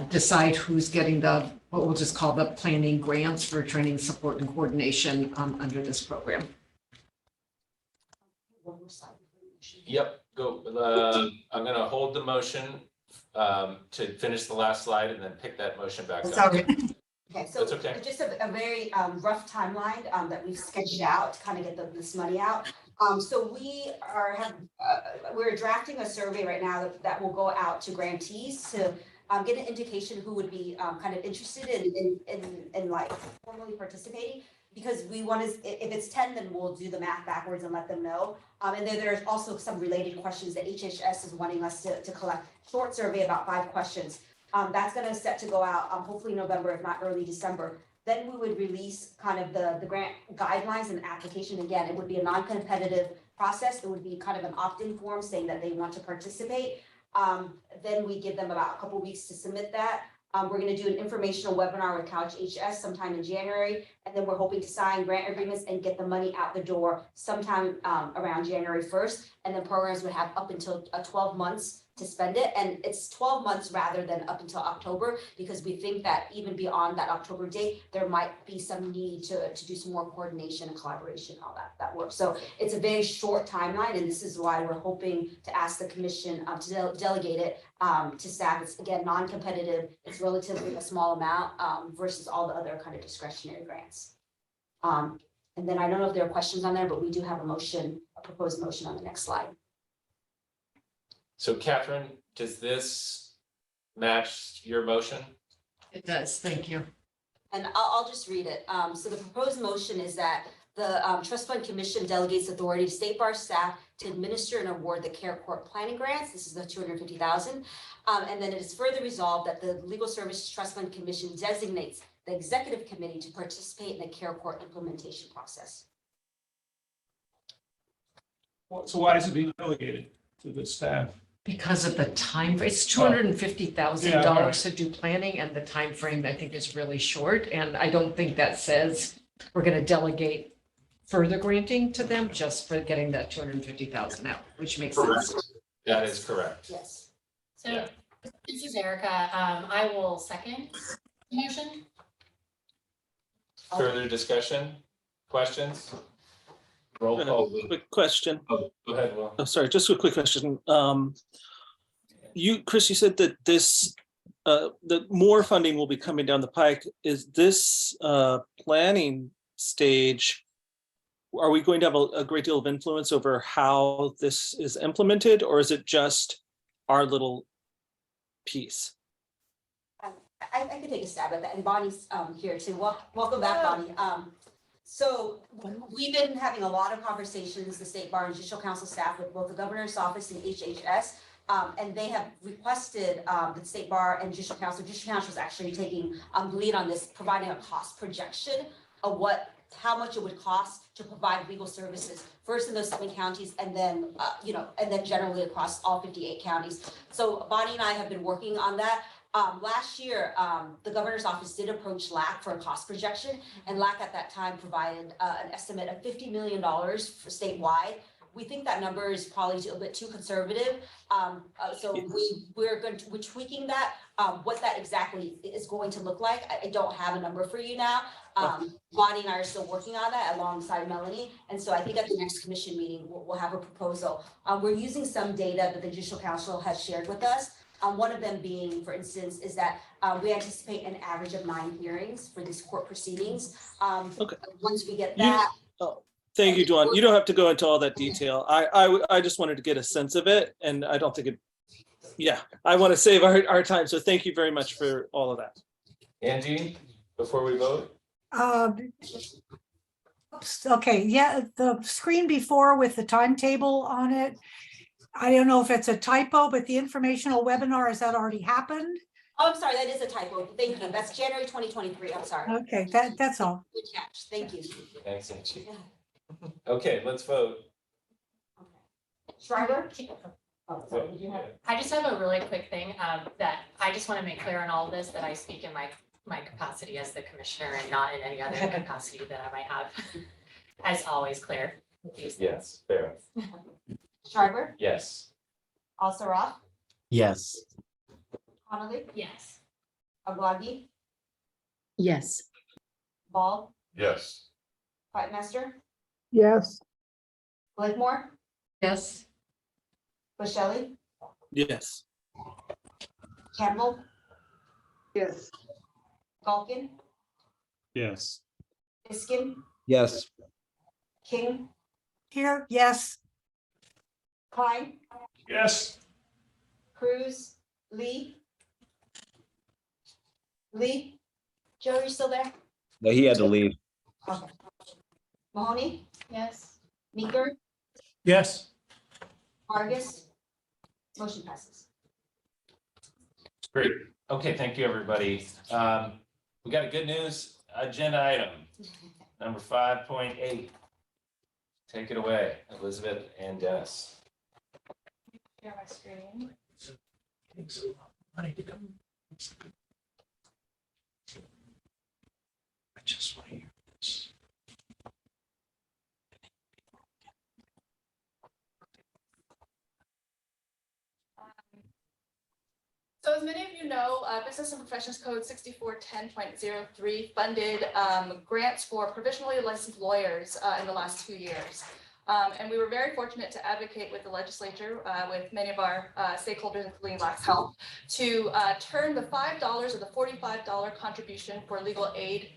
decide who's getting what we'll just call the planning grants for training, support, and coordination under this program. Yep, go. I'm going to hold the motion to finish the last slide and then pick that motion back up. Okay, so That's okay. just a very rough timeline that we've sketched out to kind of get this money out. So we're drafting a survey right now that will go out to grantees to get an indication who would be kind of interested in like formally participating. Because we want to, if it's 10, then we'll do the math backwards and let them know. And then there's also some related questions that HHS is wanting us to collect. Short survey, about 5 questions. That's going to set to go out hopefully November, if not early December. Then we would release kind of the grant guidelines and application. Again, it would be a non-competitive process. It would be kind of an opt-in form saying that they want to participate. Then we give them about a couple weeks to submit that. We're going to do an informational webinar with Couch HS sometime in January, and then we're hoping to sign grant agreements and get the money out the door sometime around January 1st. And then programs would have up until 12 months to spend it. And it's 12 months rather than up until October, because we think that even beyond that October date, there might be some need to do some more coordination and collaboration, all that work. So it's a very short timeline, and this is why we're hoping to ask the commission to delegate it to staff. It's again non-competitive. It's relatively a small amount versus all the other kind of discretionary grants. And then I don't know if there are questions on there, but we do have a proposed motion on the next slide. So Catherine, does this match your motion? It does, thank you. And I'll just read it. So the proposed motion is that the Trust Fund Commission delegates authority to State Bar staff to administer and award the CARE Court planning grants. This is the $250,000. And then it is further resolved that the Legal Services Trust Fund Commission designates the executive committee to participate in the CARE Court implementation process. So why is it being delegated to the staff? Because of the time, it's $250,000 to do planning, and the time frame I think is really short. And I don't think that says we're going to delegate further granting to them just for getting that 250,000 out, which makes sense. That is correct. Yes. So this is Erica. I will second the motion. Further discussion, questions? Roll call. Quick question. Oh, go ahead, Will. Oh, sorry, just a quick question. Chris, you said that that more funding will be coming down the pike. Is this planning stage, are we going to have a great deal of influence over how this is implemented, or is it just our little piece? I could take a stab at that, and Bonnie's here too. Welcome back, Bonnie. So we've been having a lot of conversations, the State Bar and Judicial Council staff, with both the Governor's Office and HHS. And they have requested the State Bar and Judicial Council is actually taking the lead on this, providing a cost projection of how much it would cost to provide legal services, first in those 7 counties, and then and then generally across all 58 counties. So Bonnie and I have been working on that. Last year, the Governor's Office did approach LAC for a cost projection, and LAC at that time provided an estimate of $50 million for statewide. We think that number is probably a bit too conservative. So we're tweaking that. What that exactly is going to look like, I don't have a number for you now. Bonnie and I are still working on that alongside Melanie. And so I think at the next commission meeting, we'll have a proposal. We're using some data that the Judicial Council has shared with us. One of them being, for instance, is that we anticipate an average of 9 hearings for these court proceedings. Okay. Once we get that. Thank you, Dawn. You don't have to go into all that detail. I just wanted to get a sense of it, and I don't think it, I want to save our time. So thank you very much for all of that. Angie, before we vote? Okay, the screen before with the timetable on it, I don't know if it's a typo, but the informational webinar, has that already happened? Oh, I'm sorry, that is a typo. Thank you. That's January 2023. I'm sorry. Okay, that's all. Good catch. Thank you. Thanks, Angie. Okay, let's vote. Schreiber? I just have a really quick thing that I just want to make clear in all of this, that I speak in my capacity as the commissioner and not in any other capacity that I might have. As always, clear. Yes, fair. Schreiber? Yes. Al-Saraf? Yes. Connolly? Yes. Aglagi? Yes. Ball? Yes. Whitemaster? Yes. Blakemore? Yes. Bushelli? Yes. Campbell? Yes. Galkin? Yes. Iskin? Yes. King? Here, yes. Klein? Yes. Cruz? Lee? Joe, you still there? No, he had to leave. Okay. Mahoney? Yes. Meeker? Yes. Vargas? Motion passes. Great. Okay, thank you, everybody. We got a good news agenda item, number 5.8. Take it away, Elizabeth and Dennis. Share my screen. Takes a lot of money to come. I just want to hear this. So as many of you know, Business and Professions Code 6410.03 funded grants for provisionally licensed lawyers in the last 2 years. And we were very fortunate to advocate with the legislature, with many of our stakeholders, including Lax Health, to turn the $5 or the $45 contribution for legal aid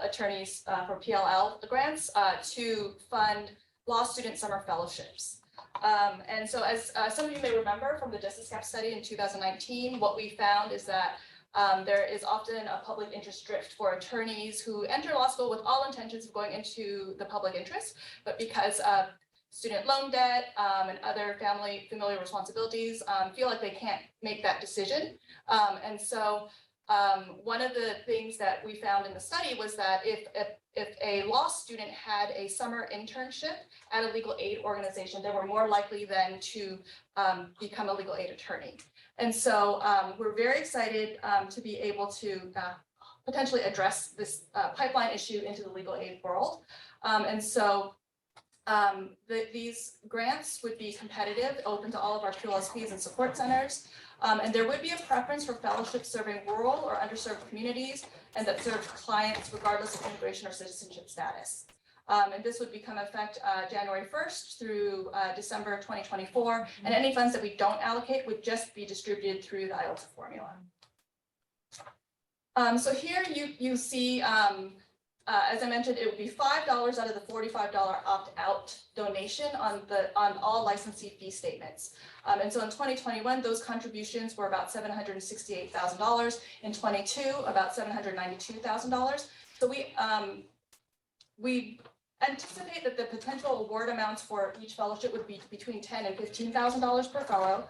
attorneys for PLL grants to fund law student summer fellowships. And so as some of you may remember from the Justice Gap study in 2019, what we found is that there is often a public interest drift for attorneys who enter law school with all intentions of going into the public interest, but because of student loan debt and other familial responsibilities, feel like they can't make that decision. And so one of the things that we found in the study was that if a law student had a summer internship at a legal aid organization, they were more likely then to become a legal aid attorney. And so we're very excited to be able to, potentially address this pipeline issue into the legal aid world. And so these grants would be competitive, open to all of our QLSPs and support centers. And there would be a preference for fellowships serving rural or underserved communities and that serve clients regardless of immigration or citizenship status. And this would become effect January 1st through December 2024. And any funds that we don't allocate would just be distributed through the IOLTA formula. So here you see, as I mentioned, it would be $5 out of the $45 opt-out donation on all licensee fee statements. And so in 2021, those contributions were about $768,000. In 22, about $792,000. So we anticipate that the potential award amounts for each fellowship would be between $10,000 and $15,000 per fellow,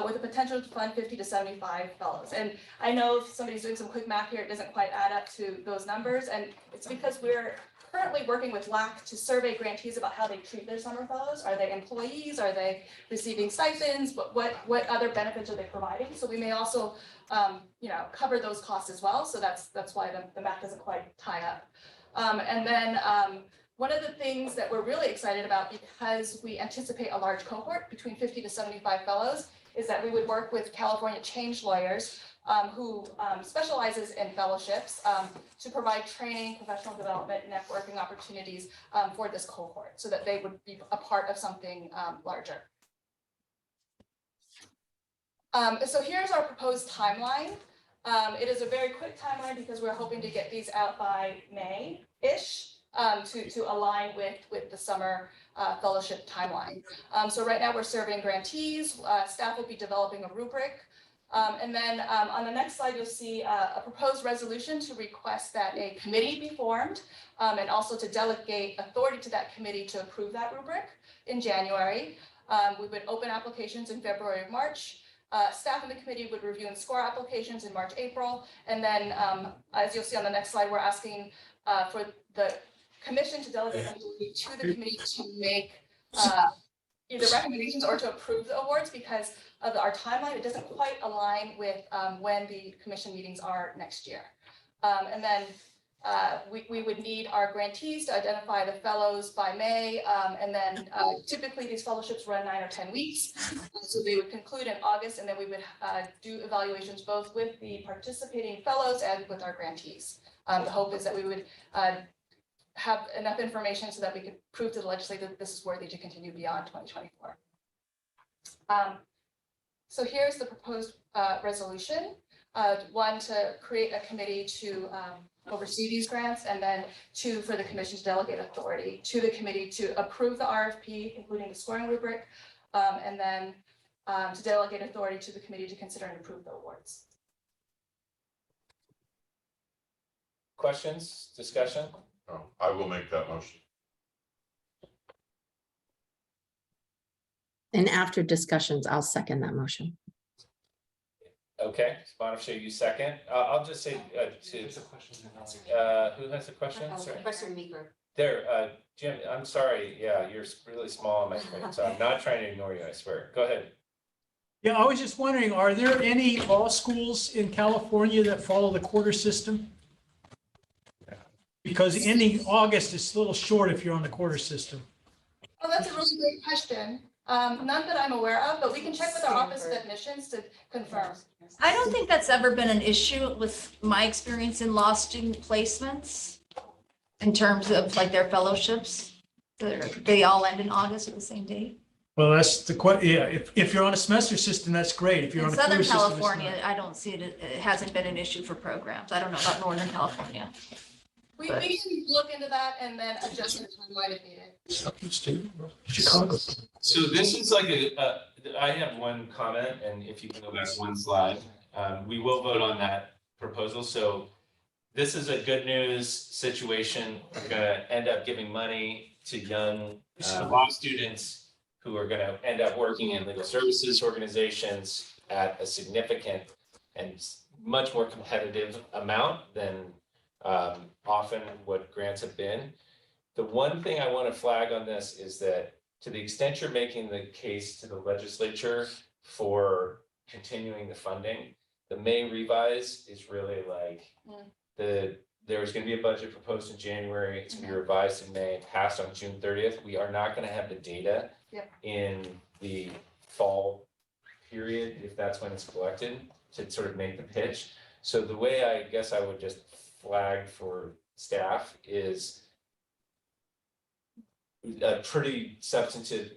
with a potential to fund 50 to 75 fellows. And I know if somebody's doing some quick math here, it doesn't quite add up to those numbers. And it's because we're currently working with LAC to survey grantees about how they treat their summer fellows. Are they employees? Are they receiving stipends? What other benefits are they providing? So we may also cover those costs as well. So that's why the math doesn't quite tie up. And then one of the things that we're really excited about, because we anticipate a large cohort between 50 to 75 fellows, is that we would work with California Change Lawyers, who specializes in fellowships, to provide training, professional development, networking opportunities for this cohort, so that they would be a part of something larger. So here's our proposed timeline. It is a very quick timeline because we're hoping to get these out by May-ish. To align with the summer fellowship timeline. So right now we're serving grantees, staff will be developing a rubric. And then on the next slide, you'll see a proposed resolution to request that a committee be formed and also to delegate authority to that committee to approve that rubric in January. We would open applications in February or March. Staff in the committee would review and score applications in March, April. And then as you'll see on the next slide, we're asking for the commission to delegate authority to the committee to make either recommendations or to approve the awards, because of our timeline, it doesn't quite align with when the commission meetings are next year. And then we would need our grantees to identify the fellows by May. And then typically these fellowships run 9 or 10 weeks. So they would conclude in August, and then we would do evaluations both with the participating fellows and with our grantees. The hope is that we would have enough information so that we could prove to the legislature that this is worthy to continue beyond 2024. So here's the proposed resolution. One, to create a committee to oversee these grants, and then two, for the commission to delegate authority to the committee to approve the RFP, including the scoring rubric, and then to delegate authority to the committee to consider and approve the awards. Questions, discussion? I will make that motion. And after discussions, I'll second that motion. Okay, Bonifay, you second. I'll just say who has a question? Sorry. Professor Meeker. There, Jim, I'm sorry. Yeah, you're really small on my screen, so I'm not trying to ignore you, I swear. Go ahead. Yeah, I was just wondering, are there any law schools in California that follow the quarter system? Because ending August is a little short if you're on the quarter system. Oh, that's a really great question. None that I'm aware of, but we can check with our Office of Admissions to confirm. I don't think that's ever been an issue with my experience in law student placements in terms of like their fellowships. They all end in August at the same date. Well, that's the yeah. If you're on a semester system, that's great. If you're In on a quarter Southern system, it's California, not. I don't see it. It hasn't been an issue for programs. I don't know about Northern California. We can look into that and then adjust the timeline if needed. Chicago. So this is like I have one comment, and if you can go back one slide, we will vote on that proposal. So this is a good news situation. We're gonna end up giving money to young law students who are gonna end up working in legal services organizations at a significant and much more competitive amount than often what grants have been. The one thing I want to flag on this is that to the extent you're making the case to the legislature for continuing the funding, the May revise is really like there's gonna be a budget proposed in January, it's gonna be revised in May, passed on June 30th. We are not gonna have the data Yep. in the fall period, if that's when it's collected, to sort of make the pitch. So the way I guess I would just flag for staff is a pretty substantive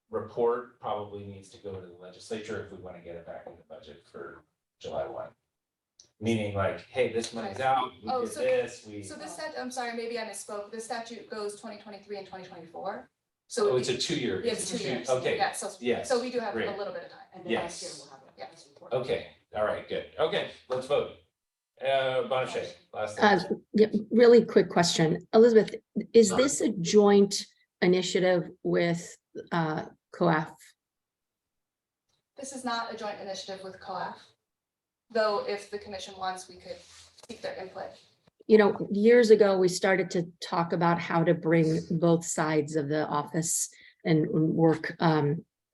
report probably needs to go to the legislature if we want to get it back in the budget for July 1. Meaning like, hey, this money's out, we Oh, did so- this, we. So this I'm sorry, maybe I misspoke. The statute goes 2023 and 2024. Oh, it's a 2-year. Yeah, it's 2 years. Okay. Yeah, so, Yes, so we do have great. a little bit of time. And then next year Yes. we'll have a Yeah. next report. Okay, all right, good. Okay, let's vote. Bonachay, last thing. Yeah, really quick question. Elizabeth, is this a joint initiative with COAF? This is not a joint initiative with COAF. Though if the commission wants, we could seek their input. You know, years ago, we started to talk about how to bring both sides of the office and work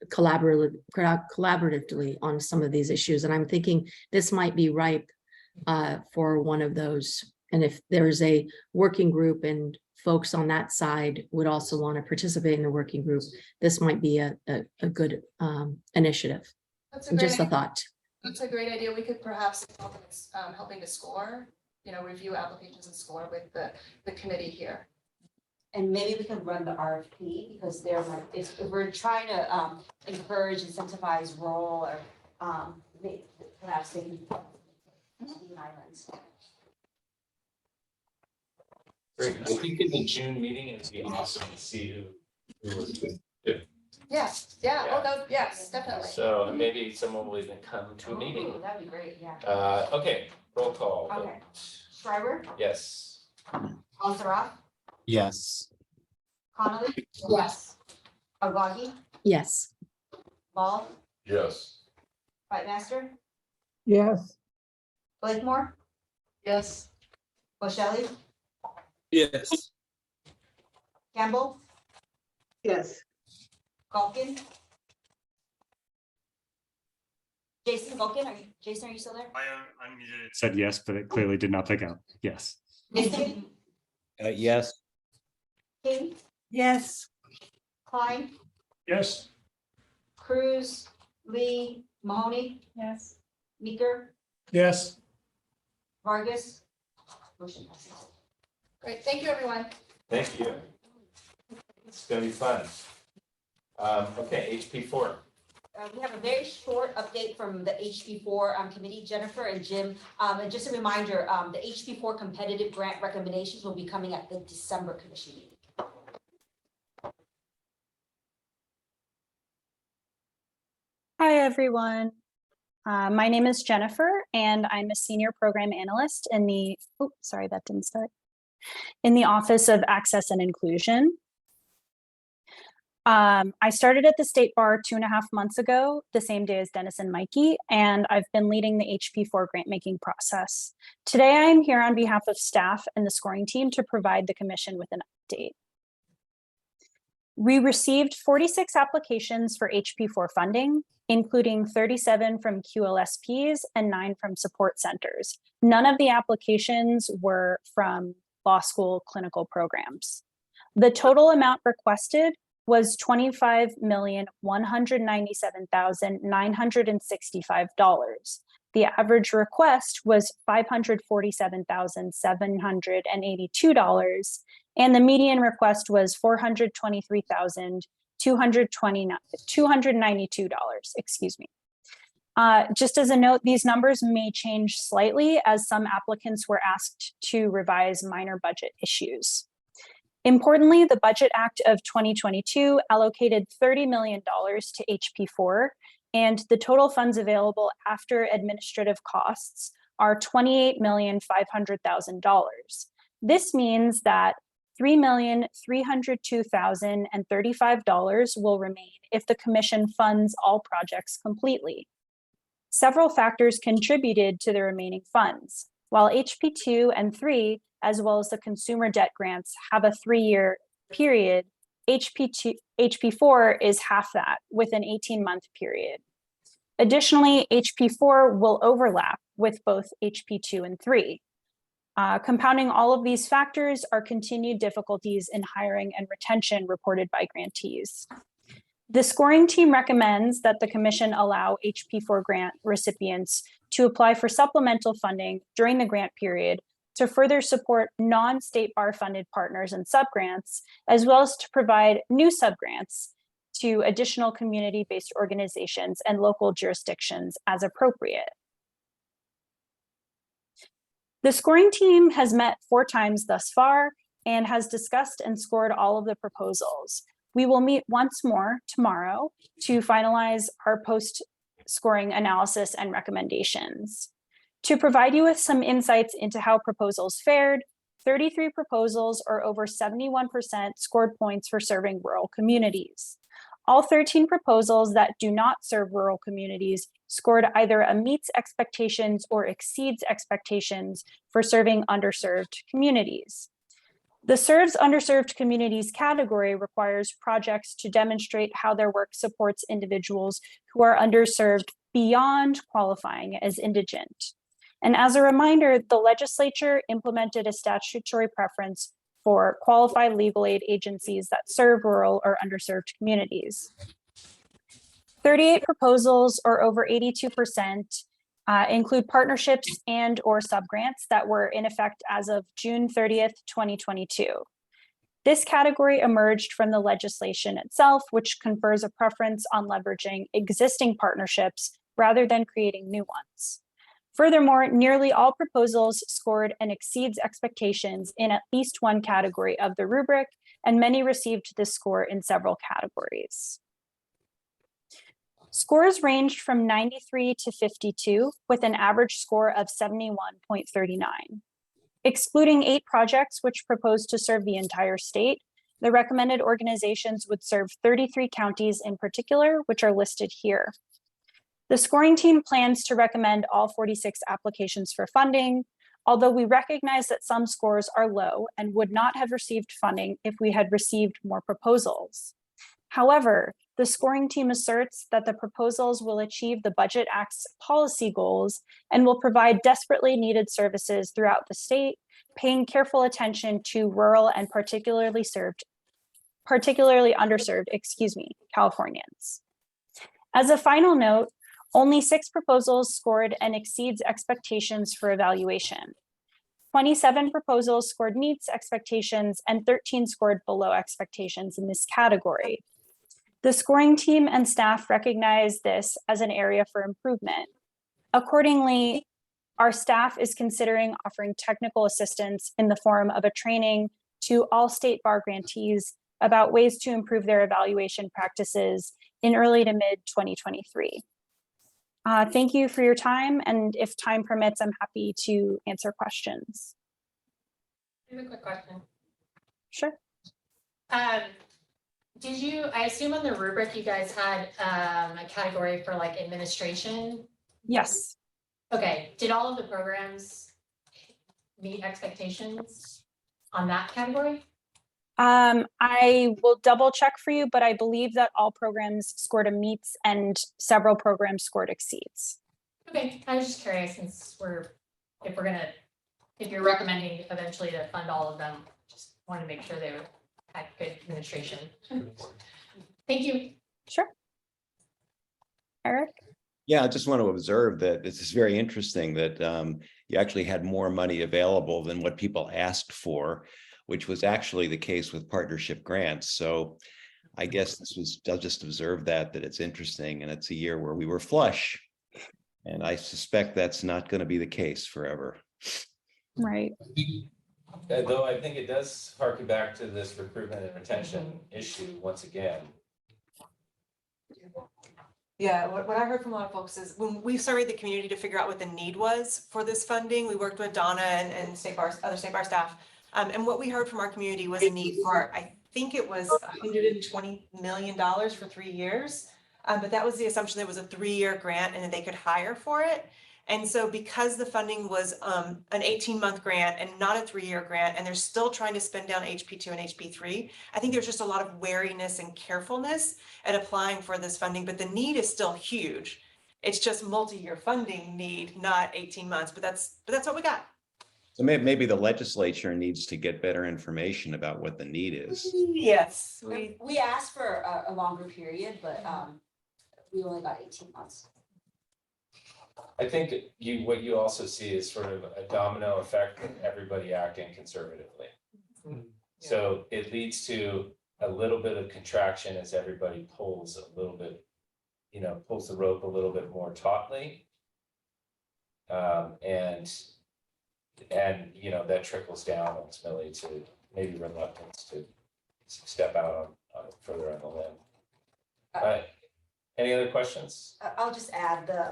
collaboratively on some of these issues. And I'm thinking this might be ripe for one of those. And if there's a working group and folks on that side would also want to participate in the working group, this might be a good initiative. That's a great Just a idea. thought. That's a great idea. We could perhaps helping to score, review applications and score with the committee here. And maybe we can run the RFP because they're like, if we're trying to encourage, incentivize rural or perhaps they can. Islands. Great. I think in the June meeting, it'd be awesome to see who was good. Yes, yes, definitely. So maybe someone will even come to a meeting. Ooh, that'd be great, yeah. Okay, roll call. vote. Okay. Schreiber, Yes. Monserrat, Yes. Connolly. Yes. Agagi, Yes. Ball, Yes. Whitemaster, Yes. Blakemore, Yes. Bochelli, Yes. Campbell, Yes. Galkin. Jason, are you still there? I unmuted it. Said yes, but it clearly did not pick up. Yes. Mason, Yes. King, Yes. Klein, Yes. Cruz, Lee, Mahoney, Yes. Meeker, Yes. Vargas. Motion passes. Great, thank you, everyone. Thank you. It's gonna be fun. Okay, HP4. We have a very short update from the HB4 committee, Jennifer and Jim. And just a reminder, the HB4 competitive grant recommendations will be coming at the December commission meeting. Hi, everyone. My name is Jennifer, and I'm a senior program analyst in the, sorry, that didn't start, in the Office of Access and Inclusion. I started at the State Bar 2.5 months ago, the same day as Dennis and Mikey, and I've been leading the HP4 grant making process. Today, I'm here on behalf of staff and the scoring team to provide the commission with an update. We received 46 applications for HP4 funding, including 37 from QLSPs and 9 from support centers. None of the applications were from law school clinical programs. The total amount requested was $25,197,965. The average request was $547,782, and the median request was $423,292, excuse me. Just as a note, these numbers may change slightly as some applicants were asked to revise minor budget issues. Importantly, the Budget Act of 2022 allocated $30 million to HP4, and the total funds available after administrative costs are $28,500,000. This means that $3,302,035 will remain if the commission funds all projects completely. Several factors contributed to the remaining funds. While HP2 and 3, as well as the consumer debt grants, have a 3-year period, HP4 is half that with an 18-month period. Additionally, HP4 will overlap with both HP2 and 3. Compounding all of these factors are continued difficulties in hiring and retention reported by grantees. The scoring team recommends that the commission allow HP4 grant recipients to apply for supplemental funding during the grant period to further support non-state bar funded partners and subgrants, as well as to provide new subgrants to additional community-based organizations and local jurisdictions as appropriate. The scoring team has met 4 times thus far and has discussed and scored all of the proposals. We will meet once more tomorrow to finalize our post-scoring analysis and recommendations. To provide you with some insights into how proposals fared, 33 proposals, or over 71%, scored points for serving rural communities. All 13 proposals that do not serve rural communities scored either a meets expectations or exceeds expectations for serving underserved communities. The serves underserved communities category requires projects to demonstrate how their work supports individuals who are underserved beyond qualifying as indigent. And as a reminder, the legislature implemented a statutory preference for qualified legal aid agencies that serve rural or underserved communities. 38 proposals, or over 82%, include partnerships and or subgrants that were in effect as of June 30th, 2022. This category emerged from the legislation itself, which confers a preference on leveraging existing partnerships rather than creating new ones. Furthermore, nearly all proposals scored and exceeds expectations in at least one category of the rubric, and many received this score in several categories. Scores ranged from 93 to 52, with an average score of 71.39. Excluding 8 projects which proposed to serve the entire state, the recommended organizations would serve 33 counties in particular, which are listed here. The scoring team plans to recommend all 46 applications for funding, although we recognize that some scores are low and would not have received funding if we had received more proposals. However, the scoring team asserts that the proposals will achieve the Budget Act's policy goals and will provide desperately needed services throughout the state, paying careful attention to rural and particularly underserved, Californians. As a final note, only 6 proposals scored and exceeds expectations for evaluation. 27 proposals scored meets expectations and 13 scored below expectations in this category. The scoring team and staff recognize this as an area for improvement. Accordingly, our staff is considering offering technical assistance in the form of a training to all state bar grantees about ways to improve their evaluation practices in early to mid 2023. Thank you for your time, and if time permits, I'm happy to answer questions. I have a quick question. Sure. I assume on the rubric you guys had a category for like administration? Yes. Okay, did all of the programs meet expectations on that category? I will double check for you, but I believe that all programs scored a meets and several programs scored exceeds. Okay, I was just curious since if you're recommending eventually to fund all of them, just want to make sure they had good administration. Thank you. Sure. Eric? Yeah, I just want to observe that this is very interesting that you actually had more money available than what people asked for, which was actually the case with partnership grants. So I guess I'll just observe that it's interesting, and it's a year where we were flush. And I suspect that's not going to be the case forever. Right. Though I think it does harken back to this recruitment and retention issue once again. Yeah, what I heard from a lot of folks is when we surveyed the community to figure out what the need was for this funding, we worked with Donna and other state bar staff. And what we heard from our community was a need for, I think it was $120 million for 3 years. But that was the assumption that it was a 3-year grant and that they could hire for it. And so because the funding was an 18-month grant and not a 3-year grant, and they're still trying to spend down HP2 and HP3, I think there's just a lot of wariness and carefulness at applying for this funding, but the need is still huge. It's just multi-year funding need, not 18 months, but that's what we got. So maybe the legislature needs to get better information about what the need is. Yes, We asked for a longer period, but we only got 18 months. I think what you also see is sort of a domino effect of everybody acting conservatively. So it leads to a little bit of contraction as everybody pulls a little bit, pulls the rope a little bit more tautly. And that trickles down ultimately to maybe reluctance to step out on further on the limb. Any other questions? I'll just add the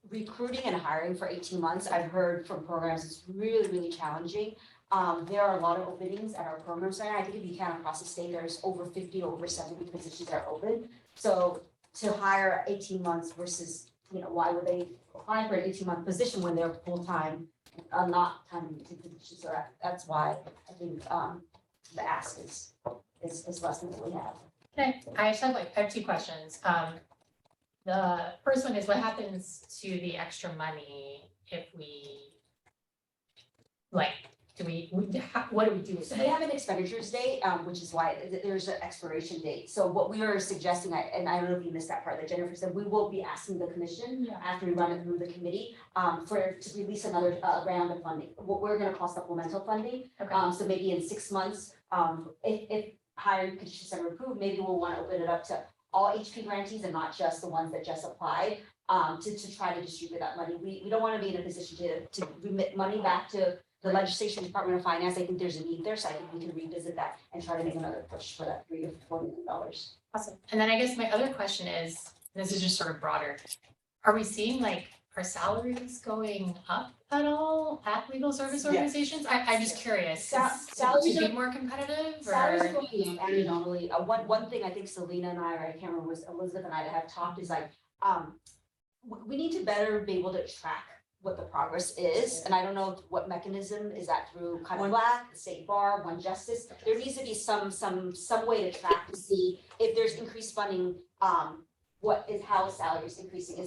recruiting and hiring for 18 months. I've heard from programs it's really, really challenging. There are a lot of openings at our programs right now. I think if you count across the state, there's over 50 to over 70 positions that are open. So to hire 18 months versus, why would they apply for an 18-month position when they're full-time, not time-limited positions? So that's why I think the ask is less than what we have. Okay, I just have I have two questions. The first one is what happens to the extra money if we, what do we do with So it? they have an expenditures date, which is why there's an expiration date. So what we are suggesting, and I don't know if you missed that part that Jennifer said, we will be asking the commission after we run it through the committee to release another round of funding. What we're gonna call supplemental funding. So maybe in 6 months, if hiring conditions are approved, maybe we'll want to open it up to all HP grantees and not just the ones that just applied, to try to distribute that money. We don't want to be in a position to remit money back to the legislation Department of Finance. I think there's a need there, so I think we can revisit that and try to make another push for that $3 to $4 million. Awesome. And then I guess my other question is, this is just sort of broader. Are we seeing are salaries going up at all at legal service organizations? I'm just curious. Salaries to are be more competitive Salaries or? are going up anecdotally. One thing I think Selena and I, or I can't remember, was Elizabeth and I that have talked is we need to better be able to track what the progress is. And I don't know what mechanism is that through kind of Black, the State Bar, One Justice. There needs to be some way to track to see if there's increased funding, how is salaries increasing?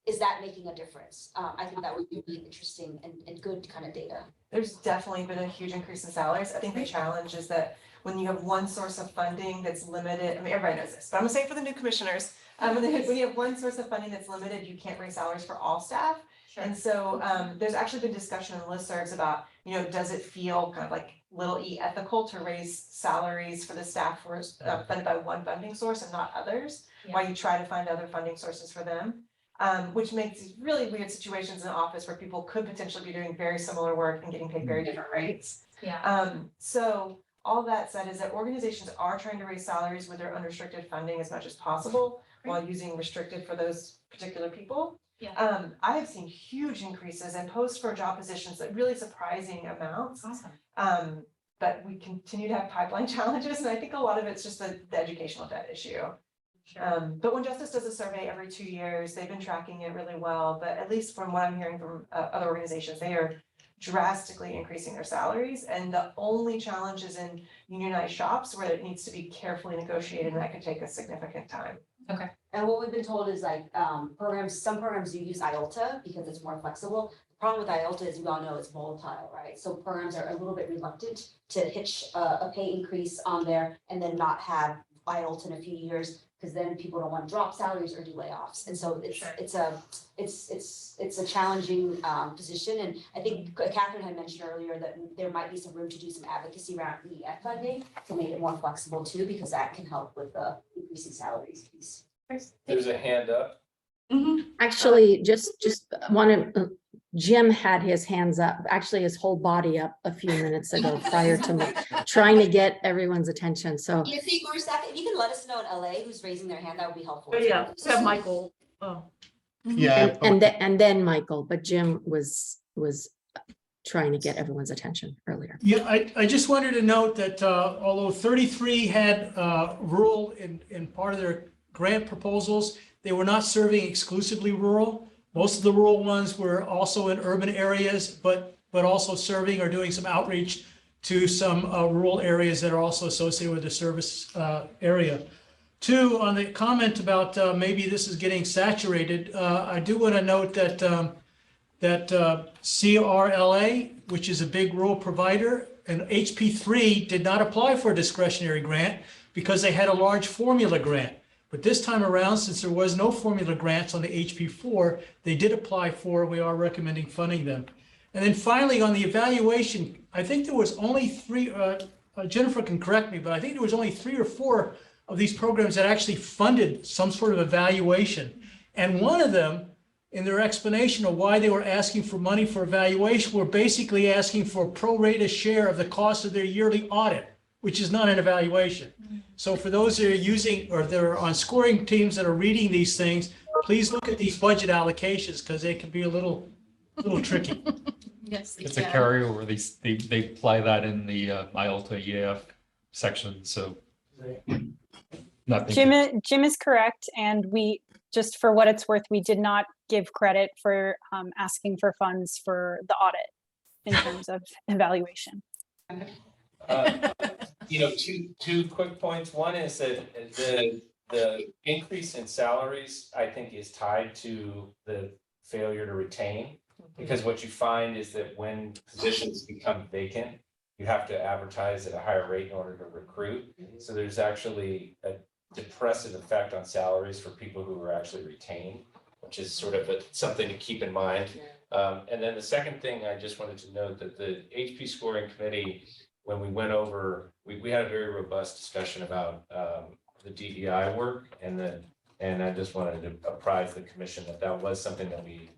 Is that making a difference? I think that would be really interesting and good kind of data. There's definitely been a huge increase in salaries. I think the challenge is that when you have one source of funding that's limited, I mean, everybody knows this, but I'm gonna say it for the new commissioners. When you have one source of funding that's limited, you can't raise salaries for all staff. And so there's actually been discussion in listservs about, does it feel kind of like little e ethical to raise salaries for the staff who are funded by one funding source and not others, while you try to find other funding sources for them. Which makes these really weird situations in the office where people could potentially be doing very similar work and getting paid very different rates. So all that said is that organizations are trying to raise salaries with their unrestricted funding as much as possible while using restricted for those particular people. I have seen huge increases in posts for job positions at really surprising amounts. Awesome. But we continue to have pipeline challenges, and I think a lot of it's just the educational debt issue. But One Justice does a survey every 2 years. They've been tracking it really well, but at least from what I'm hearing from other organizations, they are drastically increasing their salaries. And the only challenge is in unionized shops where it needs to be carefully negotiated, and that could take a significant time. Okay. And what we've been told is some programs do use IOLTA because it's more flexible. The problem with IOLTA, as you all know, it's volatile, right? So programs are a little bit reluctant to hitch a pay increase on there and then not have IOLTA in a few years, because then people don't want to drop salaries or do layoffs. And so it's a challenging position. And I think Catherine had mentioned earlier that there might be some room to do some advocacy around EF funding to make it more flexible too, because that can help with the increasing salaries piece. There's a hand up. Actually, just Jim had his hands up, actually his whole body up a few minutes ago prior to trying to get everyone's attention. So If you can let us know in LA who's raising their hand, that would be helpful. Yeah, have Michael. Yeah. and then Michael, but Jim was trying to get everyone's attention earlier. Yeah, I just wanted to note that although 33 had rural in part of their grant proposals, they were not serving exclusively rural. Most of the rural ones were also in urban areas, but also serving or doing some outreach to some rural areas that are also associated with the service area. Two, on the comment about maybe this is getting saturated, I do want to note that CRLA, which is a big rural provider, and HP3 did not apply for a discretionary grant because they had a large formula grant. But this time around, since there was no formula grants on the HP4, they did apply for, we are recommending funding them. And then finally, on the evaluation, I think there was only three, Jennifer can correct me, but I think there was only 3 or 4 of these programs that actually funded some sort of evaluation. And one of them, in their explanation of why they were asking for money for evaluation, were basically asking for a pro rata share of the cost of their yearly audit, which is not an evaluation. So for those that are using, or that are on scoring teams that are reading these things, please look at these budget allocations because they can be a little tricky. Yes, it's a carryover. They apply that in the IOLTA EAF section. So nothing. Jim is correct, and we, just for what it's worth, we did not give credit for asking for funds for the audit in terms of evaluation. Two quick points. One is that the increase in salaries, I think, is tied to the failure to retain. Because what you find is that when positions become vacant, you have to advertise at a higher rate in order to recruit. So there's actually a depressive effect on salaries for people who are actually retained, which is sort of something to keep in mind. And then the second thing I just wanted to note that the HP scoring committee, when we went over, we had a very robust discussion about the DEI work, and I just wanted to apprise the commission that was something that we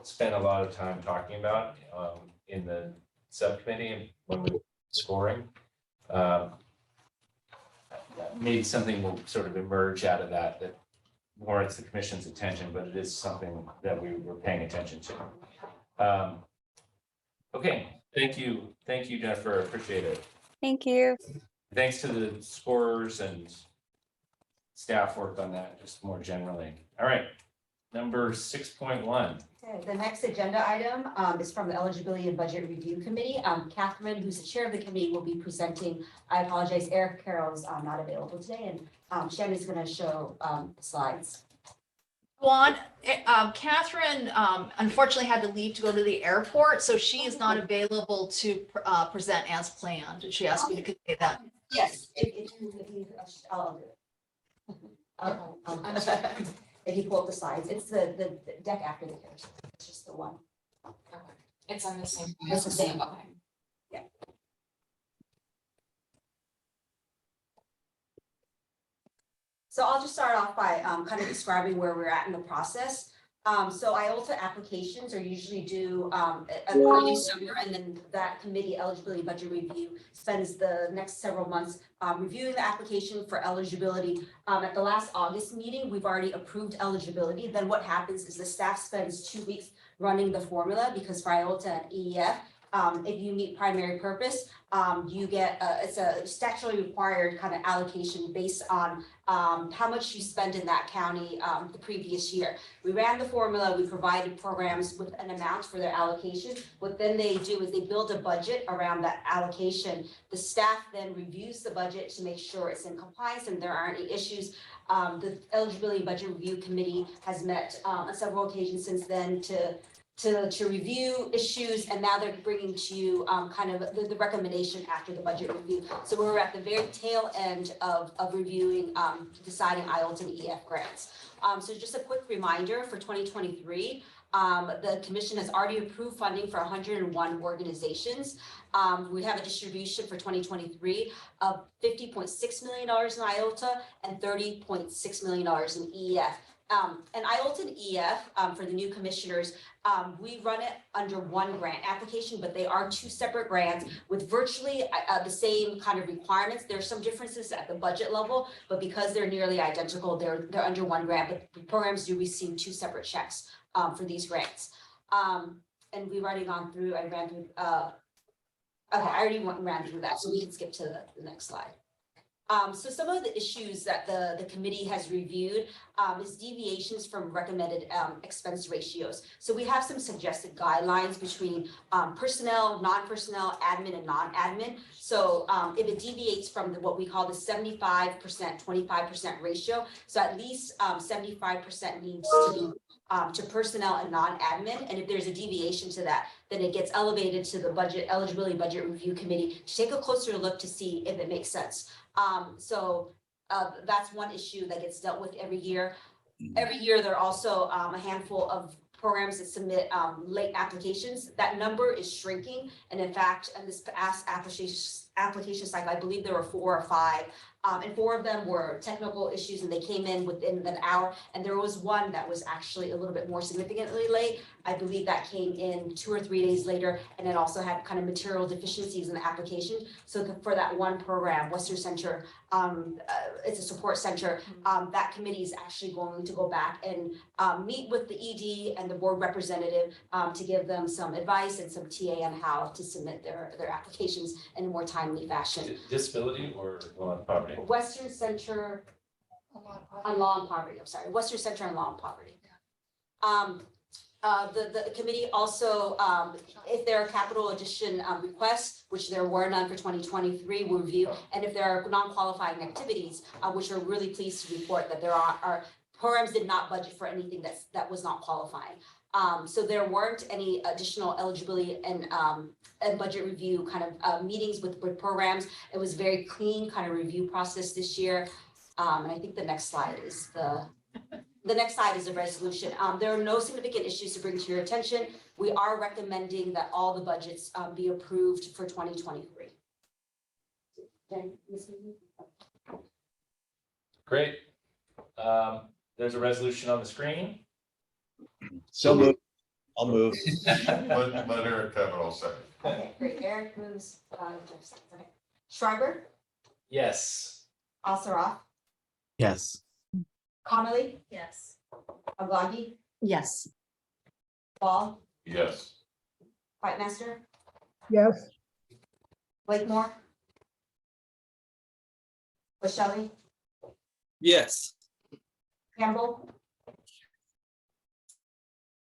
spent a lot of time talking about in the subcommittee when we were scoring. Maybe something will sort of emerge out of that warrants the commission's attention, but it is something that we were paying attention to. Okay, thank you, Jennifer. Appreciate it. Thank you. Thanks to the scorers and staff work on that, just more generally. All right, number 6.1. Okay, the next agenda item is from the Eligibility and Budget Review Committee. Catherine, who's the chair of the committee, will be presenting. I apologize, Eric Carroll's not available today, and Shannon's going to show the slides. Juan, Catherine unfortunately had to leave to go to the airport, so she is not available to present as planned. She asked me to convey that. Yes, if I'll do it. If you pull up the slides, it's the deck after the carousel. It's just the one. Okay. It's on the same. It's the same. Okay. Yeah. So I'll just start off by kind of describing where we're at in the process. So IOLTA applications are usually due in early summer, and then that committee, Eligibility Budget Review, spends the next several months reviewing the application for eligibility. At the last August meeting, we've already approved eligibility. Then what happens is the staff spends 2 weeks running the formula, because for IOLTA and EEF, if you meet primary purpose, you get it's a statutorily required kind of allocation based on how much you spend in that county the previous year. We ran the formula, we provided programs with an amount for their allocation. What then they do is they build a budget around that allocation. The staff then reviews the budget to make sure it's in compliance and there aren't any issues. The Eligibility Budget Review Committee has met on several occasions since then to review issues, and now they're bringing to you kind of the recommendation after the budget review. So we're at the very tail end of reviewing, deciding IOLTA and EF grants. So just a quick reminder for 2023, the commission has already approved funding for 101 organizations. We have a distribution for 2023 of $50.6 million in IOLTA and $30.6 million in EF. And IOLTA and EF, for the new commissioners, we run it under one grant application, but they are 2 separate grants with virtually the same kind of requirements. There are some differences at the budget level, but because they're nearly identical, they're under one grant, but the programs do receive 2 separate checks for these grants. And we've already gone through, I ran through that, so we can skip to the next slide. So some of the issues that the committee has reviewed is deviations from recommended expense ratios. So we have some suggested guidelines between personnel, non-personnel, admin, and non-admin. So if it deviates from what we call the 75%, 25% ratio, so at least 75% needs to be to personnel and non-admin. And if there's a deviation to that, then it gets elevated to the eligibility budget review committee to take a closer look to see if it makes sense. So that's one issue that gets dealt with every year. Every year, there are also a handful of programs that submit late applications. That number is shrinking. And in fact, in this past application cycle, I believe there were 4 or 5. And 4 of them were technical issues and they came in within an hour. And there was one that was actually a little bit more significantly late. I believe that came in 2 or 3 days later. And it also had kind of material deficiencies in the application. So for that one program, Western Center, it's a support center, that committee is actually going to go back and meet with the ED and the board representative to give them some advice and some TA on how to submit their applications in a more timely fashion. Disability or law and poverty? Western Center on Law and Poverty, I'm sorry, Western Center on Law and Poverty. The committee also, if there are capital addition requests, which there were none for 2023, will review, and if there are non-qualifying activities, which we're really pleased to report that there are programs did not budget for anything that was not qualifying. So there weren't any additional eligibility and budget review kind of meetings with programs. It was very clean kind of review process this year. And I think the next slide is the next slide is a resolution. There are no significant issues to bring to your attention. We are recommending that all the budgets be approved for 2023. Great. There's a resolution on the screen. So moved. I'll move. Let Eric have it all second. Okay, great. Eric moves, Jeff, okay. Schreiber, Yes. Asaraf, Yes. Connolly, Yes. Aglagi, Yes. Ball, Yes. Whitemaster, Yes. Blakemore, Bushelli, Yes. Campbell,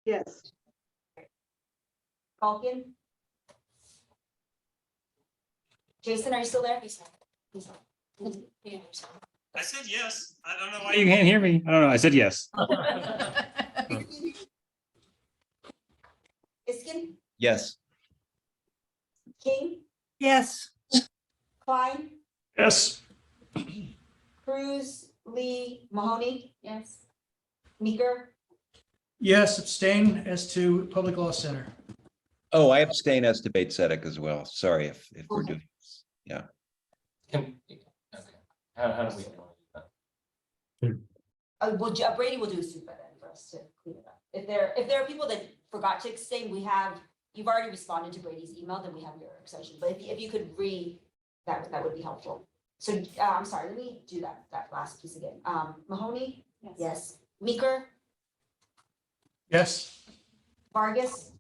Yes. Falcon. Jason, are you still there? He's not. I said yes. I don't know why you can't hear me. I don't know. I said yes. Iskin, Yes. King, Yes. Klein, Yes. Cruz, Lee, Mahoney, Yes. Meeker, Yes, abstain as to Public Law Center. Oh, I abstain as debate Sedek as well. Sorry if we're doing this. Yeah. Okay. How do we? well, Brady will do a super then for us to clean it up. If there are people that forgot to abstain, you've already responded to Brady's email, then we have your extension. But if you could read that would be helpful. So I'm sorry, let me do that last piece again. Mahoney, yes. Meeker, Yes. Vargas.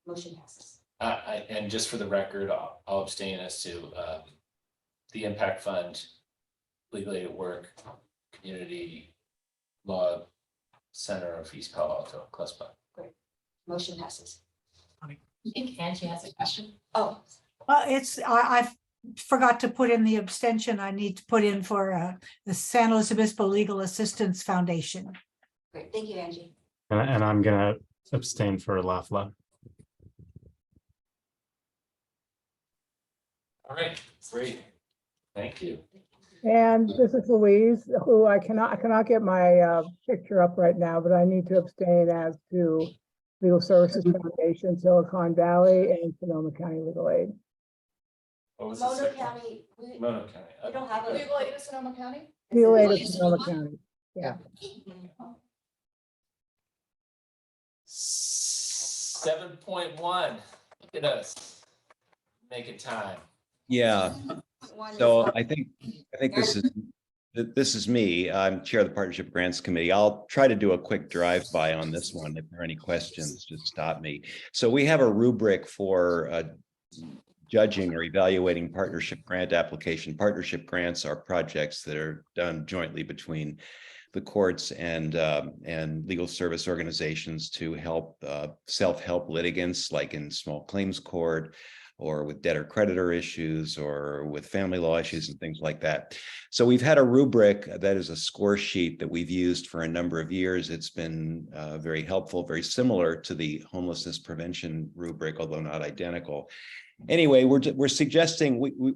Motion passes. And just for the record, I'll abstain as to the impact fund, legal aid at work, community law center of East Palo Alto, CLUSPA. Great. Motion passes. I think Angie has a question. Oh, I forgot to put in the abstention I need to put in for the San Luis Obispo Legal Assistance Foundation. great. Thank you, Angie. And I'm gonna abstain for Lafla. All right, great. Thank you. And this is Louise, who I cannot get my picture up right now, but I need to abstain as to Legal Services Foundation, Silicon Valley, and Sonoma County Legal Aid. What was Mono County, Mono County. we don't have a. Legal aid of Sonoma County? Legal Aid of Sonoma County, yeah. 7.1. Look at us. Making time. Yeah. So I think this is me. I'm chair of the Partnership Grants Committee. I'll try to do a quick drive-by on this one. If there are any questions, just stop me. So we have a rubric for judging or evaluating partnership grant application. Partnership grants are projects that are done jointly between the courts and legal service organizations to help self-help litigants, like in small claims court, or with debtor-creditor issues, or with family law issues and things like that. So we've had a rubric that is a score sheet that we've used for a number of years. It's been very helpful, very similar to the homelessness prevention rubric, although not identical. Anyway, we're suggesting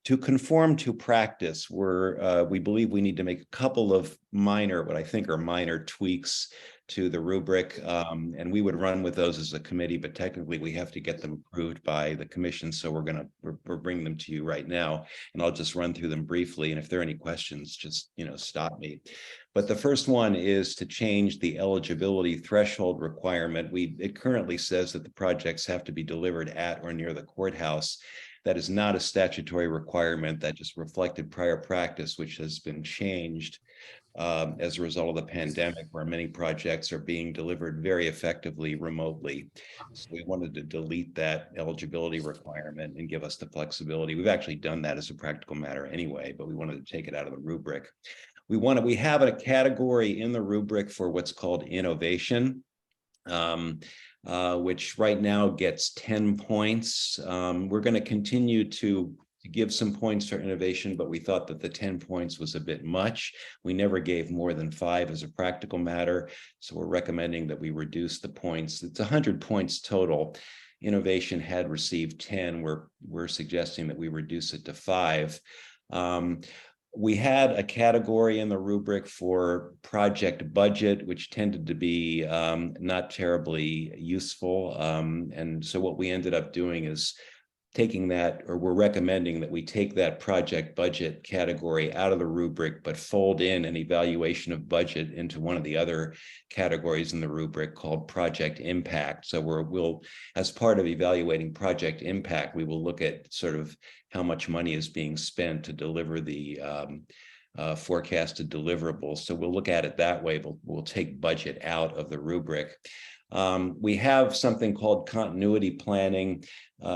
to conform to practice, we believe we need to make a couple of minor, what I think are minor tweaks to the rubric, and we would run with those as a committee, but technically we have to get them approved by the commission. So we're bringing them to you right now, and I'll just run through them briefly. And if there are any questions, just stop me. But the first one is to change the eligibility threshold requirement. It currently says that the projects have to be delivered at or near the courthouse. That is not a statutory requirement. That just reflected prior practice, which has been changed as a result of the pandemic, where many projects are being delivered very effectively remotely. So we wanted to delete that eligibility requirement and give us the flexibility. We've actually done that as a practical matter anyway, but we wanted to take it out of the rubric. We have a category in the rubric for what's called innovation, which right now gets 10 points. We're going to continue to give some points for innovation, but we thought that the 10 points was a bit much. We never gave more than 5 as a practical matter, so we're recommending that we reduce the points. It's 100 points total. Innovation had received 10. We're suggesting that we reduce it to 5. We had a category in the rubric for project budget, which tended to be not terribly useful. And so what we ended up doing is taking that, or we're recommending that we take that project budget category out of the rubric, but fold in an evaluation of budget into one of the other categories in the rubric called project impact. So we'll, as part of evaluating project impact, we will look at sort of how much money is being spent to deliver the forecasted deliverables. So we'll look at it that way. We'll take budget out of the rubric. We have something called continuity planning.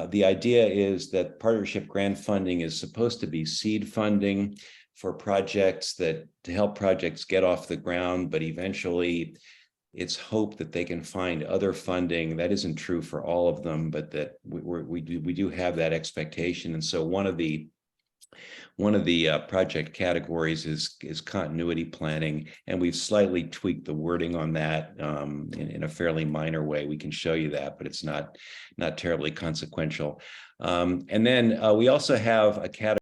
The idea is that partnership grant funding is supposed to be seed funding for projects to help projects get off the ground, but eventually it's hoped that they can find other funding. That isn't true for all of them, but that we do have that expectation. And so one of the project categories is continuity planning, and we've slightly tweaked the wording on that in a fairly minor way. We can show you that, but it's not terribly consequential. And then we also have a category